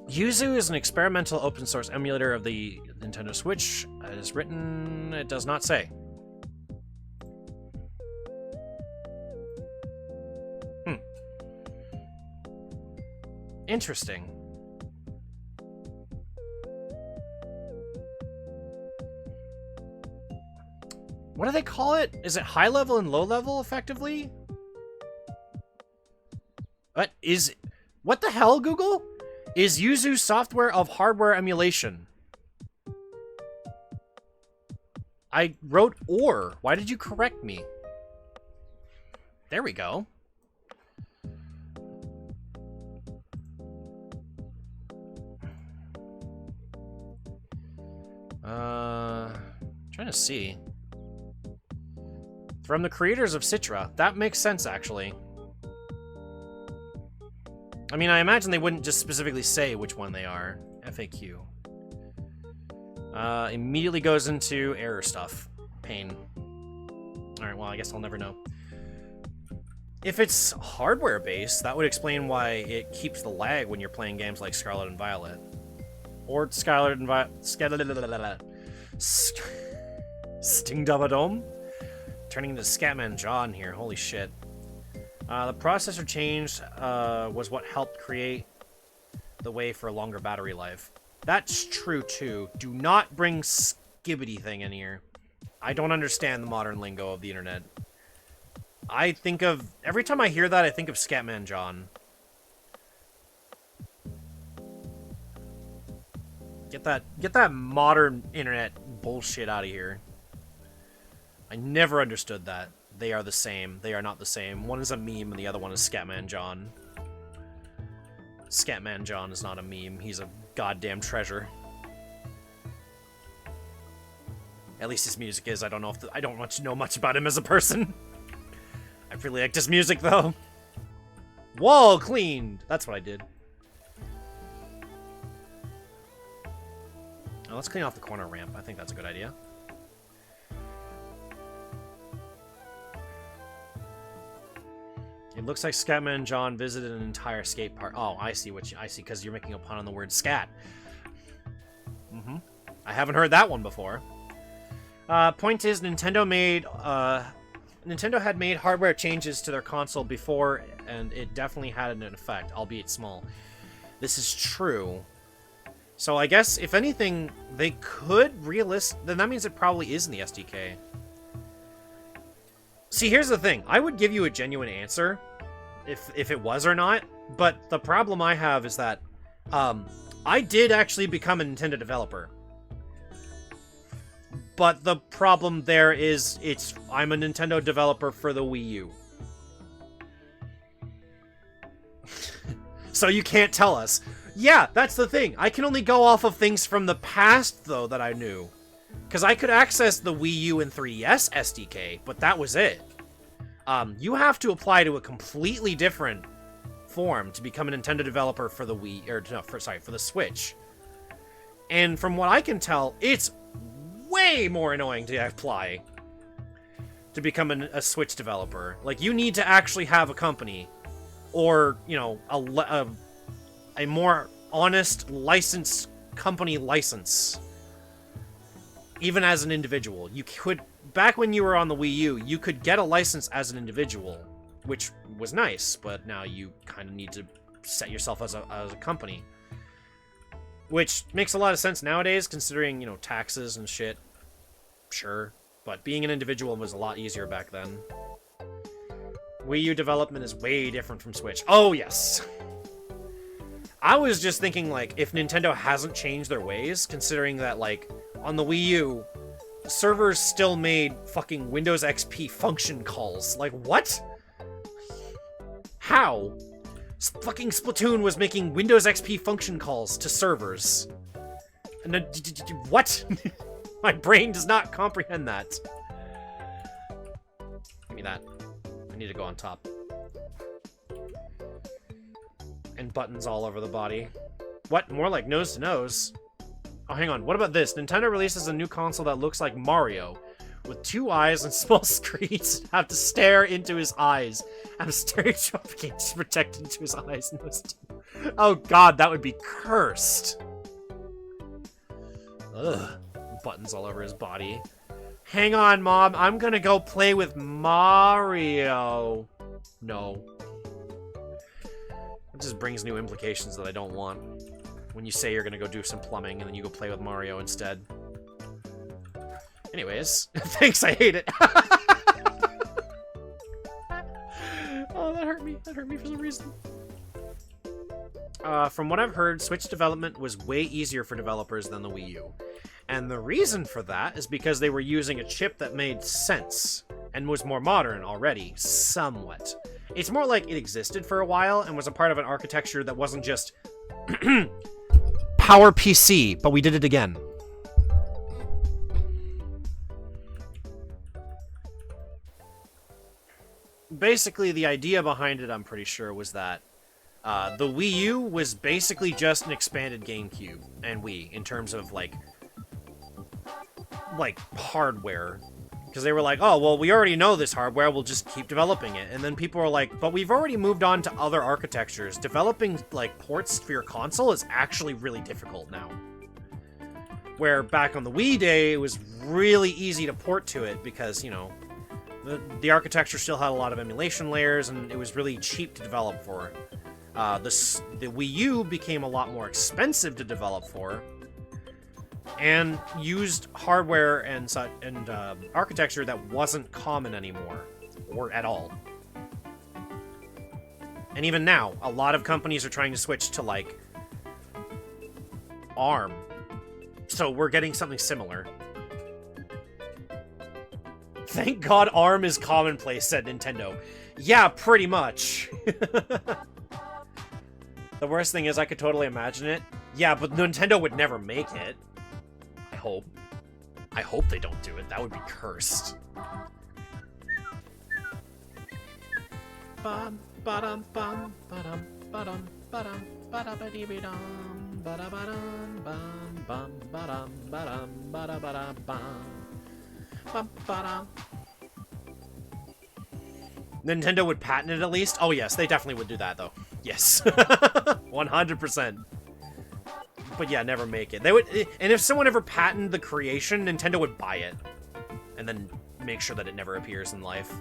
Yuzu is an experimental open source emulator of the Nintendo Switch. It is written... It does not say. Interesting. What do they call it? Is it high level and low level, effectively? What the hell, Google? Is Yuzu software of hardware emulation? I wrote or. Why did you correct me? There we go. Trying to see. From the creators of Citra. That makes sense, actually. I mean, I imagine they wouldn't just specifically say which one they are. FAQ. Immediately goes into error stuff. Pain. Alright, well, I guess I'll never know. If it's hardware-based, that would explain why it keeps the lag when you're playing games like Scarlet and Violet. Or Scarlet and Violet... Sting-Dubba-Dome? Turning into Scatman John here, holy shit. The processor change was what helped create the way for a longer battery life. That's true, too. Do not bring skibbity thing in here. I don't understand the modern lingo of the internet. I think of... Every time I hear that, I think of Scatman John. Get that modern internet bullshit out of here. I never understood that. They are the same. They are not the same. One is a meme and the other one is Scatman John. Scatman John is not a meme. He's a goddamn treasure. At least his music is. I don't know if I don't want to know much about him as a person. I really liked his music though. Wall cleaned. That's what I did. Now let's clean off the corner ramp. I think that's a good idea. It looks like Scatman John visited an entire skate park. Oh, I see I see, because you're making a pun on the word scat. I haven't heard that one before. Point is, Nintendo had made hardware changes to their console before, and it definitely had an effect, albeit small. This is true. So I guess, if anything, they could then that means it probably is in the SDK. See, here's the thing. I would give you a genuine answer if it was or not, but the problem I have is that I did actually become a Nintendo developer. But the problem there is I'm a Nintendo developer for the Wii U. So you can't tell us. Yeah, that's the thing. I can only go off of things from the past, though, that I knew. Because I could access the Wii U and 3DS SDK, but that was it. You have to apply to a completely different form to become a Nintendo developer for the Wii, or no, for the Switch. And from what I can tell, it's way more annoying to apply to become a Switch developer. Like, you need to actually have a company or, you know, a more honest company license. Even as an individual. You could, back when you were on the Wii U, you could get a license as an individual, which was nice, but now you kind of need to set yourself as a company. Which makes a lot of sense nowadays, considering, you know, taxes and shit. Sure. But being an individual was a lot easier back then. Wii U development is way different from Switch. Oh, yes! I was just thinking, like, if Nintendo hasn't changed their ways, considering that, like, on the Wii U, servers still made fucking Windows XP function calls. Like, what? How? Fucking Splatoon was making Windows XP function calls to servers. And then, what? My brain does not comprehend that. Give me that. I need to go on top. And buttons all over the body. What? More like nose to nose? Oh, hang on. What about this? Nintendo releases a new console that looks like Mario, with 2 eyes and small screens. Have to stare into his eyes. Have stereotyping to protect into his eyes. Oh god, that would be cursed. Ugh. Buttons all over his body. Hang on, Mom. I'm gonna go play with Mario. No. It just brings new implications that I don't want. When you say you're gonna go do some plumbing and then you go play with Mario instead. Anyways, thanks, I hate it. Oh, that hurt me. That hurt me for some reason. From what I've heard, Switch development was way easier for developers than the Wii U. And the reason for that is because they were using a chip that made sense and was more modern already, somewhat. It's more like it existed for a while and was a part of an architecture that wasn't just Power PC, but we did it again. Basically, the idea behind it, I'm pretty sure, was that the Wii U was basically just an expanded GameCube and Wii in terms of, like hardware. Because they were like, oh, well, we already know this hardware, we'll just keep developing it. And then people were like, but we've already moved on to other architectures. Developing, like, ports for your console is actually really difficult now. Where back on the Wii day, it was really easy to port to it because, you know, the architecture still had a lot of emulation layers, and it was really cheap to develop for. The Wii U became a lot more expensive to develop for, and used hardware and architecture that wasn't common anymore, or at all. And even now, a lot of companies are trying to switch to, like, ARM. So we're getting something similar. Thank God ARM is commonplace, said Nintendo. Yeah, pretty much. The worst thing is I could totally imagine it. Yeah, but Nintendo would never make it. I hope. I hope they don't do it. That would be cursed. Bum ba-dum bum ba-dum ba-dum ba-dum ba-da-ba-dee-be-dum ba-da-ba-dum bum bum ba-dum ba-dum ba-da-ba-dum bum bum ba-dum. Nintendo would patent it at least? Oh yes, they definitely would do that though. Yes. 100%. But yeah, never make it. They would, and if someone ever patented the creation, Nintendo would buy it. And then make sure that it never appears in life.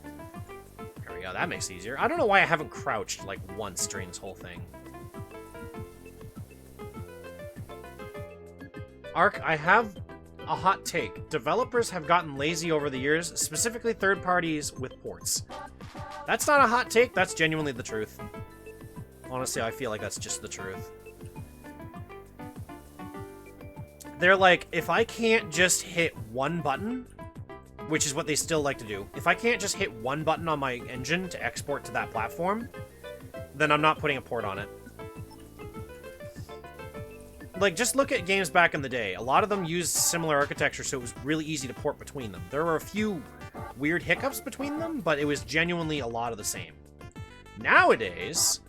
There we go, that makes it easier. I don't know why I haven't crouched, like, once during this whole thing. Ark, I have a hot take. Developers have gotten lazy over the years, specifically third parties with ports. That's not a hot take, that's genuinely the truth. Honestly, I feel like that's just the truth. They're like, if I can't just hit one button, which is what they still like to do, if I can't just hit one button on my engine to export to that platform, then I'm not putting a port on it. Like, just look at games back in the day. A lot of them used similar architecture, so it was really easy to port between them. There were a few weird hiccups between them, but it was genuinely a lot of the same. Nowadays,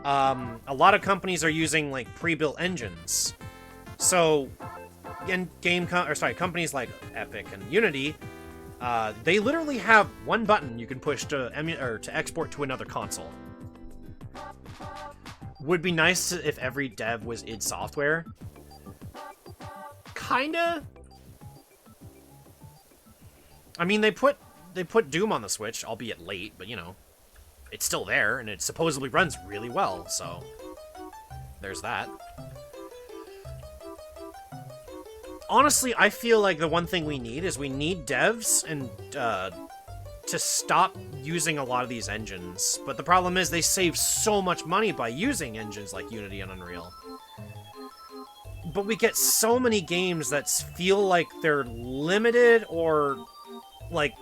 a lot of companies are using, like, pre-built engines. So, companies like Epic and Unity, they literally have one button you can push to export to another console. Would be nice if every dev was id Software. Kinda. I mean, they put Doom on the Switch, albeit late, but you know, it's still there, and it supposedly runs really well, so there's that. Honestly, I feel like the one thing we need is we need devs and to stop using a lot of these engines. But the problem is they save so much money by using engines like Unity and Unreal. But we get so many games that feel like they're limited, or like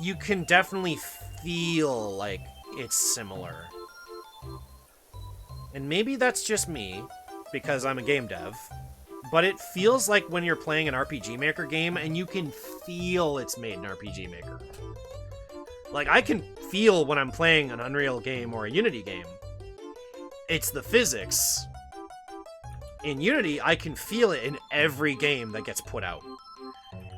you can definitely feel like it's similar. And maybe that's just me, because I'm a game dev. But it feels like when you're playing an RPG Maker game and you can feel it's made in RPG Maker. Like, I can feel when I'm playing an Unreal game or a Unity game. It's the physics. In Unity, I can feel it in every game that gets put out.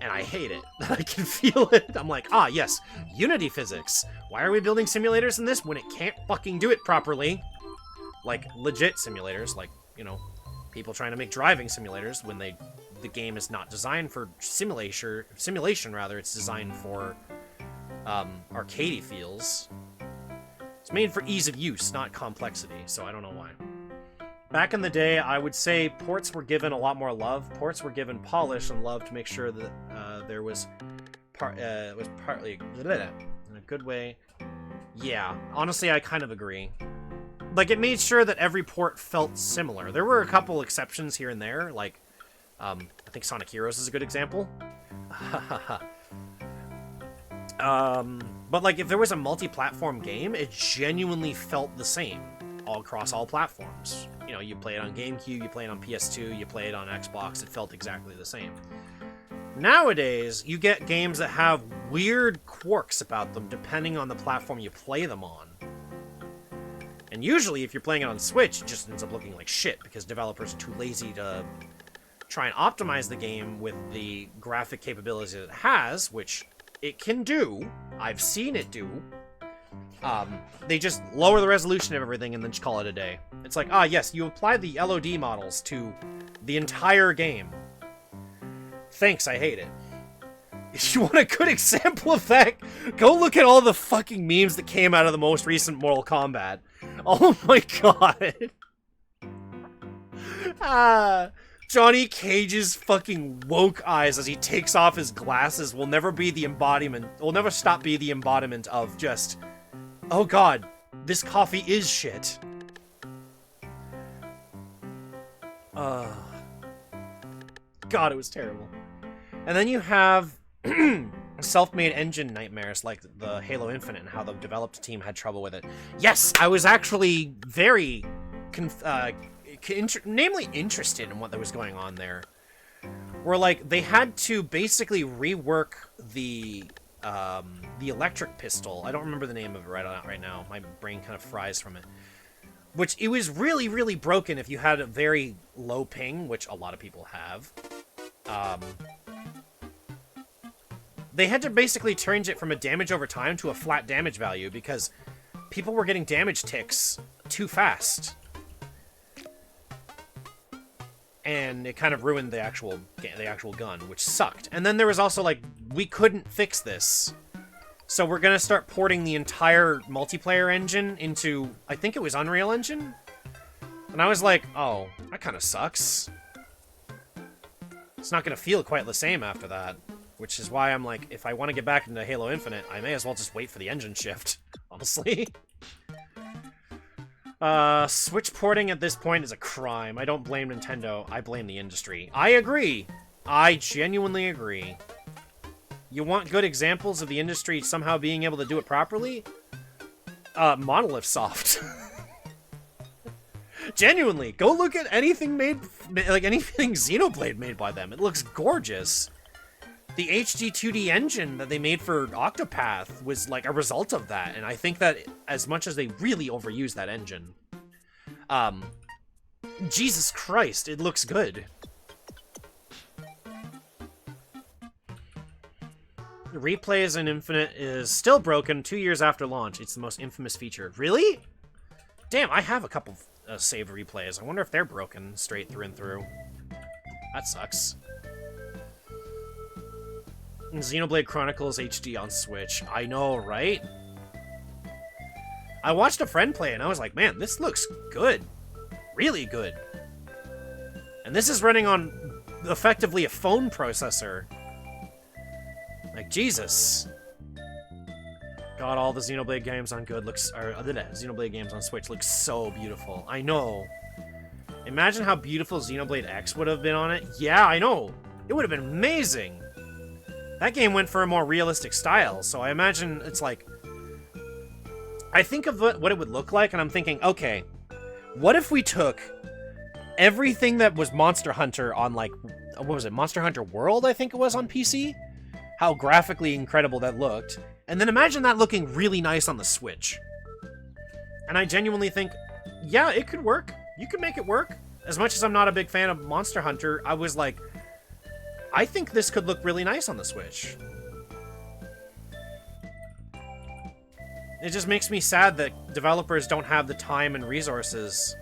And I hate it. I can feel it. I'm like, ah, yes, Unity physics. Why are we building simulators in this when it can't fucking do it properly? Like, legit simulators, like, you know, people trying to make driving simulators when the game is not designed for simulation rather, it's designed for arcadey feels. It's made for ease of use, not complexity, so I don't know why. Back in the day, I would say ports were given a lot more love. Ports were given polish and love to make sure that there was partly in a good way. Yeah, honestly, I kind of agree. Like, it made sure that every port felt similar. There were a couple exceptions here and there, like, I think Sonic Heroes is a good example. But, like, if there was a multi-platform game, it genuinely felt the same all across all platforms. You know, you play it on GameCube, you play it on PS2, you play it on Xbox, it felt exactly the same. Nowadays, you get games that have weird quirks about them depending on the platform you play them on. And usually, if you're playing it on Switch, it just ends up looking like shit because developers are too lazy to try and optimize the game with the graphic capabilities that it has, which it can do. I've seen it do. They just lower the resolution of everything and then just call it a day. It's like, ah, yes, you applied the LOD models to the entire game. Thanks, I hate it. If you want a good example of that, go look at all the fucking memes that came out of the most recent Mortal Kombat. Oh my god. Johnny Cage's fucking woke eyes as he takes off his glasses will never stop being the embodiment of just, oh god, this coffee is shit. God, it was terrible. And then you have self-made engine nightmares like the Halo Infinite and how the developed team had trouble with it. Yes, I was actually very namely interested in what was going on there. Where, like, they had to basically rework the electric pistol. I don't remember the name of it right now. My brain kind of fries from it. Which, it was really, really broken if you had a very low ping, which a lot of people have. They had to basically change it from a damage over time to a flat damage value because people were getting damage ticks too fast. And it kind of ruined the actual gun, which sucked. And then there was also, like, we couldn't fix this. So we're gonna start porting the entire multiplayer engine into, I think it was Unreal Engine? And I was like, oh, that kind of sucks. It's not gonna feel quite the same after that. Which is why I'm like, if I want to get back into Halo Infinite, I may as well just wait for the engine shift, honestly. Switch porting at this point is a crime. I don't blame Nintendo, I blame the industry. I agree. I genuinely agree. You want good examples of the industry somehow being able to do it properly? Monolith Soft. Genuinely, go look at anything anything Xenoblade made by them. It looks gorgeous. The HD 2D engine that they made for Octopath was, like, a result of that, and I think that as much as they really overused that engine, Jesus Christ, it looks good. Replays in Infinite is still broken 2 years after launch. It's the most infamous feature. Really? Damn, I have a couple save replays. I wonder if they're broken straight through and through. That sucks. Xenoblade Chronicles HD on Switch. I know, right? I watched a friend play and I was like, man, this looks good. Really good. And this is running on effectively a phone processor. Like, Jesus. God, all the Xenoblade games on Xenoblade games on Switch look so beautiful. I know. Imagine how beautiful Xenoblade X would have been on it. Yeah, I know. It would have been amazing. That game went for a more realistic style, so I imagine it's like... I think of what it would look like, and I'm thinking, okay, what if we took everything that was Monster Hunter on, like, what was it, Monster Hunter World, I think it was, on PC? How graphically incredible that looked. And then imagine that looking really nice on the Switch. And I genuinely think, yeah, it could work. You could make it work. As much as I'm not a big fan of Monster Hunter, I was like, I think this could look really nice on the Switch. It just makes me sad that developers don't have the time and resources,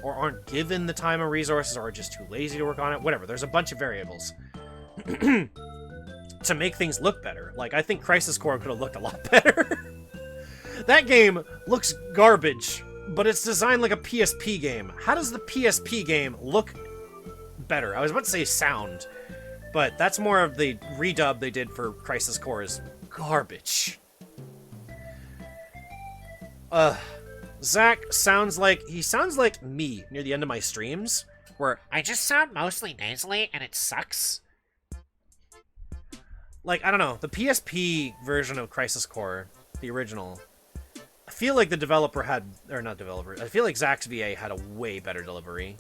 or aren't given the time and resources, or are just too lazy to work on it. Whatever, there's a bunch of variables. To make things look better. Like, I think Crisis Core could have looked a lot better. That game looks garbage, but it's designed like a PSP game. How does the PSP game look better? I was about to say sound, but that's more of the redub they did for Crisis Core is garbage. Zach sounds like me near the end of my streams, where I just sound mostly nasally and it sucks. Like, I don't know, the PSP version of Crisis Core, the original, I feel like the developer had, or not developer, I feel like Zach's VA had a way better delivery.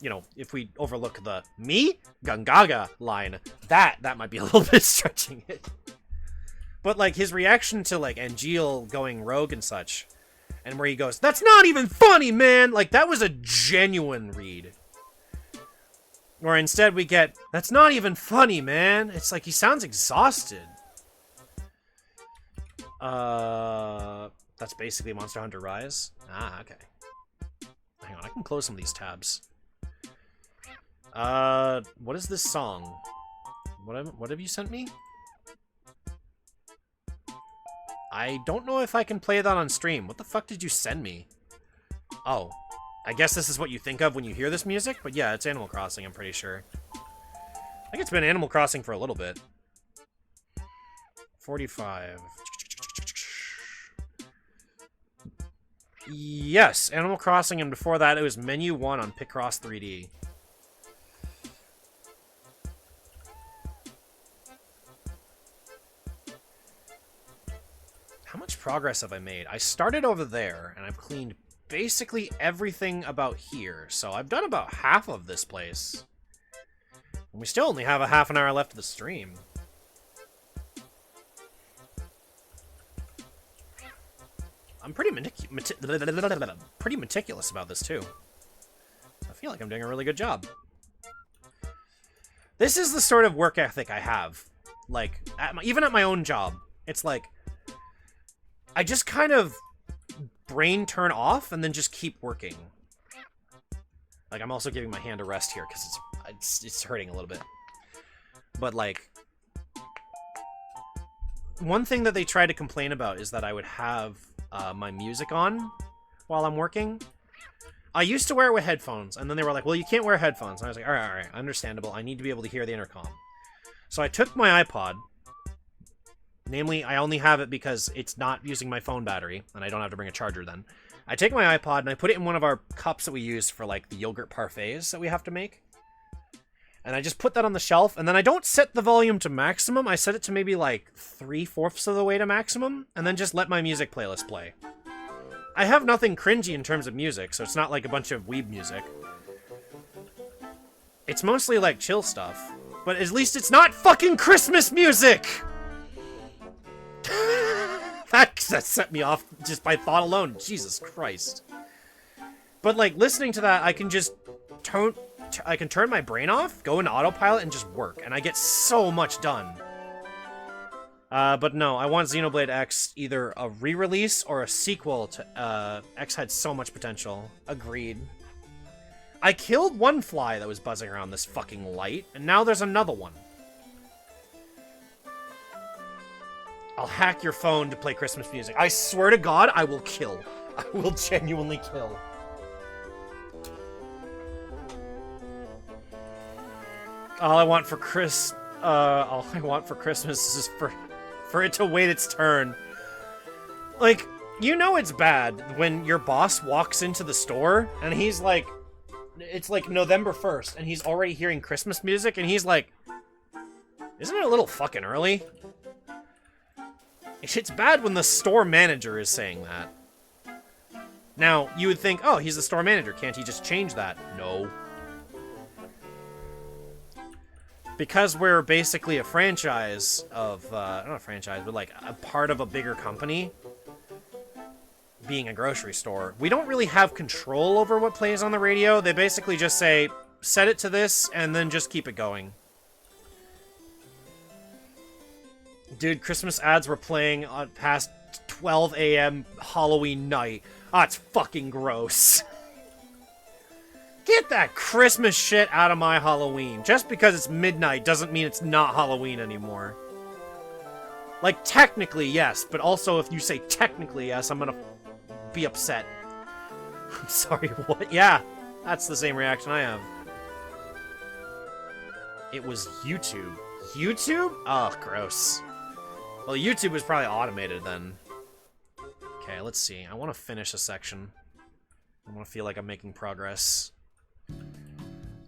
You know, if we overlook the me Gungaga line, that might be a little bit stretching it. But like his reaction to like Angeal going rogue and such, and where he goes, "That's not even funny, man!" Like that was a genuine read. Or instead we get, "That's not even funny, man." It's like he sounds exhausted. That's basically Monster Hunter Rise. Ah, okay. Hang on, I can close some of these tabs. What is this song? What have you sent me? I don't know if I can play that on stream. What the fuck did you send me? Oh, I guess this is what you think of when you hear this music? But yeah, it's Animal Crossing, I'm pretty sure. I think it's been Animal Crossing for a little bit. 45. Yes, Animal Crossing, and before that it was Menu 1 on Picross 3D. How much progress have I made? I started over there, and I've cleaned basically everything about here, so I've done about half of this place. And we still only have a half an hour left of the stream. I'm pretty meticulous about this, too. I feel like I'm doing a really good job. This is the sort of work ethic I have. Like, even at my own job, it's like, I just kind of brain turn off and then just keep working. Like, I'm also giving my hand a rest here because it's hurting a little bit. But, like, one thing that they try to complain about is that I would have my music on while I'm working. I used to wear it with headphones, and then they were like, well, you can't wear headphones. And I was like, all right, understandable. I need to be able to hear the intercom. So I took my iPod. Namely, I only have it because it's not using my phone battery, and I don't have to bring a charger then. I take my iPod, and I put it in one of our cups that we use for, like, the yogurt parfaits that we have to make. And I just put that on the shelf, and then I don't set the volume to maximum. I set it to maybe, like, 3/4 of the way to maximum, and then just let my music playlist play. I have nothing cringy in terms of music, so it's not like a bunch of weeb music. It's mostly, like, chill stuff. But at least it's not fucking Christmas music! that set me off just by thought alone. Jesus Christ. But, like, listening to that, I can just I can turn my brain off, go into autopilot, and just work. And I get so much done. But no, I want Xenoblade X either a re-release or a sequel to, X had so much potential. Agreed. I killed one fly that was buzzing around this fucking light, and now there's another one. I'll hack your phone to play Christmas music. I swear to God, I will kill. I will genuinely kill. All I want for Christmas is for it to wait its turn. Like, you know it's bad when your boss walks into the store and he's like, it's like November 1st and he's already hearing Christmas music and he's like, isn't it a little fucking early? It's bad when the store manager is saying that. Now, you would think, oh, he's the store manager. Can't he just change that? No. Because we're basically a franchise of, not a franchise, but like a part of a bigger company, being a grocery store, we don't really have control over what plays on the radio. They basically just say, set it to this, and then just keep it going. Dude, Christmas ads were playing on past 12 a.m. Halloween night. Ah, it's fucking gross. Get that Christmas shit out of my Halloween. Just because it's midnight doesn't mean it's not Halloween anymore. Like, technically, yes, but also if you say technically yes, I'm gonna be upset. I'm sorry, what? Yeah, that's the same reaction I have. It was YouTube. YouTube? Oh, gross. Well, YouTube was probably automated then. Okay, let's see. I want to finish a section. I want to feel like I'm making progress.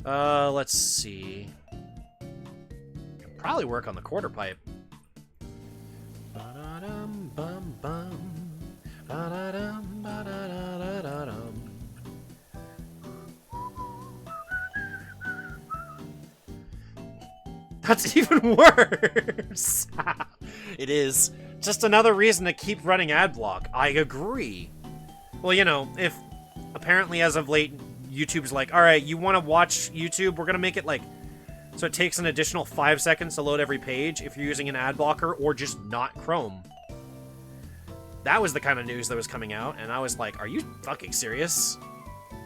Let's see. Could probably work on the quarter pipe. That's even worse! It is. Just another reason to keep running ad block. I agree. Well, you know, if apparently as of late, YouTube's like, alright, you want to watch YouTube? We're going to make it like, so it takes an additional 5 seconds to load every page if you're using an ad blocker or just not Chrome. That was the kind of news that was coming out, and I was like, are you fucking serious?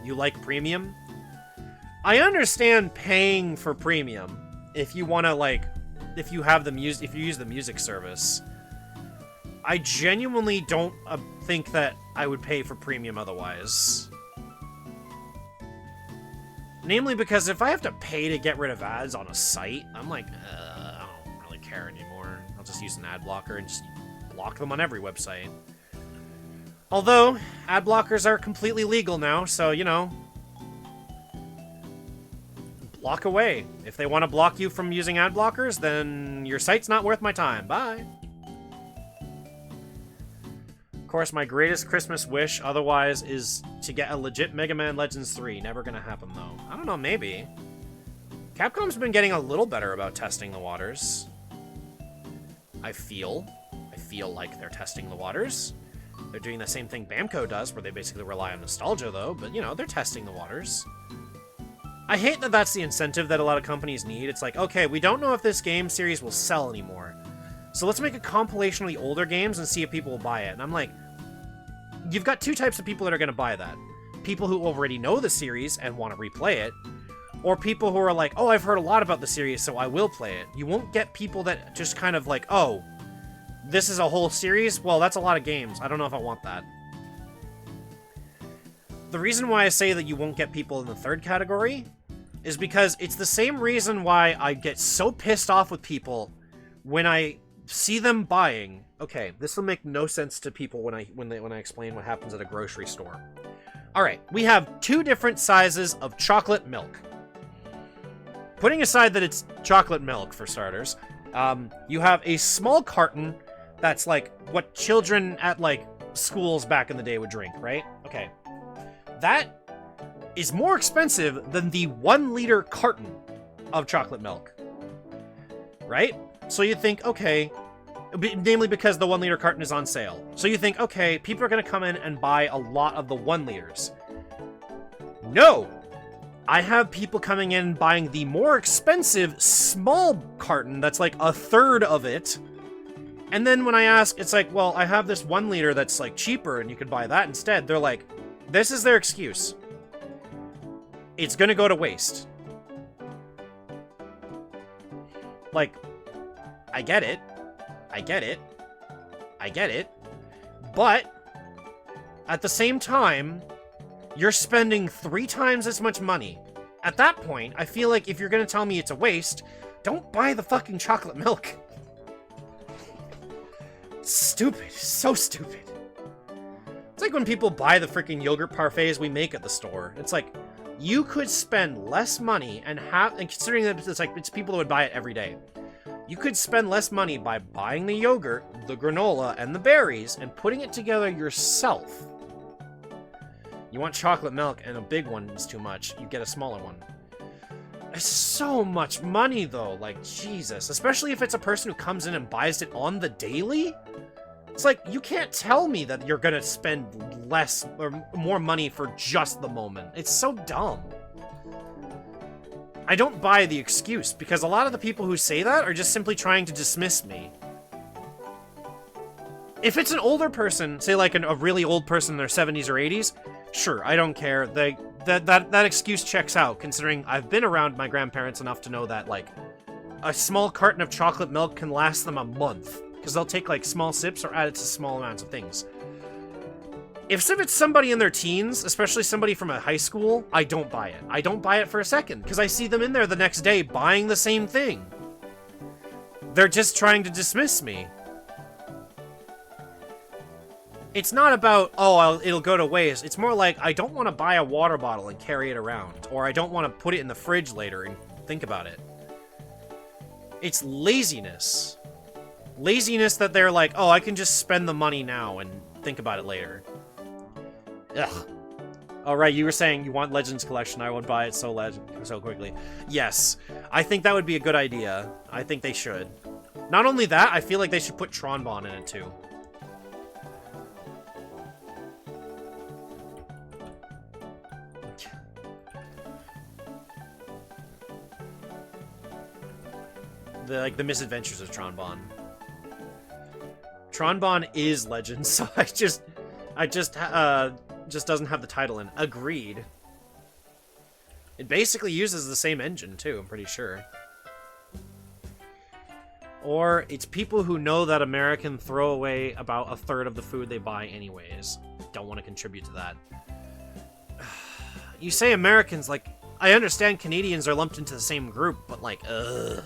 You like premium? I understand paying for premium if you want to, like, if you have the if you use the music service. I genuinely don't think that I would pay for premium otherwise. Namely because if I have to pay to get rid of ads on a site, I'm like, I don't really care anymore. I'll just use an ad blocker and just block them on every website. Although, ad blockers are completely legal now, so, you know, block away. If they want to block you from using ad blockers, then your site's not worth my time. Bye. Of course, my greatest Christmas wish otherwise is to get a legit Mega Man Legends 3. Never gonna happen, though. I don't know, maybe. Capcom's been getting a little better about testing the waters. I feel like they're testing the waters. They're doing the same thing Bamco does, where they basically rely on nostalgia, though, but, you know, they're testing the waters. I hate that that's the incentive that a lot of companies need. It's like, okay, we don't know if this game series will sell anymore, so let's make a compilation of the older games and see if people will buy it. And I'm like, you've got two types of people that are going to buy that. People who already know the series and want to replay it, or people who are like, oh, I've heard a lot about the series, so I will play it. You won't get people that just kind of like, oh, this is a whole series? Well, that's a lot of games. I don't know if I want that. The reason why I say that you won't get people in the third category is because it's the same reason why I get so pissed off with people when I see them buying. Okay, this will make no sense to people when I explain what happens at a grocery store. All right, we have two different sizes of chocolate milk. Putting aside that it's chocolate milk for starters, you have a small carton that's like what children at like schools back in the day would drink, right? Okay, that is more expensive than the 1 liter carton of chocolate milk, right? So you think, okay, namely because the 1 liter carton is on sale. So you think, okay, people are going to come in and buy a lot of the 1 liters. No! I have people coming in buying the more expensive small carton that's like a third of it And then when I ask, it's like, well, I have this 1 liter that's like cheaper and you could buy that instead. They're like, this is their excuse. It's gonna go to waste. Like, I get it. I get it. I get it. But at the same time, you're spending 3 times as much money. At that point, I feel like if you're gonna tell me it's a waste, don't buy the fucking chocolate milk. Stupid. So stupid. It's like when people buy the freaking yogurt parfaits we make at the store. It's like, you could spend less money and considering that it's like, it's people that would buy it every day. You could spend less money by buying the yogurt, the granola, and the berries, and putting it together yourself. You want chocolate milk, and a big one is too much. You get a smaller one. It's so much money, though. Like, Jesus. Especially if it's a person who comes in and buys it on the daily. It's like, you can't tell me that you're gonna spend less or more money for just the moment. It's so dumb. I don't buy the excuse, because a lot of the people who say that are just simply trying to dismiss me. If it's an older person, say like a really old person in their 70s or 80s, sure, I don't care. That excuse checks out, considering I've been around my grandparents enough to know that, like, a small carton of chocolate milk can last them a month, because they'll take, like, small sips or add it to small amounts of things. If it's somebody in their teens, especially somebody from a high school, I don't buy it. I don't buy it for a second, because I see them in there the next day buying the same thing. They're just trying to dismiss me. It's not about, oh, it'll go to waste. It's more like, I don't want to buy a water bottle and carry it around. Or I don't want to put it in the fridge later and think about it. It's laziness. Laziness that they're like, oh, I can just spend the money now and think about it later. Ugh. Oh, right, you were saying you want Legends Collection. I would buy it so quickly. Yes, I think that would be a good idea. I think they should. Not only that, I feel like they should put Tronbon in it, too. The misadventures of Tronbon. Tronbon is Legends, so I just doesn't have the title in. Agreed. It basically uses the same engine too, I'm pretty sure. Or it's people who know that American throw away about 1/3 of the food they buy anyways. Don't want to contribute to that. You say Americans, like, I understand Canadians are lumped into the same group, but like, ugh.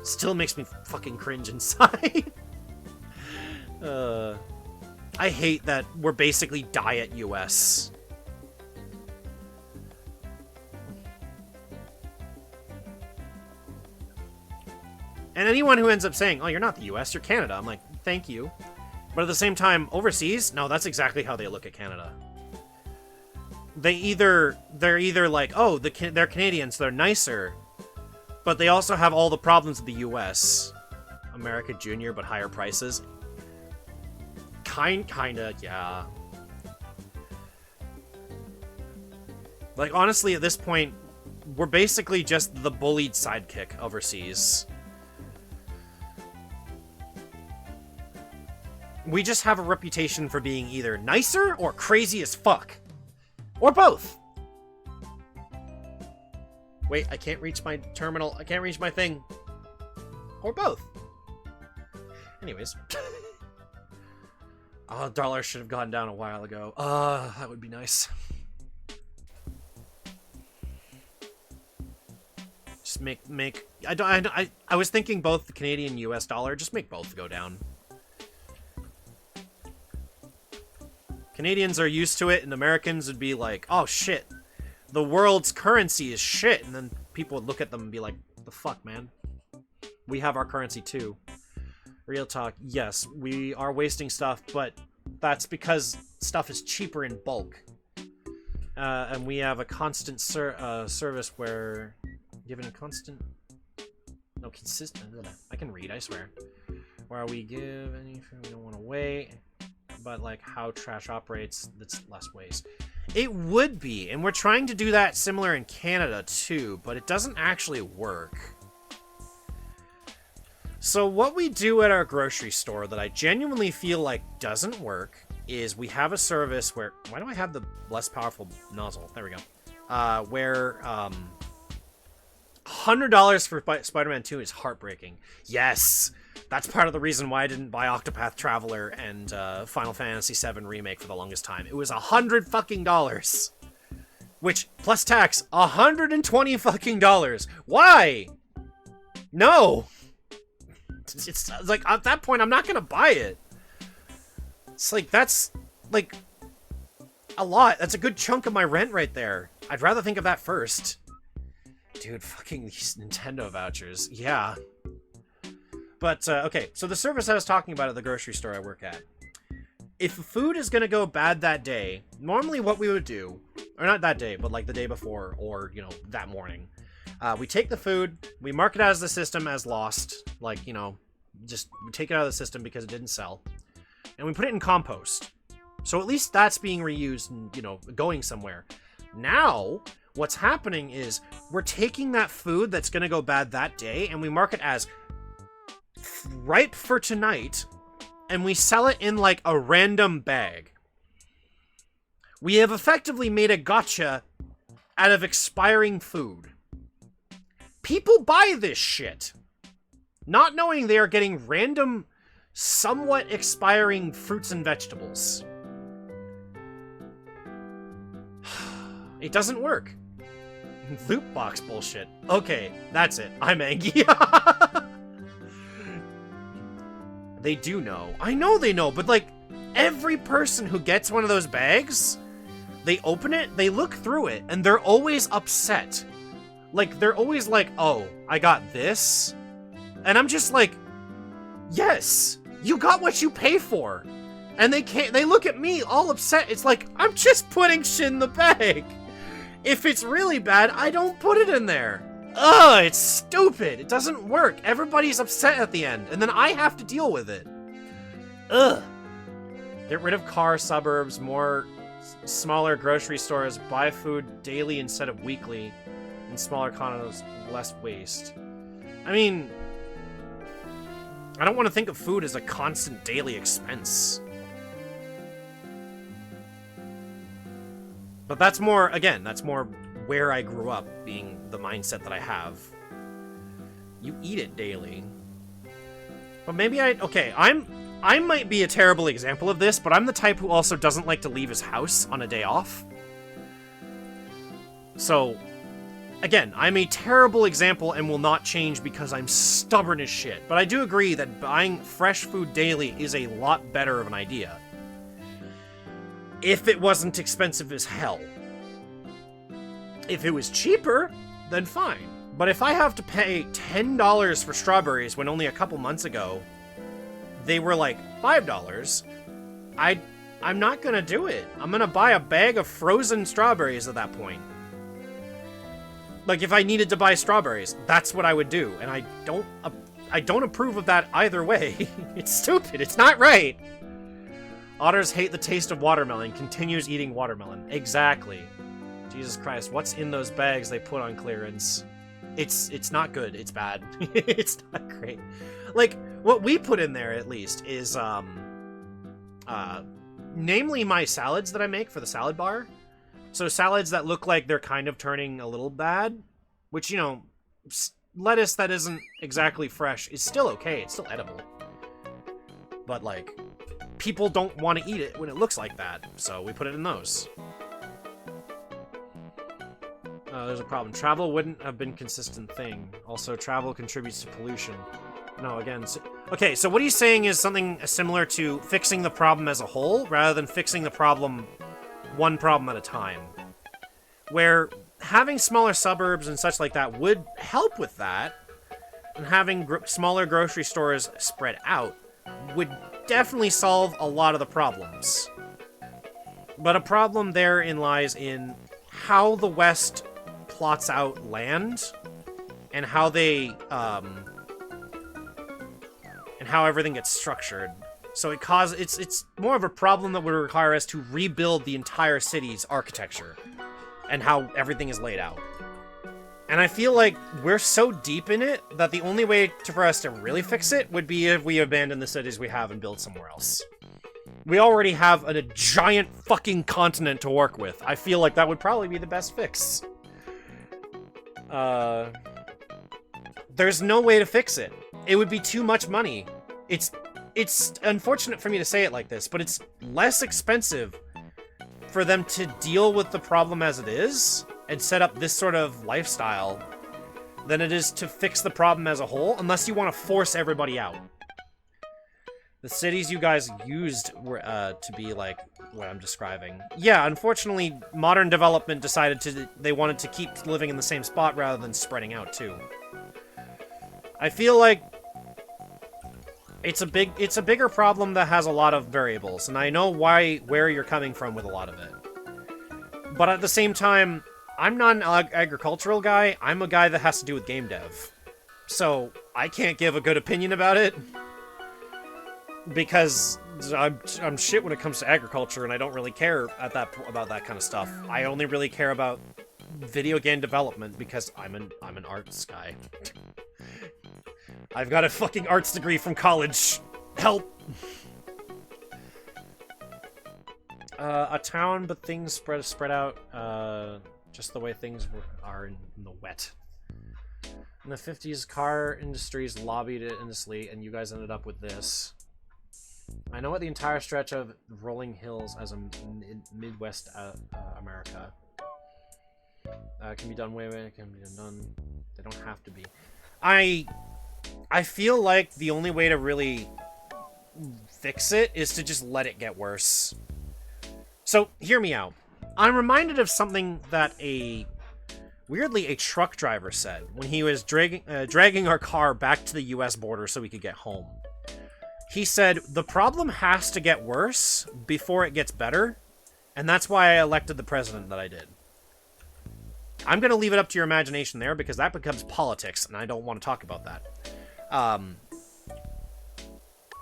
Still makes me fucking cringe inside. I hate that we're basically Diet US. And anyone who ends up saying, oh, you're not the US, you're Canada, I'm like, thank you. But at the same time, overseas, no, that's exactly how they look at Canada. They're either like, oh, they're Canadians, they're nicer, but they also have all the problems of the US. America Junior, but higher prices. Kinda, yeah. Like, honestly, at this point, we're basically just the bullied sidekick overseas. We just have a reputation for being either nicer or crazy as fuck. Or both. Wait, I can't reach my terminal. I can't reach my thing. Or both. Anyways. Oh, dollar should have gone down a while ago. That would be nice. Just make. I was thinking both the Canadian US dollar. Just make both go down. Canadians are used to it, and Americans would be like, oh shit, the world's currency is shit. And then people would look at them and be like, the fuck, man? We have our currency too. Real talk, yes, we are wasting stuff, but that's because stuff is cheaper in bulk. And we have a constant service where, given a constant, no, consistent, I can read, I swear. Where we give anything we don't want to weigh, but like how trash operates, that's less waste. It would be, and we're trying to do that similar in Canada too, but it doesn't actually work. So what we do at our grocery store that I genuinely feel like doesn't work is we have a service where... Why do I have the less powerful nozzle? There we go. Where $100 for Spider-Man 2 is heartbreaking. Yes! That's part of the reason why I didn't buy Octopath Traveler and Final Fantasy VII Remake for the longest time. It was $100 fucking dollars. Which, plus tax, $120 fucking dollars. Why? No! It's like, at that point, I'm not gonna buy it. It's like, that's, like, a lot. That's a good chunk of my rent right there. I'd rather think of that first. Dude, fucking these Nintendo vouchers. Yeah. But, okay, so the service I was talking about at the grocery store I work at. If food is gonna go bad that day, normally what we would do, or not that day, but like the day before, or, you know, that morning, we take the food, we mark it out as the system as lost, like, you know, just take it out of the system because it didn't sell, and we put it in compost. So at least that's being reused and, you know, going somewhere. Now, what's happening is we're taking that food that's gonna go bad that day, and we mark it as ripe for tonight, and we sell it in, like, a random bag. We have effectively made a gotcha out of expiring food. People buy this shit, not knowing they are getting random, somewhat expiring fruits and vegetables. It doesn't work. Loot box bullshit. Okay, that's it. I'm angry. They do know. I know they know, but like, every person who gets one of those bags, they open it, they look through it, and they're always upset. Like, they're always like, oh, I got this? And I'm just like, yes, you got what you pay for. And they look at me all upset. It's like, I'm just putting shit in the bag. If it's really bad, I don't put it in there. Ugh, it's stupid. It doesn't work. Everybody's upset at the end, and then I have to deal with it. Ugh. Get rid of car suburbs, more smaller grocery stores, buy food daily instead of weekly, and smaller condos, less waste. I mean, I don't want to think of food as a constant daily expense. But that's more, again, that's more where I grew up, being the mindset that I have. You eat it daily. But maybe I might be a terrible example of this, but I'm the type who also doesn't like to leave his house on a day off. So, again, I'm a terrible example and will not change because I'm stubborn as shit. But I do agree that buying fresh food daily is a lot better of an idea. If it wasn't expensive as hell. If it was cheaper, then fine. But if I have to pay $10 for strawberries when only a couple months ago they were like $5, I'm not gonna do it. I'm gonna buy a bag of frozen strawberries at that point. Like, if I needed to buy strawberries, that's what I would do. And I don't approve of that either way. It's stupid. It's not right. Otters hate the taste of watermelon. Continues eating watermelon. Exactly. Jesus Christ, what's in those bags they put on clearance? It's not good. It's bad. It's not great. Like, what we put in there, at least, is, namely my salads that I make for the salad bar. So salads that look like they're kind of turning a little bad, which, you know, lettuce that isn't exactly fresh is still okay. It's still edible. But, like, people don't want to eat it when it looks like that, so we put it in those. There's a problem. Travel wouldn't have been a consistent thing. Also, travel contributes to pollution. No, again... Okay, so what he's saying is something similar to fixing the problem as a whole, rather than fixing the problem one problem at a time. Where having smaller suburbs and such like that would help with that, and having smaller grocery stores spread out would definitely solve a lot of the problems. But a problem therein lies in how the West plots out land, and how they, and how everything gets structured. So it's more of a problem that would require us to rebuild the entire city's architecture, and how everything is laid out. And I feel like we're so deep in it that the only way for us to really fix it would be if we abandon the cities we have and build somewhere else. We already have a giant fucking continent to work with. I feel like that would probably be the best fix. There's no way to fix it. It would be too much money. It's unfortunate for me to say it like this, but it's less expensive for them to deal with the problem as it is and set up this sort of lifestyle than it is to fix the problem as a whole, unless you want to force everybody out. The cities you guys used were to be like what I'm describing. Yeah, unfortunately, modern development decided they wanted to keep living in the same spot rather than spreading out too. I feel like it's a bigger problem that has a lot of variables, and I know where you're coming from with a lot of it. But at the same time, I'm not an agricultural guy. I'm a guy that has to do with game dev, so I can't give a good opinion about it because I'm shit when it comes to agriculture, and I don't really care about that kind of stuff. I only really care about video game development because I'm an arts guy. I've got a fucking arts degree from college. Help! A town, but things spread out, just the way things are in the wet. In the 50s, car industries lobbied it endlessly, and you guys ended up with this. I know what the entire stretch of rolling hills as a Midwest America can be done can be done. They don't have to be. I feel like the only way to really fix it is to just let it get worse. So, hear me out. I'm reminded of something that weirdly, a truck driver said when he was dragging our car back to the US border so we could get home. He said, the problem has to get worse before it gets better, and that's why I elected the president that I did. I'm going to leave it up to your imagination there, because that becomes politics, and I don't want to talk about that.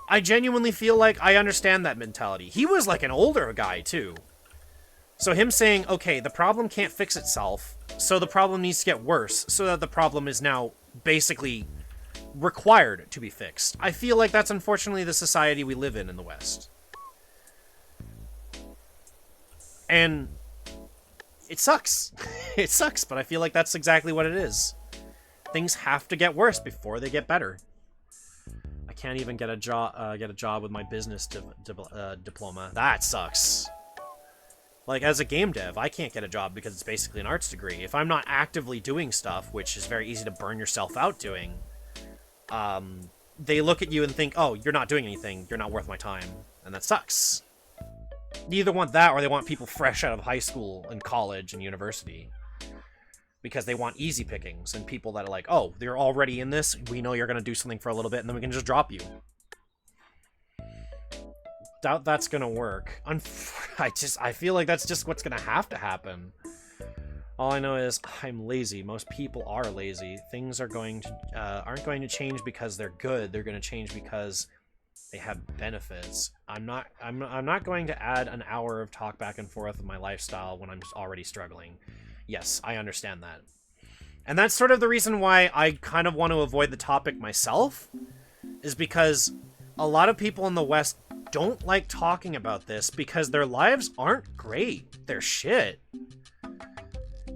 I genuinely feel like I understand that mentality. He was like an older guy, too. So him saying, okay, the problem can't fix itself, so the problem needs to get worse, so that the problem is now basically required to be fixed. I feel like that's unfortunately the society we live in the West. And it sucks. It sucks, but I feel like that's exactly what it is. Things have to get worse before they get better. I can't even get a job with my business diploma. That sucks. Like, as a game dev, I can't get a job because it's basically an arts degree. If I'm not actively doing stuff, which is very easy to burn yourself out doing, they look at you and think, oh, you're not doing anything, you're not worth my time, and that sucks. They either want that or they want people fresh out of high school and college and university. Because they want easy pickings and people that are like, oh, you're already in this, we know you're going to do something for a little bit, and then we can just drop you. Doubt that's going to work. I feel like that's just what's going to happen. All I know is I'm lazy. Most people are lazy. Things aren't going to change because they're good. They're going to change because they have benefits. I'm not going to add an hour of talk back and forth of my lifestyle when I'm already struggling. Yes, I understand that. And that's sort of the reason why I kind of want to avoid the topic myself, is because a lot of people in the West don't like talking about this because their lives aren't great. They're shit.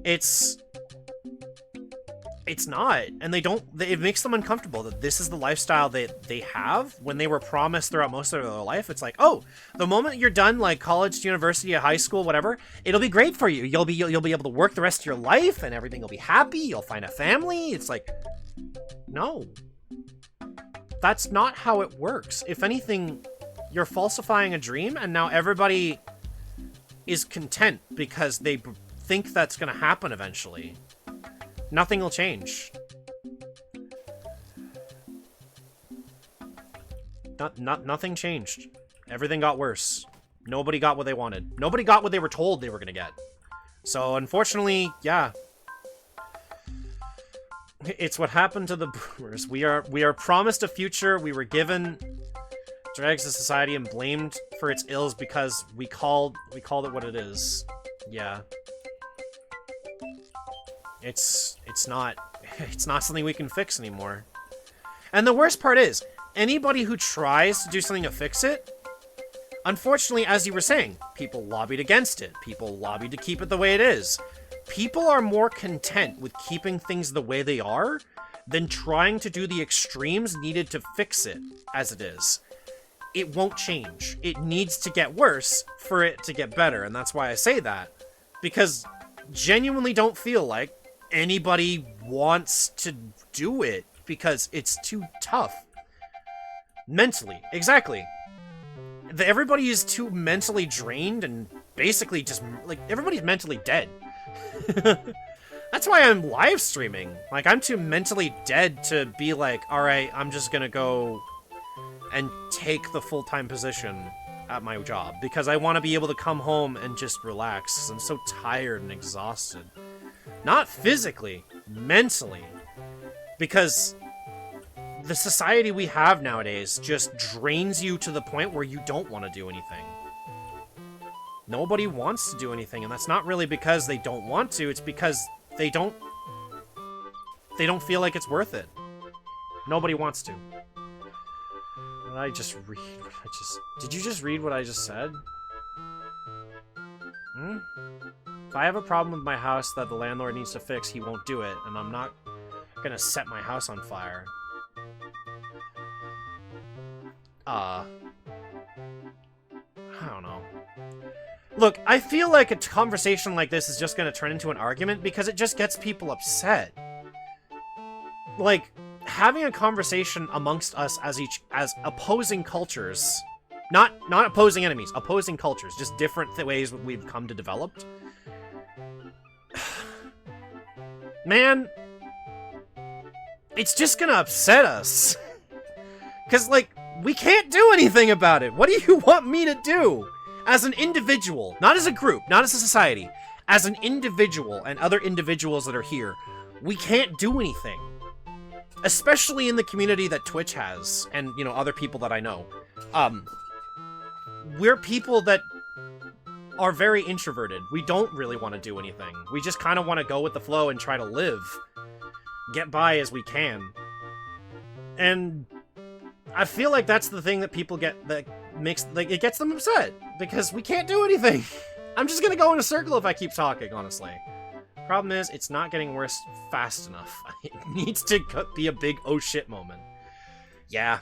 It's not, and it makes them uncomfortable that this is the lifestyle that they have when they were promised throughout most of their life. It's like, oh, the moment you're done, like college, university, high school, whatever, it'll be great for you. You'll be able to work the rest of your life and everything will be happy. You'll find a family. It's like, no, that's not how it works. If anything, you're falsifying a dream, and now everybody is content because they think that's going to happen eventually. Nothing will change. Nothing changed. Everything got worse. Nobody got what they wanted. Nobody got what they were told they were gonna get. So, unfortunately, yeah. It's what happened to the boomers. We are promised a future. We were given drags to society and blamed for its ills because we called it what it is. Yeah. it's not something we can fix anymore. And the worst part is, anybody who tries to do something to fix it, unfortunately, as you were saying, people lobbied against it. People lobbied to keep it the way it is. People are more content with keeping things the way they are than trying to do the extremes needed to fix it as it is. It won't change. It needs to get worse for it to get better, and that's why I say that. Because genuinely don't feel like anybody wants to do it because it's too tough. Mentally. Exactly. Everybody is too mentally drained and basically just, like, everybody's mentally dead. That's why I'm live streaming. Like, I'm too mentally dead to be like, alright, I'm just gonna go and take the full-time position at my job. Because I want to be able to come home and just relax. I'm so tired and exhausted. Not physically, mentally. Because the society we have nowadays just drains you to the point where you don't want to do anything. Nobody wants to do anything, and that's not really because they don't want to, it's because they don't feel like it's worth it. Nobody wants to. Did I just read what I just... Did you just read what I just said? Hmm? If I have a problem with my house that the landlord needs to fix, he won't do it, and I'm not gonna set my house on fire. I don't know. Look, I feel like a conversation like this is just gonna turn into an argument because it just gets people upset. Like, having a conversation amongst us as opposing cultures, not opposing enemies, opposing cultures, just different ways we've come to develop. Man, it's just gonna upset us. Cause, like, we can't do anything about it. What do you want me to do? As an individual, not as a group, not as a society, as an individual and other individuals that are here, we can't do anything. Especially in the community that Twitch has, and, you know, other people that I know. We're people that are very introverted. We don't really want to do anything. We just kind of want to go with the flow and try to live. Get by as we can. And I feel like that's the thing that people get, that makes, like, it gets them upset. Because we can't do anything. I'm just gonna go in a circle if I keep talking, honestly. Problem is, it's not getting worse fast enough. It needs to be a big oh shit moment. Yeah.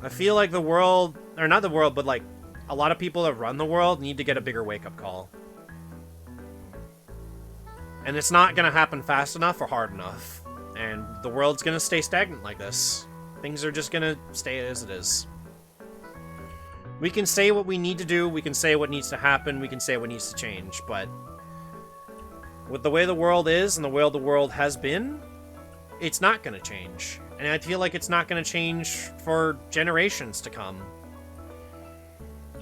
I feel like the world, or not the world, but like, a lot of people that run the world need to get a bigger wake-up call. And it's not gonna happen fast enough or hard enough. And the world's gonna stay stagnant like this. Things are just gonna stay as it is. We can say what we need to do, we can say what needs to happen, we can say what needs to change, but with the way the world is and the way the world has been, it's not gonna change. And I feel like it's not gonna change for generations to come.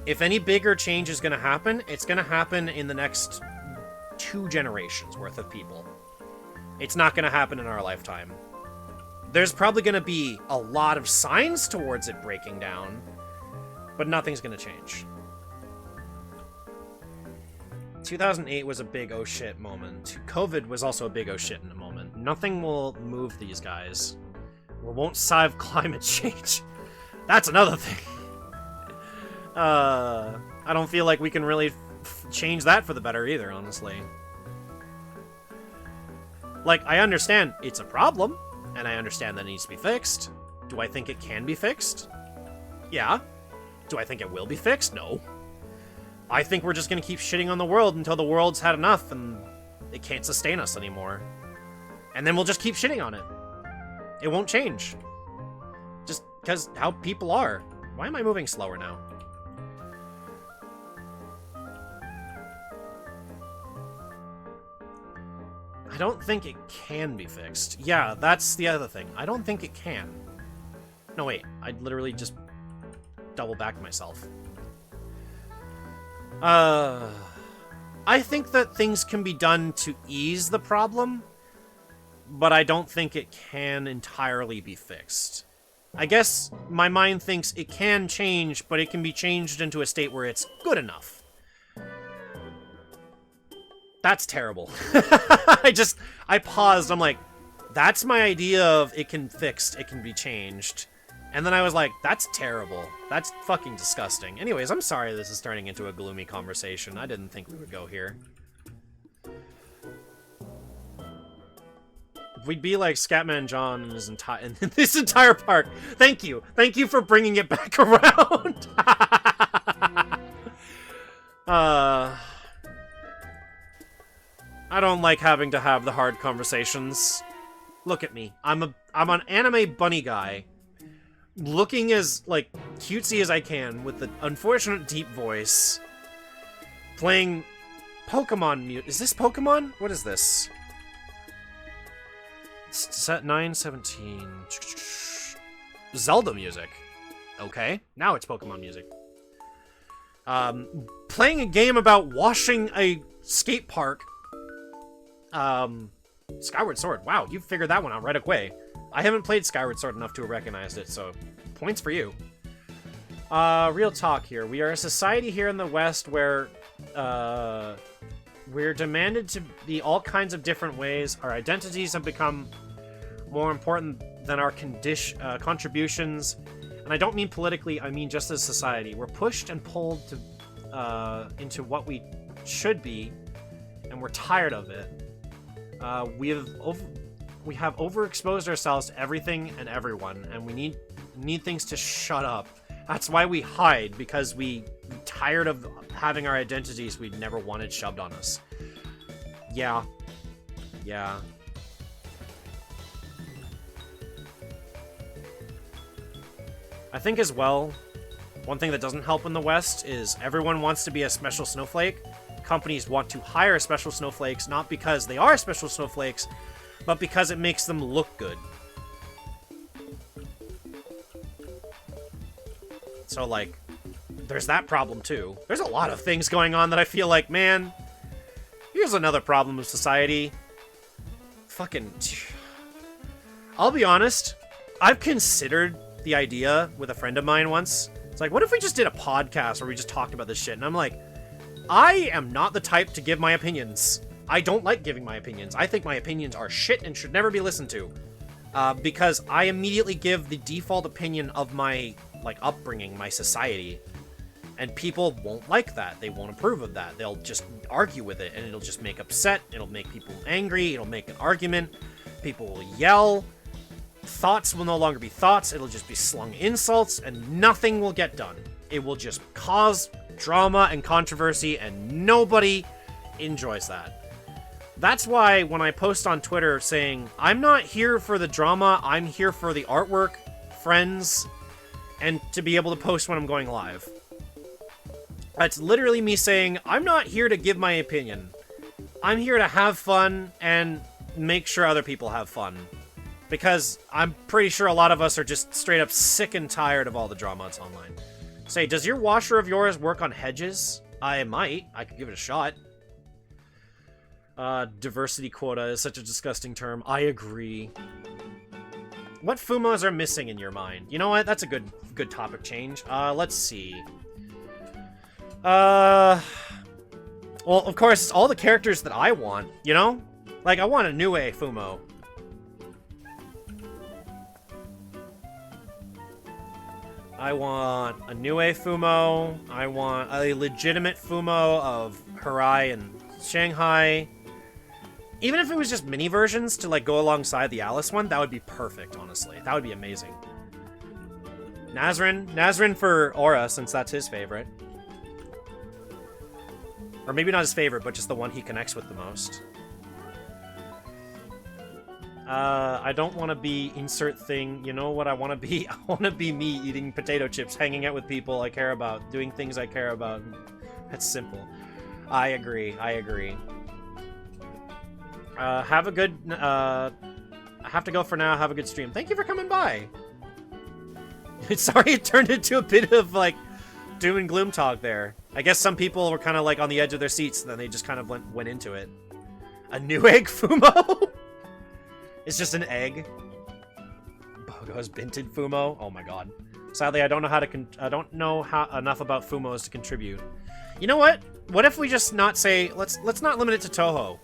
If any bigger change is gonna happen, it's gonna happen in the next 2 generations worth of people. It's not gonna happen in our lifetime. There's probably going to be a lot of signs towards it breaking down, but nothing's going to change. 2008 was a big oh shit moment. COVID was also a big oh shit in a moment. Nothing will move these guys. We won't solve climate change. That's another thing. I don't feel like we can really change that for the better either, honestly. Like, I understand it's a problem. And I understand that it needs to be fixed. Do I think it can be fixed? Yeah. Do I think it will be fixed? No. I think we're just gonna keep shitting on the world until the world's had enough and it can't sustain us anymore. And then we'll just keep shitting on it. It won't change. Just because how people are. Why am I moving slower now? I don't think it can be fixed. Yeah, that's the other thing. I don't think it can. No, wait. I literally just double-backed myself. I think that things can be done to ease the problem, but I don't think it can entirely be fixed. I guess my mind thinks it can change, but it can be changed into a state where it's good enough. That's terrible. I paused. I'm like, that's my idea of it can fixed, it can be changed. And then I was like, that's terrible. That's fucking disgusting. Anyways, I'm sorry this is turning into a gloomy conversation. I didn't think we would go here. We'd be like Scatman John and this entire park. Thank you. Thank you for bringing it back around. I don't like having to have the hard conversations. Look at me. I'm an anime bunny guy, looking as like cutesy as I can with the unfortunate deep voice, playing Pokemon music. Is this Pokemon? What is this? Set 917. Zelda music. Okay, now it's Pokemon music. Playing a game about washing a skate park. Skyward Sword. Wow, you figured that one out right away. I haven't played Skyward Sword enough to have recognized it, so points for you. Real talk here. We are a society here in the West where, we're demanded to be all kinds of different ways. Our identities have become more important than our contributions. And I don't mean politically, I mean just as society. We're pushed and pulled to, into what we should be, and we're tired of it. We have overexposed ourselves to everything and everyone, and we need things to shut up. That's why we hide, because we're tired of having our identities we never wanted shoved on us. Yeah. Yeah. I think as well, one thing that doesn't help in the West is everyone wants to be a special snowflake. Companies want to hire special snowflakes, not because they are special snowflakes, but because it makes them look good. So, like, there's that problem, too. There's a lot of things going on that I feel like, man, here's another problem of society. Fucking... I'll be honest, I've considered the idea with a friend of mine once. It's like, what if we just did a podcast where we just talked about this shit? And I'm like, I am not the type to give my opinions. I don't like giving my opinions. I think my opinions are shit and should never be listened to. Because I immediately give the default opinion of my, like, upbringing, my society. And people won't like that. They won't approve of that. They'll just argue with it, and it'll just make upset. It'll make people angry. It'll make an argument. People will yell. Thoughts will no longer be thoughts. It'll just be slung insults, and nothing will get done. It will just cause drama and controversy, and nobody enjoys that. That's why when I post on Twitter saying, I'm not here for the drama, I'm here for the artwork, friends, and to be able to post when I'm going live. That's literally me saying, I'm not here to give my opinion. I'm here to have fun and make sure other people have fun. Because I'm pretty sure a lot of us are just straight up sick and tired of all the drama that's online. Say, does your washer of yours work on hedges? I might. I could give it a shot. Diversity quota is such a disgusting term. I agree. What Fumos are missing in your mind? You know what? That's a good topic change. Let's see. Well, of course, it's all the characters that I want, you know? Like, I want a Nue Fumo. I want a Nue Fumo. I want a legitimate Fumo of Hirai and Shanghai. Even if it was just mini versions to, like, go alongside the Alice one, that would be perfect, honestly. That would be amazing. Nazrin for Aura, since that's his favorite. Or maybe not his favorite, but just the one he connects with the most. I don't want to be insert thing. You know what I want to be? I want to be me eating potato chips, hanging out with people I care about, doing things I care about. That's simple. I agree. I agree. Have a good... I have to go for now. Have a good stream. Thank you for coming by. Sorry it turned into a bit of, like, doom and gloom talk there. I guess some people were kind of, like, on the edge of their seats, and then they just kind of went into it. A new egg Fumo? It's just an egg. Bogo's Binted Fumo? Oh my god. Sadly, I don't know how to enough about Fumos to contribute. You know what? What if we just not say let's not limit it to Toho.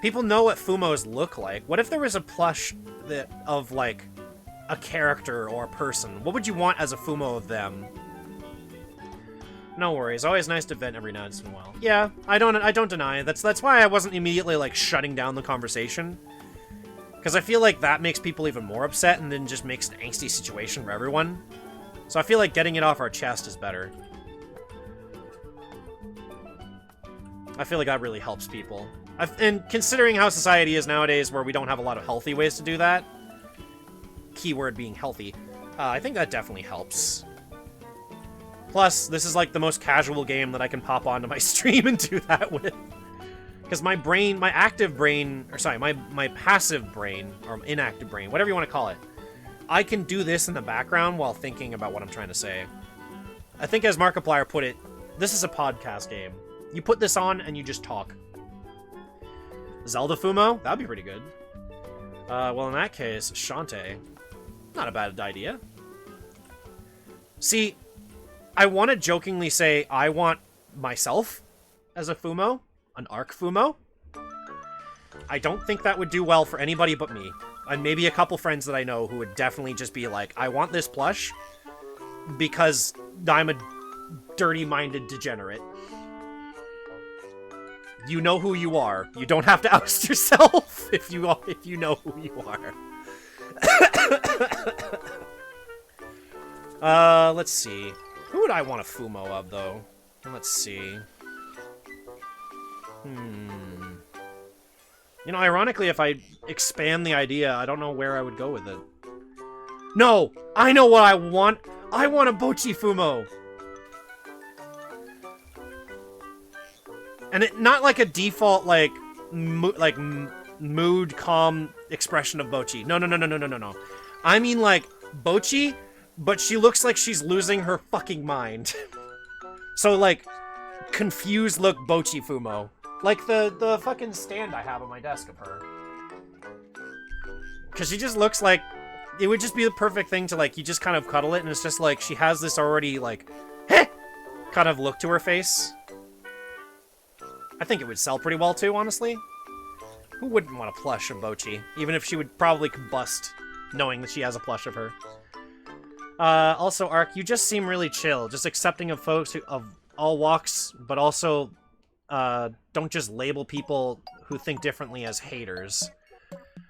People know what Fumos look like. What if there was a plush of like a character or a person? What would you want as a Fumo of them? No worries. Always nice to vent every now and then. Well, yeah, I don't deny. That's why I wasn't immediately like shutting down the conversation. Because I feel like that makes people even more upset and then just makes an angsty situation for everyone. So I feel like getting it off our chest is better. I feel like that really helps people. And considering how society is nowadays, where we don't have a lot of healthy ways to do that, keyword being healthy, I think that definitely helps. Plus, this is like the most casual game that I can pop onto my stream and do that with. Because my brain, my active brain, or sorry, my passive brain, or inactive brain, whatever you want to call it, I can do this in the background while thinking about what I'm trying to say. I think as Markiplier put it, this is a podcast game. You put this on and you just talk. Zelda Fumo? That'd be pretty good. Well, in that case, Shantae. Not a bad idea. See, I want to jokingly say I want myself as a Fumo. An Arc Fumo. I don't think that would do well for anybody but me. And maybe a couple friends that I know who would definitely just be like, I want this plush because I'm a dirty-minded degenerate. You know who you are. You don't have to oust yourself if you know who you are. Let's see. Who would I want a Fumo of, though? Let's see. You know, ironically, if I expand the idea, I don't know where I would go with it. No! I know what I want! I want a Bochi Fumo! And it not like a default, like, mood, calm expression of Bochi. No. I mean, like, Bochi, but she looks like she's losing her fucking mind. So, like, confused look Bochi Fumo. Like the fucking stand I have on my desk of her. Because she just looks like... It would just be the perfect thing to, like, you just kind of cuddle it, and it's just like, she has this already, like, heh! Kind of look to her face. I think it would sell pretty well, too, honestly. Who wouldn't want a plush of Bochi? Even if she would probably combust, knowing that she has a plush of her. Also, Ark, you just seem really chill. Just accepting of folks of all walks, but also... don't just label people who think differently as haters.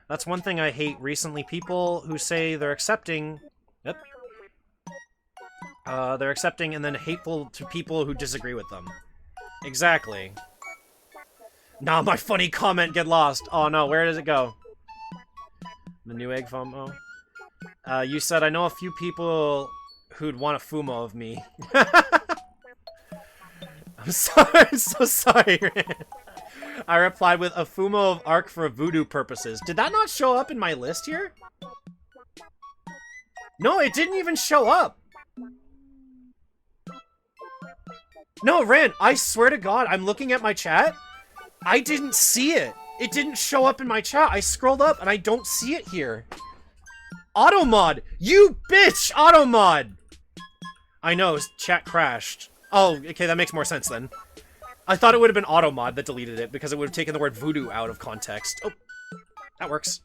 That's one thing I hate recently. People who say they're accepting... Yep. They're accepting and then hateful to people who disagree with them. Exactly. Nah, my funny comment get lost. Oh no, where does it go? The new egg FOMO? You said, I know a few people who'd want a Fumo of me. I'm sorry, I'm so sorry, Rand. I replied with a Fumo of Arc for voodoo purposes. Did that not show up in my list here? No, it didn't even show up. No, Rand, I swear to God, I'm looking at my chat. I didn't see it. It didn't show up in my chat. I scrolled up and I don't see it here. Automod! You bitch! Automod! I know, chat crashed. Oh, okay, that makes more sense then. I thought it would have been Automod that deleted it because it would have taken the word voodoo out of context. Oh, that works.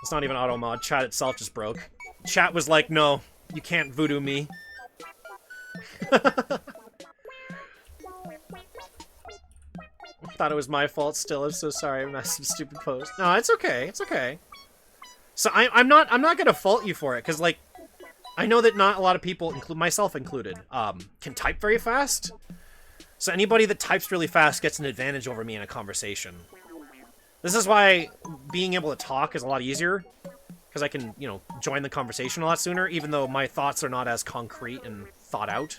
It's not even Automod. Chat itself just broke. Chat was like, no, you can't voodoo me. Thought it was my fault still. I'm so sorry. I'm not some stupid post. No, it's okay. It's okay. So I'm not gonna fault you for it, because, like, I know that not a lot of people, myself included, can type very fast. So anybody that types really fast gets an advantage over me in a conversation. This is why being able to talk is a lot easier, because I can, you know, join the conversation a lot sooner, even though my thoughts are not as concrete and thought out.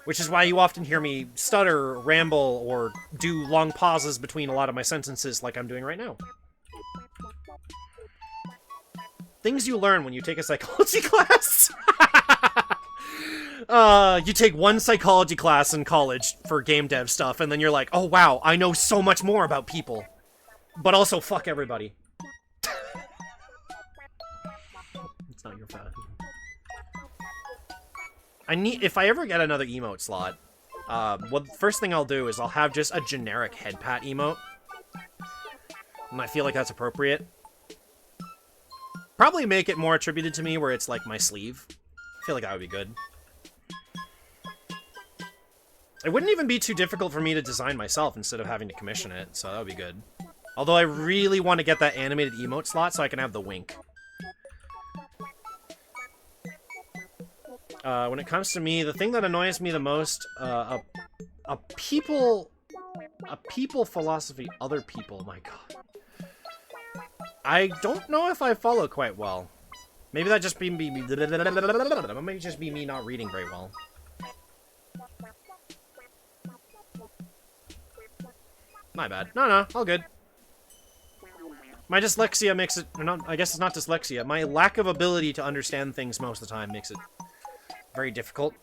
Which is why you often hear me stutter, ramble, or do long pauses between a lot of my sentences like I'm doing right now. Things you learn when you take a psychology class. You take one psychology class in college for game dev stuff, and then you're like, oh wow, I know so much more about people. But also, fuck everybody. It's not your fault. if I ever get another emote slot, well, first thing I'll do is I'll have just a generic head pat emote. And I feel like that's appropriate. Probably make it more attributed to me where it's like my sleeve. I feel like that would be good. It wouldn't even be too difficult for me to design myself instead of having to commission it, so that would be good. Although I really want to get that animated emote slot so I can have the wink. When it comes to me, the thing that annoys me the most, a people philosophy, other people, my god. I don't know if I follow quite well. Maybe that just be me, maybe just be me not reading very well. My bad. No, all good. My dyslexia makes it, or not, I guess it's not dyslexia. My lack of ability to understand things most of the time makes it very difficult.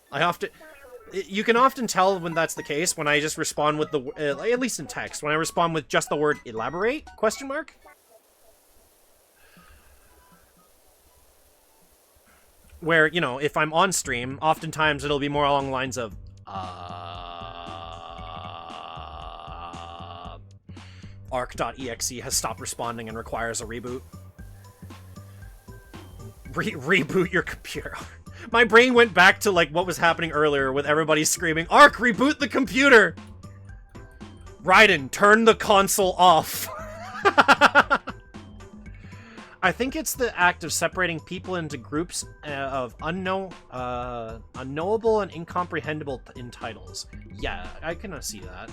You can often tell when that's the case when I just respond with the, at least in text, when I respond with just the word elaborate, question mark. Where, you know, if I'm on stream, oftentimes it'll be more along the lines of, arc.exe has stopped responding and requires a reboot. Reboot your computer. My brain went back to, like, what was happening earlier with everybody screaming, Arc, reboot the computer! Raiden, turn the console off. I think it's the act of separating people into groups of unknowable and incomprehensible in titles. Yeah, I can see that.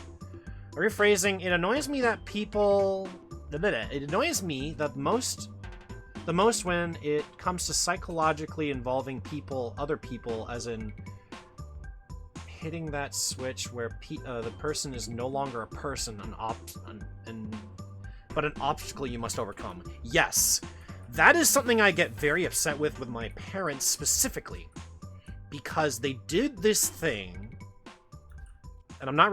Rephrasing, it annoys me that people... It annoys me that the most when it comes to psychologically involving people, other people, as in hitting that switch where the person is no longer a person, but an obstacle you must overcome. Yes, that is something I get very upset with my parents specifically, because they did this thing. And I'm not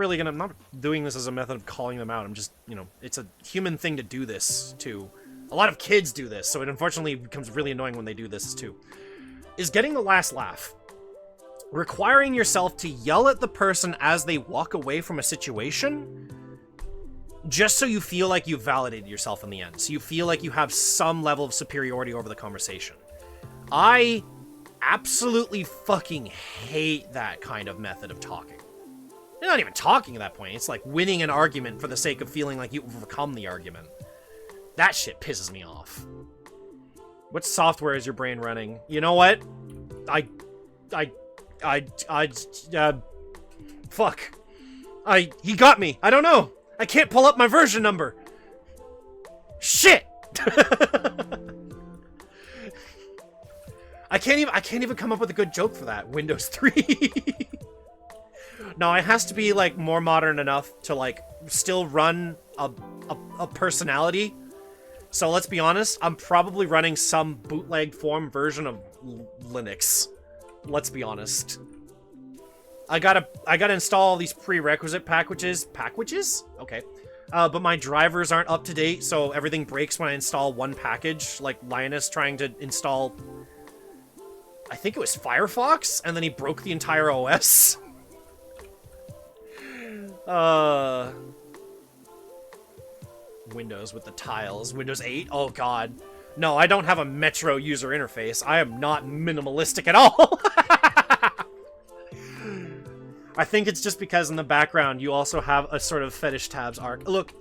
doing this as a method of calling them out. I'm just, you know, it's a human thing to do this, too. A lot of kids do this, so it unfortunately becomes really annoying when they do this, too. Is getting the last laugh. Requiring yourself to yell at the person as they walk away from a situation, just so you feel like you've validated yourself in the end. So you feel like you have some level of superiority over the conversation. I absolutely fucking hate that kind of method of talking. You're not even talking at that point. It's like winning an argument for the sake of feeling like you've overcome the argument. That shit pisses me off. What software is your brain running? You know what? Fuck. He got me. I don't know. I can't pull up my version number. Shit! I can't even come up with a good joke for that. Windows 3. No, it has to be, like, more modern enough to, like, still run a personality. So let's be honest, I'm probably running some bootleg form version of Linux. Let's be honest. I gotta install all these prerequisite packages. Packages? Okay. But my drivers aren't up to date, so everything breaks when I install one package. Like Linus trying to install, I think it was Firefox, and then he broke the entire OS. Windows with the tiles. Windows 8? Oh god. No, I don't have a Metro user interface. I am not minimalistic at all. I think it's just because in the background you also have a sort of fetish tabs arc. Look,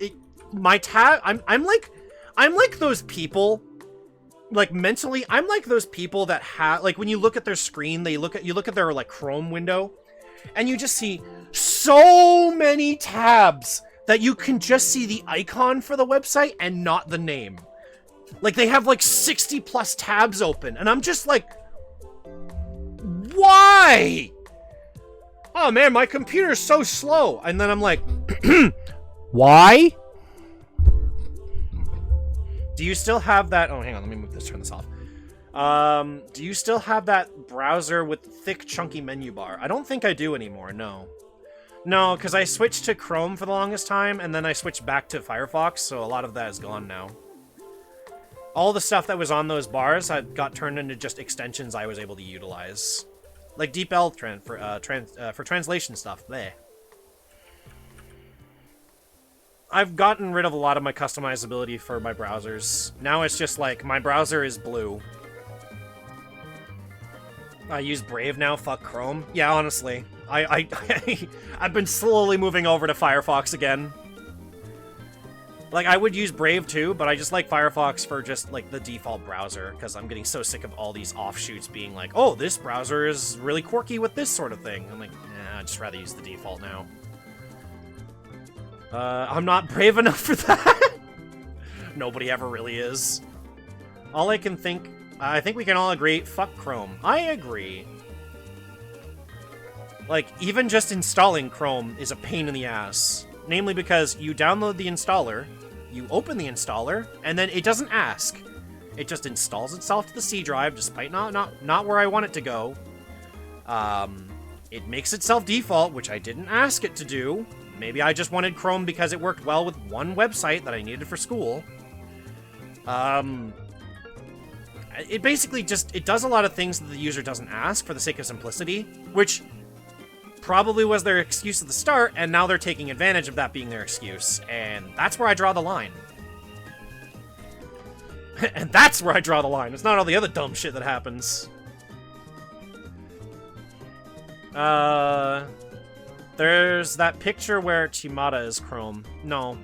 my tab, I'm like those people, like mentally, I'm like those people that have, like when you look at their screen, you look at their like Chrome window, and you just see so many tabs that you can just see the icon for the website and not the name. Like they have like 60 plus tabs open, and I'm just like, why? Oh man, my computer's so slow. And then I'm like, why? Do you still have that? Oh, hang on, let me turn this off. Do you still have that browser with the thick, chunky menu bar? I don't think I do anymore, no. No, because I switched to Chrome for the longest time, and then I switched back to Firefox, so a lot of that is gone now. All the stuff that was on those bars got turned into just extensions I was able to utilize. Like DeepL for translation stuff. Bleh. I've gotten rid of a lot of my customizability for my browsers. Now it's just like, my browser is blue. I use Brave now, fuck Chrome. Yeah, honestly. I've been slowly moving over to Firefox again. Like, I would use Brave too, but I just like Firefox for just, like, the default browser, because I'm getting so sick of all these offshoots being like, oh, this browser is really quirky with this sort of thing. I'm like, nah, I'd just rather use the default now. I'm not brave enough for that. Nobody ever really is. All I can think... I think we can all agree, fuck Chrome. I agree. Like, even just installing Chrome is a pain in the ass. Namely because you download the installer, you open the installer, and then it doesn't ask. It just installs itself to the C drive, despite not where I want it to go. It makes itself default, which I didn't ask it to do. Maybe I just wanted Chrome because it worked well with one website that I needed for school. It basically just, it does a lot of things that the user doesn't ask for the sake of simplicity, which probably was their excuse at the start, and now they're taking advantage of that being their excuse, and that's where I draw the line. And that's where I draw the line. It's not all the other dumb shit that happens. There's that picture where Chimata is Chrome. No,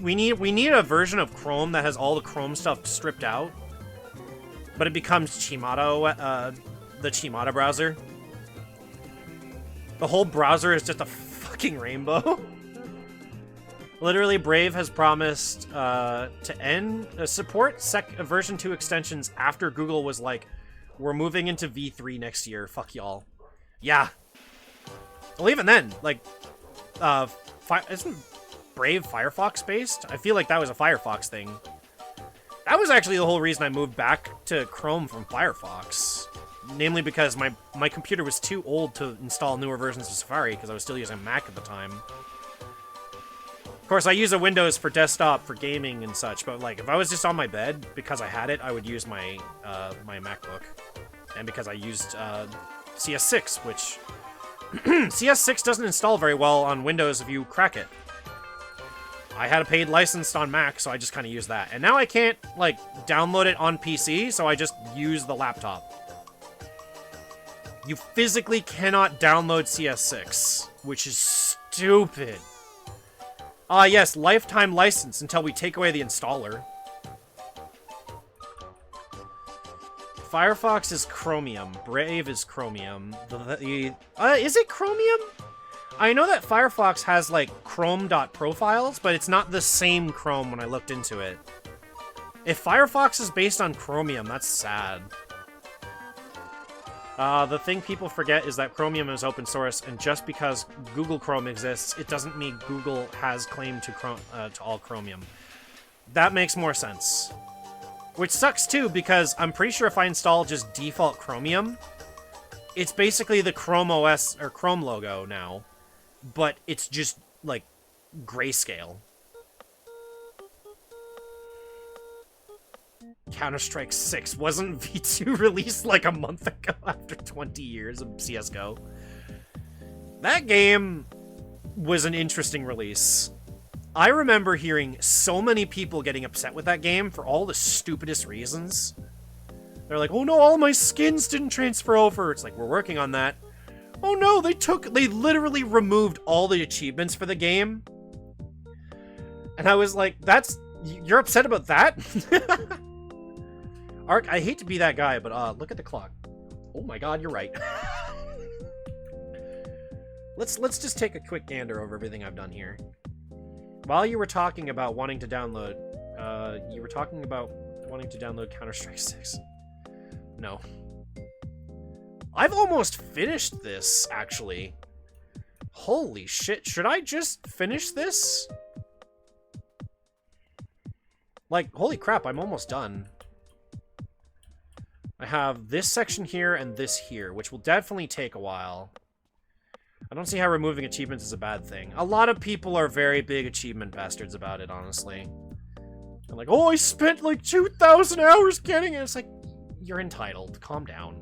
we need a version of Chrome that has all the Chrome stuff stripped out, but it becomes Chimata, the Chimata browser. The whole browser is just a fucking rainbow. Literally, Brave has promised to end support version 2 extensions after Google was like, we're moving into V3 next year. Fuck y'all. Yeah. Well, even then, like, isn't Brave Firefox based? I feel like that was a Firefox thing. That was actually the whole reason I moved back to Chrome from Firefox. Namely because my computer was too old to install newer versions of Safari because I was still using Mac at the time. Of course, I use a Windows for desktop for gaming and such, but like if I was just on my bed because I had it, I would use my my MacBook. And because I used CS6, which CS6 doesn't install very well on Windows if you crack it. I had a paid license on Mac, so I just kind of used that. And now I can't, like, download it on PC, so I just use the laptop. You physically cannot download CS6, which is stupid. Yes, lifetime license until we take away the installer. Firefox is Chromium. Brave is Chromium. Is it Chromium? I know that Firefox has, like, chrome.profiles, but it's not the same Chrome when I looked into it. If Firefox is based on Chromium, that's sad. The thing people forget is that Chromium is open source, and just because Google Chrome exists, it doesn't mean Google has claim to all Chromium. That makes more sense. Which sucks too, because I'm pretty sure if I install just default Chromium, it's basically the Chrome OS or Chrome logo now, but it's just like grayscale. Counter-Strike 6 wasn't V2 released like a month ago after 20 years of CSGO. That game was an interesting release. I remember hearing so many people getting upset with that game for all the stupidest reasons. They're like, oh no, all my skins didn't transfer over. It's like, we're working on that. Oh no, they literally removed all the achievements for the game. And I was like, you're upset about that? Ark, I hate to be that guy, but look at the clock. Oh my god, you're right. Let's just take a quick gander over everything I've done here. While you were talking about wanting to download, Counter-Strike 6. No. I've almost finished this, actually. Holy shit, should I just finish this? Like, holy crap, I'm almost done. I have this section here and this here, which will definitely take a while. I don't see how removing achievements is a bad thing. A lot of people are very big achievement bastards about it, honestly. They're like, oh, I spent like 2,000 hours getting it. It's like, you're entitled. Calm down.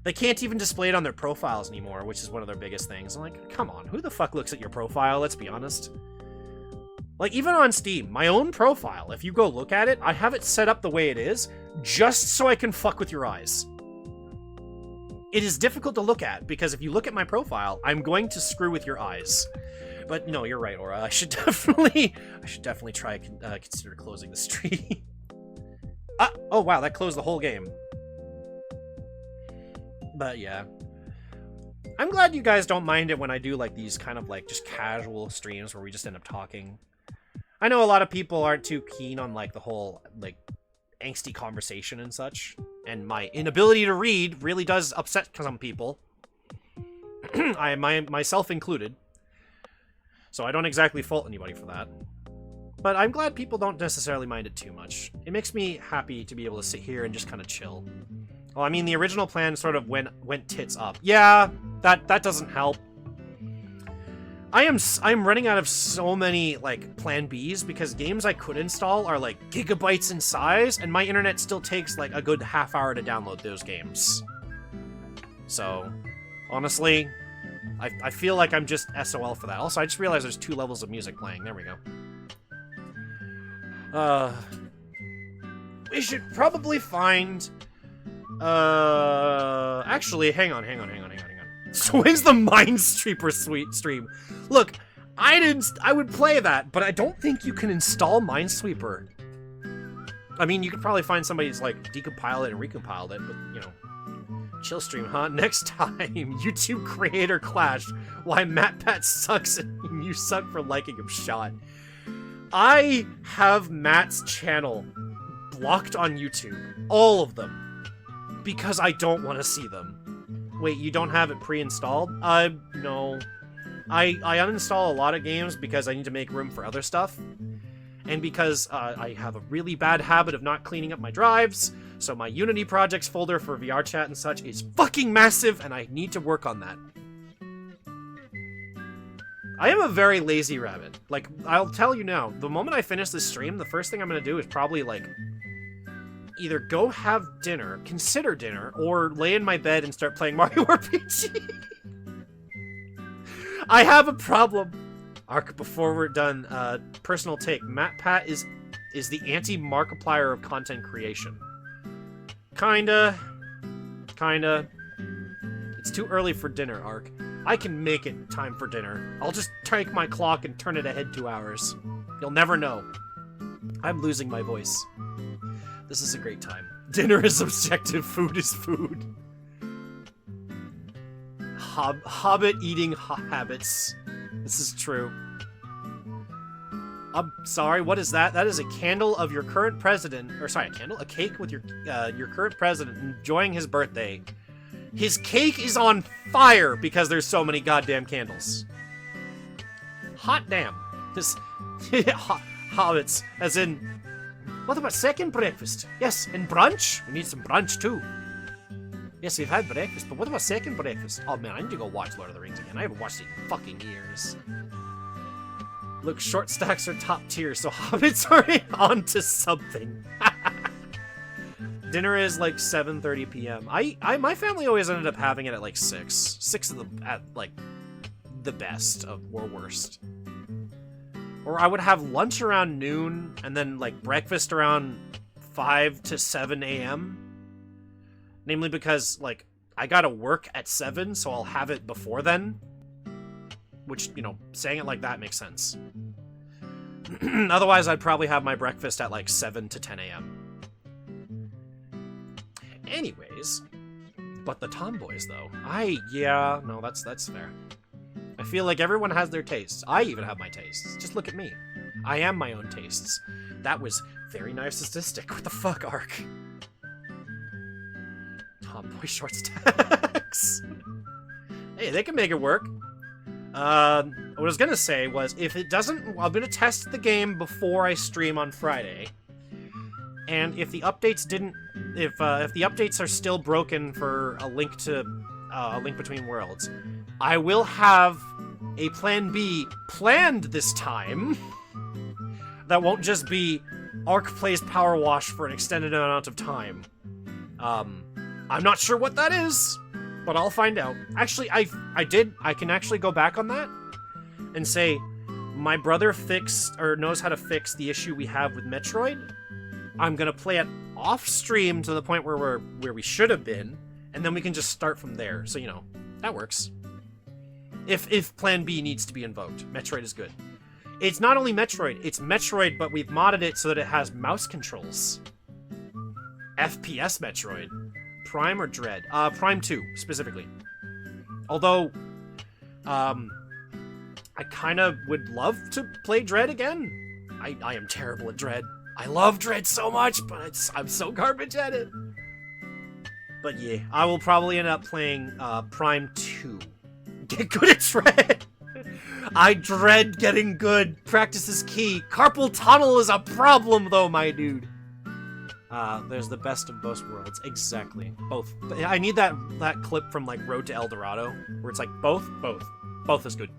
They can't even display it on their profiles anymore, which is one of their biggest things. I'm like, come on, who the fuck looks at your profile? Let's be honest. Like, even on Steam, my own profile, if you go look at it, I have it set up the way it is, just so I can fuck with your eyes. It is difficult to look at, because if you look at my profile, I'm going to screw with your eyes. But no, you're right, Aura. I should definitely try consider closing the stream. Oh wow, that closed the whole game. But yeah. I'm glad you guys don't mind it when I do like these kind of like just casual streams where we just end up talking. I know a lot of people aren't too keen on like the whole like angsty conversation and such, and my inability to read really does upset some people. Myself included. So I don't exactly fault anybody for that. But I'm glad people don't necessarily mind it too much. It makes me happy to be able to sit here and just kind of chill. Well, I mean, the original plan sort of went tits up. Yeah, that doesn't help. I'm running out of so many, like, Plan Bs, because games I could install are, like, gigabytes in size, and my internet still takes, like, a good half hour to download those games. So, honestly, I feel like I'm just SOL for that. Also, I just realized there's 2 levels of music playing. There we go. We should probably find... Actually, hang on. So when's the Minesweeper stream? Look, I would play that, but I don't think you can install Minesweeper. I mean, you could probably find somebody who's, like, decompiled it and recompiled it, but, you know. Chill stream, huh? Next time, YouTube creator clash. Why MattPat sucks and you suck for liking him shot. I have Matt's channel blocked on YouTube. All of them. Because I don't want to see them. Wait, you don't have it pre-installed? No. I uninstall a lot of games because I need to make room for other stuff. And because I have a really bad habit of not cleaning up my drives, so my Unity projects folder for VR chat and such is fucking massive, and I need to work on that. I am a very lazy rabbit. Like, I'll tell you now, the moment I finish this stream, the first thing I'm gonna do is probably, like, either go have dinner, consider dinner, or lay in my bed and start playing Mario RPG. I have a problem. Ark, before we're done, personal take. MattPat is the anti-Markiplier of content creation. Kinda. It's too early for dinner, Ark. I can make it time for dinner. I'll just take my clock and turn it ahead 2 hours. You'll never know. I'm losing my voice. This is a great time. Dinner is subjective, food is food. Hobbit eating habits. This is true. I'm sorry, what is that? That is a candle of your current president, or sorry, a candle? A cake with your current president enjoying his birthday. His cake is on fire because there's so many goddamn candles. Hot damn. This hobbits, as in, what about second breakfast? Yes, and brunch? We need some brunch too. Yes, we've had breakfast, but what about second breakfast? Oh man, I need to go watch Lord of the Rings again. I haven't watched it in fucking years. Look, short stacks are top tier, so hobbits are on to something. Dinner is like 7:30 p.m. My family always ended up having it at like 6. 6 of them at like the best of or worst. Or I would have lunch around noon and then like breakfast around 5 to 7 a.m. Namely because like I gotta work at 7, so I'll have it before then. Which, you know, saying it like that makes sense. Otherwise, I'd probably have my breakfast at like 7 to 10 a.m. Anyways, but the tomboys, though. Yeah, no, that's fair. I feel like everyone has their tastes. I even have my tastes. Just look at me. I am my own tastes. That was very narcissistic. What the fuck, Ark? Tomboy short stacks. Hey, they can make it work. What I was gonna say was, if it doesn't, I'm gonna test the game before I stream on Friday. And if the updates didn't, if the updates are still broken for a link to, a link between worlds, I will have a plan B planned this time. That won't just be Ark plays Power Wash for an extended amount of time. I'm not sure what that is, But I'll find out. Actually, I can actually go back on that and say, my brother fixed, or knows how to fix the issue we have with Metroid. I'm gonna play it off stream to the point where we should have been, and then we can just start from there. So, you know, that works. If Plan B needs to be invoked, Metroid is good. It's not only Metroid, it's Metroid, but we've modded it so that it has mouse controls. FPS Metroid. Prime or Dread? Prime 2, specifically. Although, I kind of would love to play Dread again. I am terrible at Dread. I love Dread so much, but I'm so garbage at it. But yeah, I will probably end up playing Prime 2. Get good at Dread! I dread getting good. Practice is key. Carpal tunnel is a problem, though, my dude. There's the best of both worlds. Exactly. Both. I need that clip from, like, Road to El Dorado, where it's like, both. Both is good.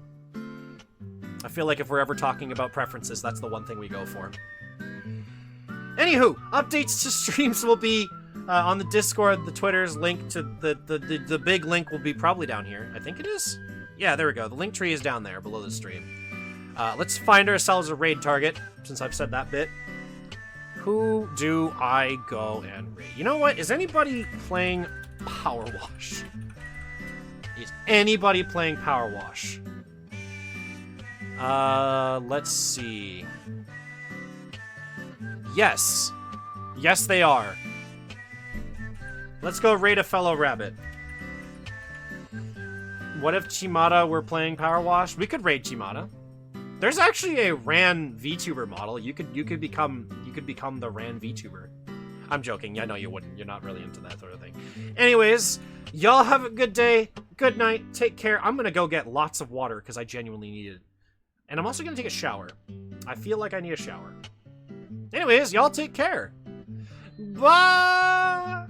I feel like if we're ever talking about preferences, that's the one thing we go for. Anywho, updates to streams will be on the Discord, the Twitter's link to the big link will be probably down here. I think it is? Yeah, there we go. The link tree is down there below the stream. Let's find ourselves a raid target, since I've said that bit. Who do I go and raid? You know what? Is anybody playing Power Wash? Is anybody playing Power Wash? Let's see. Yes. Yes, they are. Let's go raid a fellow rabbit. What if Chimata were playing Power Wash? We could raid Chimata. There's actually a Ran VTuber model. You could become the Ran VTuber. I'm joking. I know you wouldn't. You're not really into that sort of thing. Anyways, y'all have a good day. Good night. Take care. I'm gonna go get lots of water because I genuinely need it. And I'm also gonna take a shower. I feel like I need a shower. Anyways, y'all take care. Bye!